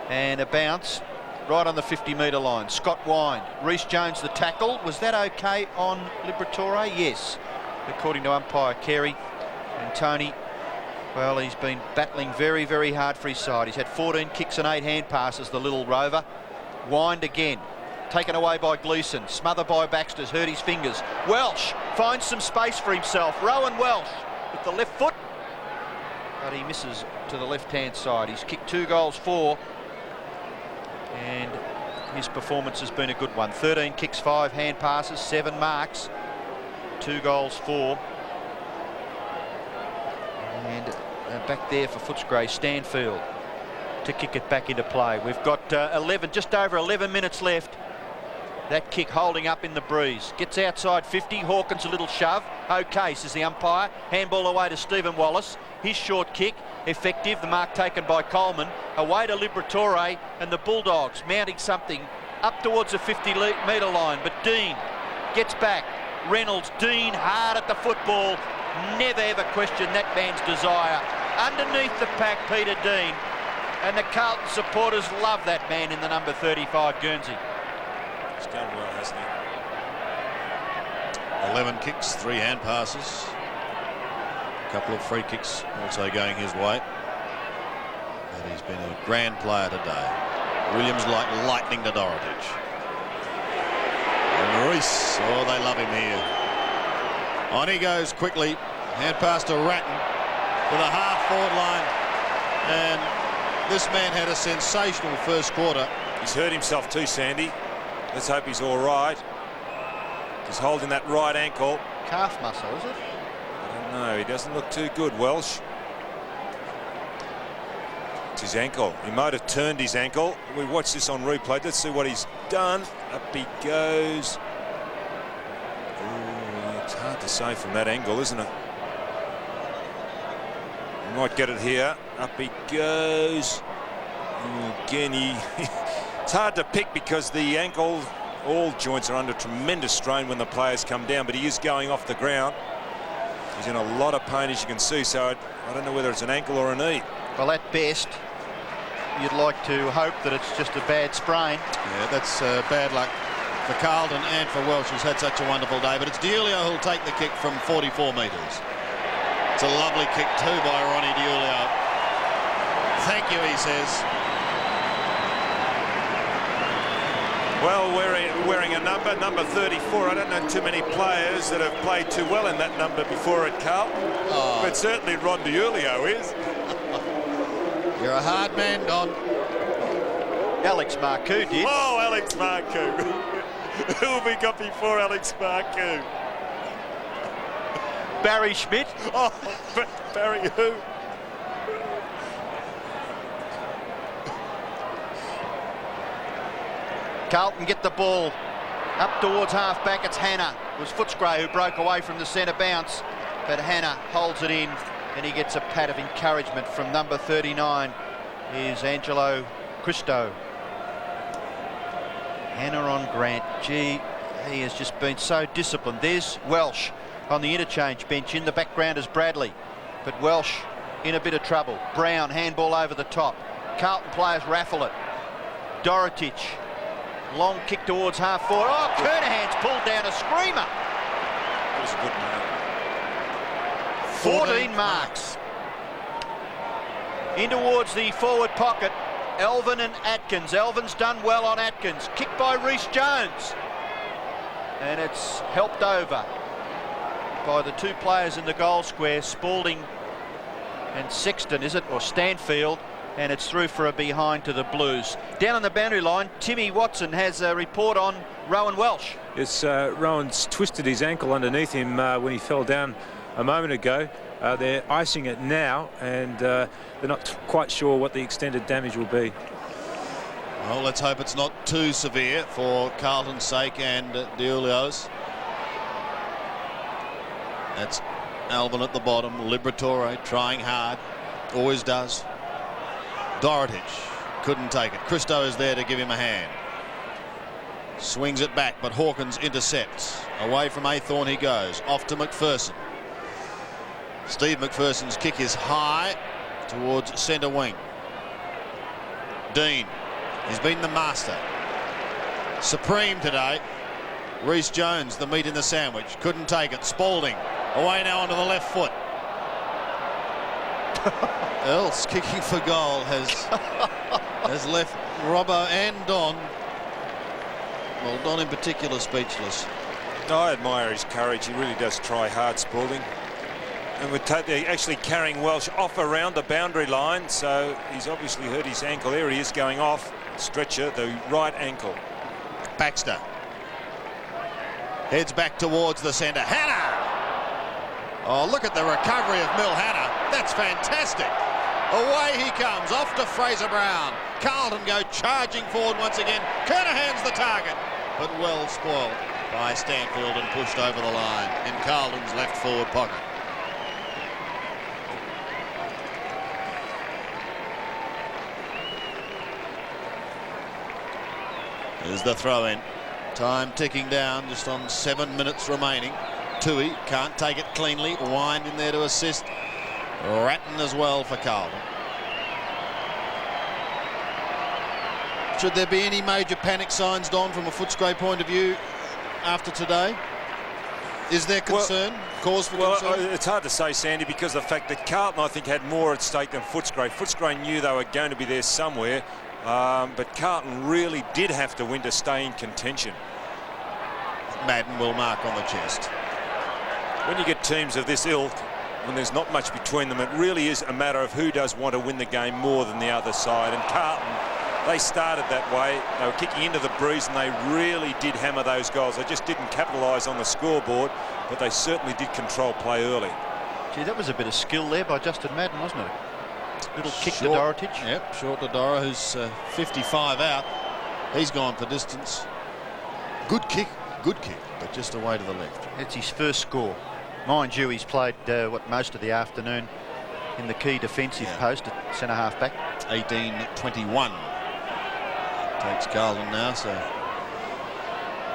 And a bounce right on the 50-metre line. Scott Wind. Reece Jones the tackle. Was that okay on Liberatore? Yes, according to umpire Carey. And Tony, well, he's been battling very, very hard for his side. He's had 14 kicks and 8 hand passes, the little rover. Wind again. Taken away by Gleeson. Smothered by Baxter's. Hurt his fingers. Welsh finds some space for himself. Rowan Welsh with the left foot. But he misses to the left-hand side. He's kicked 2 goals for. And his performance has been a good one. 13 kicks, 5 hand passes, 7 marks, 2 goals for. And back there for Footscray, Stanfield to kick it back into play. We've got just over 11 minutes left. That kick holding up in the breeze. Gets outside 50. Hawkins a little shove. Okay, says the umpire. Handball away to Stephen Wallace. His short kick, effective. The mark taken by Coleman. Away to Liberatore, and the Bulldogs mounting something up towards the 50-metre line. But Dean gets back. Reynolds, Dean hard at the football. Never ever question that man's desire. Underneath the pack, Peter Dean. And the Carlton supporters love that man in the number 35 Guernsey. He's done well, hasn't he? 11 kicks, 3 hand passes. A couple of free kicks also going his way. But he's been a grand player today. Williams like lightning to Dorotich. And Reece, oh, they love him here. On he goes quickly. Hand pass to Ratton to the half-forward line. And this man had a sensational first quarter. He's hurt himself too, Sandy. Let's hope he's all right. He's holding that right ankle. Calf muscle, is it? I don't know. He doesn't look too good, Welsh. It's his ankle. He might have turned his ankle. We watch this on replay. Let's see what he's done. Up he goes. Ooh, it's hard to say from that angle, isn't it? He might get it here. Up he goes. Ooh, again, it's hard to pick because the ankle, all joints are under tremendous strain when the players come down, but he is going off the ground. He's in a lot of pain, as you can see, so I don't know whether it's an ankle or a knee. Well, at best, you'd like to hope that it's just a bad sprain. Yeah, that's bad luck for Carlton and for Welsh, who's had such a wonderful day. But it's Diulio who'll take the kick from 44 metres. It's a lovely kick too by Ronnie Diulio. Thank you, he says. Well, wearing a number 34. I don't know too many players that have played too well in that number before at Carlton. Oh. But certainly Ron Diulio is. You're a hard man, Don. Alex Marcoux did. Oh, Alex Marcoux. Who have we got before Alex Marcoux? Barry Schmidt. Oh, Barry who? Carlton get the ball up towards half-back. It's Hannah. It was Footscray who broke away from the centre bounce, but Hannah holds it in, and he gets a pat of encouragement from number 39 is Angelo Cristo. Hannah on Grant. Gee, he has just been so disciplined. There's Welsh on the interchange bench. In the background is Bradley, but Welsh in a bit of trouble. Brown, handball over the top. Carlton players raffle it. Dorotich, long kick towards half forward. Oh, Kernahan's pulled down a screamer. That was a good man. 14 marks. In towards the forward pocket, Elvin and Atkins. Elvin's done well on Atkins. Kicked by Reece Jones. And it's helped over by the 2 players in the goal square, Spalding and Sexton, is it? Or Stanfield. And it's through for a behind to the Blues. Down on the boundary line, Timmy Watson has a report on Rowan Welsh. Yes, Rowan's twisted his ankle underneath him when he fell down a moment ago. They're icing it now, and they're not quite sure what the extended damage will be. Well, let's hope it's not too severe for Carlton's sake and Diulio's. That's Alvin at the bottom. Liberatore trying hard, always does. Dorotich couldn't take it. Cristo is there to give him a hand. Swings it back, but Hawkins intercepts. Away from Aythorne he goes. Off to McPherson. Steve McPherson's kick is high towards centre wing. Dean, he's been the master. Supreme today. Reece Jones, the meat in the sandwich, couldn't take it. Spalding away now onto the left foot. Else kicking for goal has left Robbo and Don, well, Don in particular, speechless. I admire his courage. He really does try hard, Spalding. And they're actually carrying Welsh off around the boundary line, so he's obviously hurt his ankle. There he is going off. Stretcher, the right ankle. Baxter heads back towards the centre. Hannah! Oh, look at the recovery of Mill Hannah. That's fantastic. Away he comes, off to Fraser Brown. Carlton go charging forward once again. Kernahan's the target, but well spoiled by Stanfield and pushed over the line in Carlton's left forward pocket. There's the throw in. Time ticking down, just on 7 minutes remaining. Tui can't take it cleanly. Wind in there to assist. Ratton as well for Carlton. Should there be any major panic signs, Don, from a Footscray point of view after today? Is there concern? Cause for concern? It's hard to say, Sandy, because of the fact that Carlton, I think, had more at stake than Footscray. Footscray knew they were going to be there somewhere, but Carlton really did have to win to stay in contention. Madden will mark on the chest. When you get teams of this ilk, when there's not much between them, it really is a matter of who does want to win the game more than the other side. And Carlton, they started that way. They were kicking into the breeze and they really did hammer those goals. They just didn't capitalise on the scoreboard, but they certainly did control play early. Gee, that was a bit of skill there by Justin Madden, wasn't it? Little kick to Short. Dorotich. Yep, short to Dora, who's 55 out. He's gone for distance. Good kick, but just away to the left. It's his first score. Mind you, he's played most of the afternoon in the key defensive post at centre half back. 18-21 takes Carlton now, so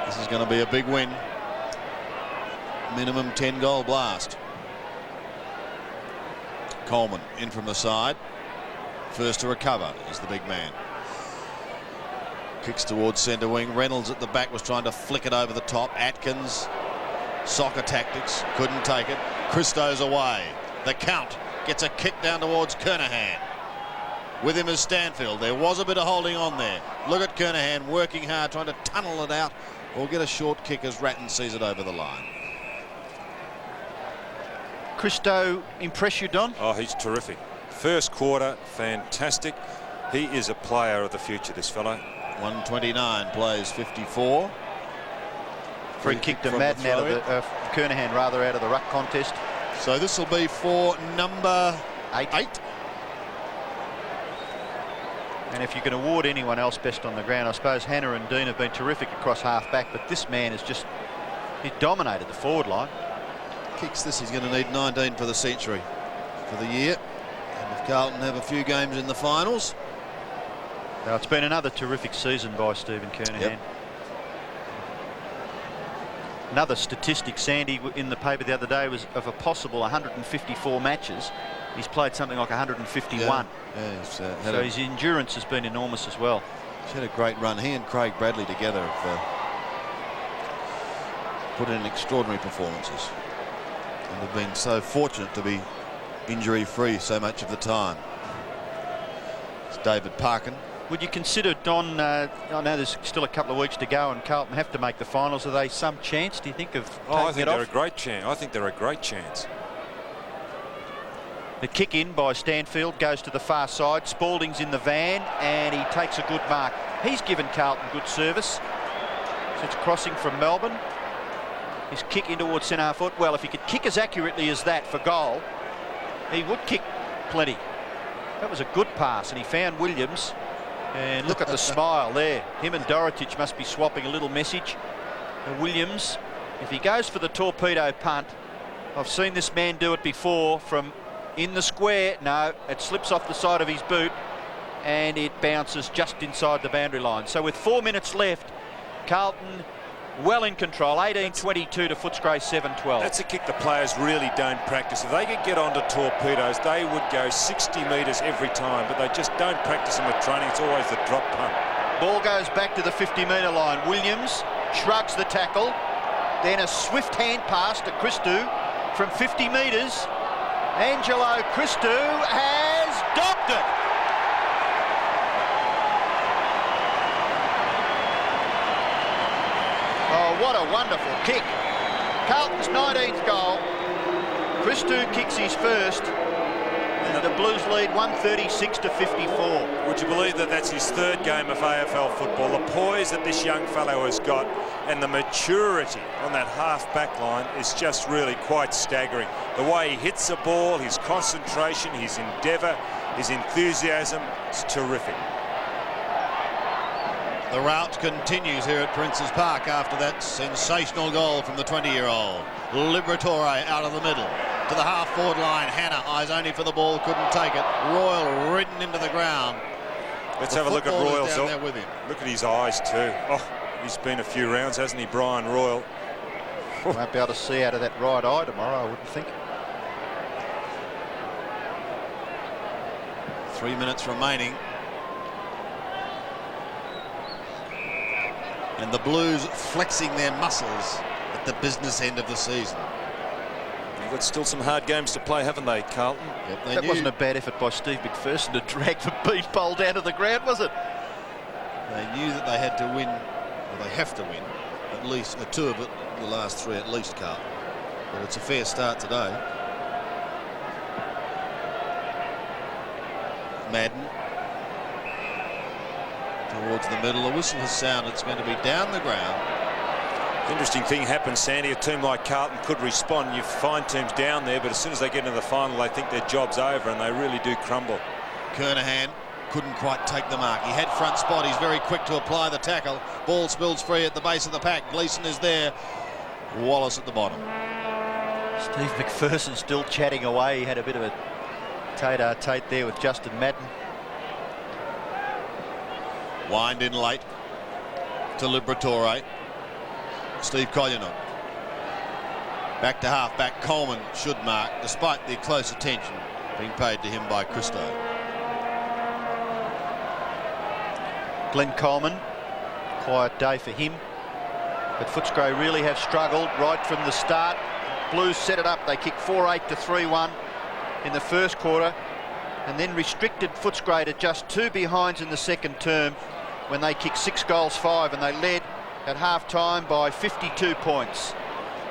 this is going to be a big win. Minimum 10-goal blast. Coleman in from the side. First to recover is the big man. Kicks towards centre wing. Reynolds at the back was trying to flick it over the top. Atkins, soccer tactics, couldn't take it. Christo's away. The count gets a kick down towards Kernahan. With him is Stanfield. There was a bit of holding on there. Look at Kernahan working hard, trying to tunnel it out or get a short kick as Ratton sees it over the line. Christo impress you, Don? Oh, he's terrific. First quarter, fantastic. He is a player of the future, this fellow. 129 plays 54. Free kick to Madden out of the Kernahan rather out of the ruck contest. So this will be for number 8. And if you can award anyone else best on the ground, I suppose Hannah and Dean have been terrific across half back, but this man has just, he dominated the forward line. Kicks this, he's going to need 19 for the century for the year. And if Carlton have a few games in the finals. Now, it's been another terrific season by Stephen Kernahan. Yep. Another statistic, Sandy, in the paper the other day was of a possible 154 matches. He's played something like 151. Yeah, he's, so his endurance has been enormous as well. He's had a great run. He and Craig Bradley together have put in extraordinary performances. And have been so fortunate to be injury-free so much of the time. It's David Parkin. Would you consider, Don, I know there's still a couple of weeks to go and Carlton have to make the finals. Are they some chance, do you think, of taking it off? I think they're a great chance. I think they're a great chance. The kick in by Stanfield goes to the far side. Spalding's in the van and he takes a good mark. He's given Carlton good service since crossing from Melbourne. His kick in towards centre half foot. Well, if he could kick as accurately as that for goal, he would kick plenty. That was a good pass and he found Williams. And look at the smile there. Him and Dorotich must be swapping a little message. And Williams, if he goes for the torpedo punt, I've seen this man do it before from in the square. No, it slips off the side of his boot and it bounces just inside the boundary line. So with 4 minutes left, Carlton well in control. 18-22 to Footscray 7-12. That's a kick the players really don't practice. If they could get onto torpedoes, they would go 60 metres every time, but they just don't practice them with training. It's always the drop punt. Ball goes back to the 50-metre line. Williams shrugs the tackle. Then a swift hand pass to Christou from 50 metres. Angelo Christou has docked it. Oh, what a wonderful kick. Carlton's 19th goal. Christou kicks his first. And the Blues lead 136 to 54. Would you believe that that's his third game of AFL football? The poise that this young fellow has got and the maturity on that half-back line is just really quite staggering. The way he hits the ball, his concentration, his endeavour, his enthusiasm, it's terrific. The rout continues here at Princes Park after that sensational goal from the 20-year-old. Liberatore out of the middle to the half-forward line. Hannah, eyes only for the ball, couldn't take it. Royal ridden into the ground. Let's have a look at Royal. Down there with him. Look at his eyes too. Oh, he's been a few rounds, hasn't he, Brian Royal? Won't be able to see out of that right eye tomorrow, I wouldn't think. 3 minutes remaining. And the Blues flexing their muscles at the business end of the season. They've got still some hard games to play, haven't they, Carlton? Yep, That wasn't a bad effort by Steve McPherson to drag the beanpole down to the ground, was it? They knew that they had to win, or they have to win, at least two of it, the last three at least, Carlton. But it's a fair start today. Madden towards the middle. The whistle has sounded. It's going to be down the ground. Interesting thing happens, Sandy. A team like Carlton could respond. You find teams down there, but as soon as they get into the final, they think their job's over, and they really do crumble. Kernahan couldn't quite take the mark. He had front spot. He's very quick to apply the tackle. Ball spills free at the base of the pack. Gleeson is there. Wallace at the bottom. Steve McPherson still chatting away. He had a bit of a Tate there with Justin Madden. Wind in late to Liberatore. Steve Collier. Back to half back. Coleman should mark, despite the close attention being paid to him by Christou. Glenn Coleman, quiet day for him. But Footscray really have struggled right from the start. Blues set it up. They kicked 4-8 to 3-1 in the first quarter, and then restricted Footscray to just 2 behinds in the second term when they kicked 6 goals 5, and they led at half-time by 52 points.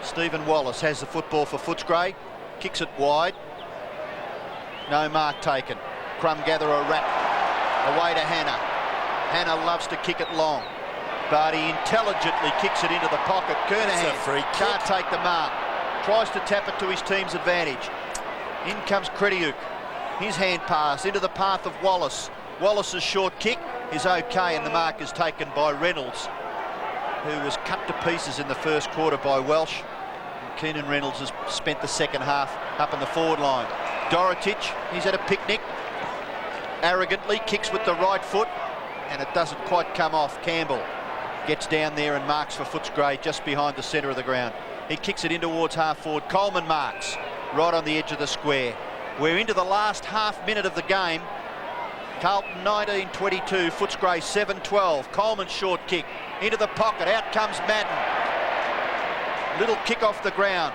Stephen Wallace has the football for Footscray, kicks it wide. No mark taken. Crumb gatherer wrap away to Hannah. Hannah loves to kick it long, but he intelligently kicks it into the pocket. Kernahan can't take the mark. Tries to tap it to his team's advantage. In comes Krediuk. His hand pass into the path of Wallace. Wallace's short kick is okay, and the mark is taken by Reynolds, who was cut to pieces in the first quarter by Welsh. And Keenan Reynolds has spent the second half up in the forward line. Dorotic, he's at a picnic. Arrogantly kicks with the right foot, and it doesn't quite come off. Campbell gets down there and marks for Footscray just behind the centre of the ground. He kicks it in towards half forward. Coleman marks right on the edge of the square. We're into the last half minute of the game. Carlton 19-22, Footscray 7-12. Coleman short kick into the pocket. Out comes Madden. Little kick off the ground.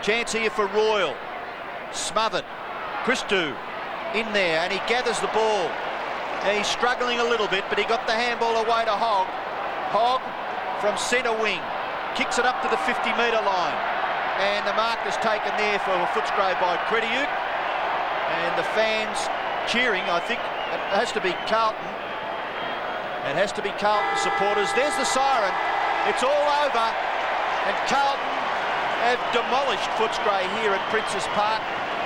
Chance here for Royal. Smothered. Christou in there, and he gathers the ball. And he's struggling a little bit, but he got the handball away to Hogg. Hogg from centre wing kicks it up to the 50-metre line, and the mark is taken there for Footscray by Krediuk, and the fans cheering. I think it has to be Carlton. It has to be Carlton supporters. There's the siren. It's all over, and Carlton have demolished Footscray here at Princes Park.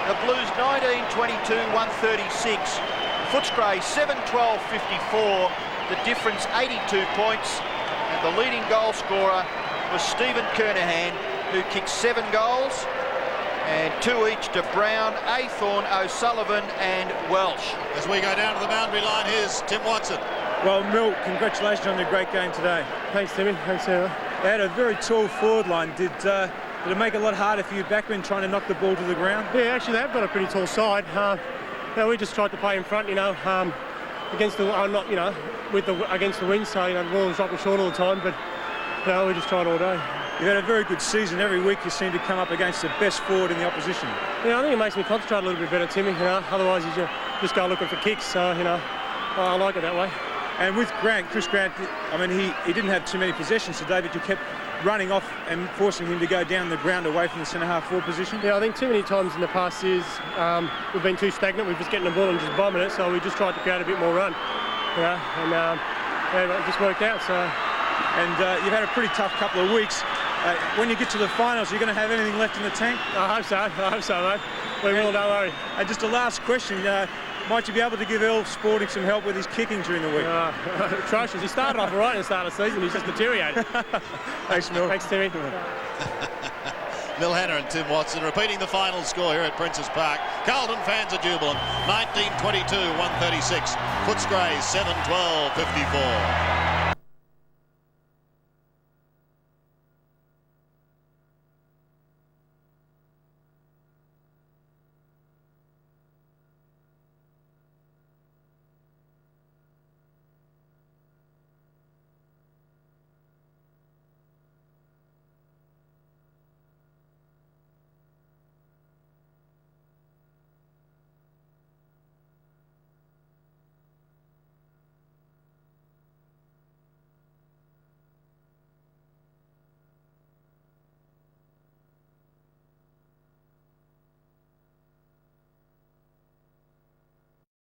The Blues 19-22, 136. Footscray 7-12-54. The difference 82 points, and the leading goal scorer was Stephen Kernahan, who kicked 7 goals, and 2 each to Brown, Aythorne, O'Sullivan and Welsh. As we go down to the boundary line, here's Tim Watson. Well, Mill, congratulations on the great game today. Thanks, Timmy. Thanks, Sarah. They had a very tall forward line. Did it make it a lot harder for you backmen trying to knock the ball to the ground? Yeah, actually they have got a pretty tall side. We just tried to play in front, against the against the wind, so the ball was dropping short all the time. But we just tried all day. You've had a very good season. Every week you seem to come up against the best forward in the opposition. Yeah, I think it makes me concentrate a little bit better, Timmy. Otherwise you just go looking for kicks. So I like it that way. And with Chris Grant, I mean, he didn't have too many possessions today, but you kept running off and forcing him to go down the ground away from the centre-half forward position. Yeah, I think too many times in the past years we've been too stagnant. We're just getting the ball and just bombing it, so we just tried to create a bit more run. It just worked out. So. And you've had a pretty tough couple of weeks. When you get to the finals, are you going to have anything left in the tank? I hope so, mate. We will, don't worry. And just a last question. Might you be able to give Earl Sporting some help with his kicking during the week? Atrocious. He started off all right at the start of the season. He's just deteriorated. Thanks, Mil. Thanks, Timmy. Mil Hanna and Tim Watson repeating the final score here at Princes Park. Carlton fans are jubilant. 19-22, 136. Footscray 7-12, 54.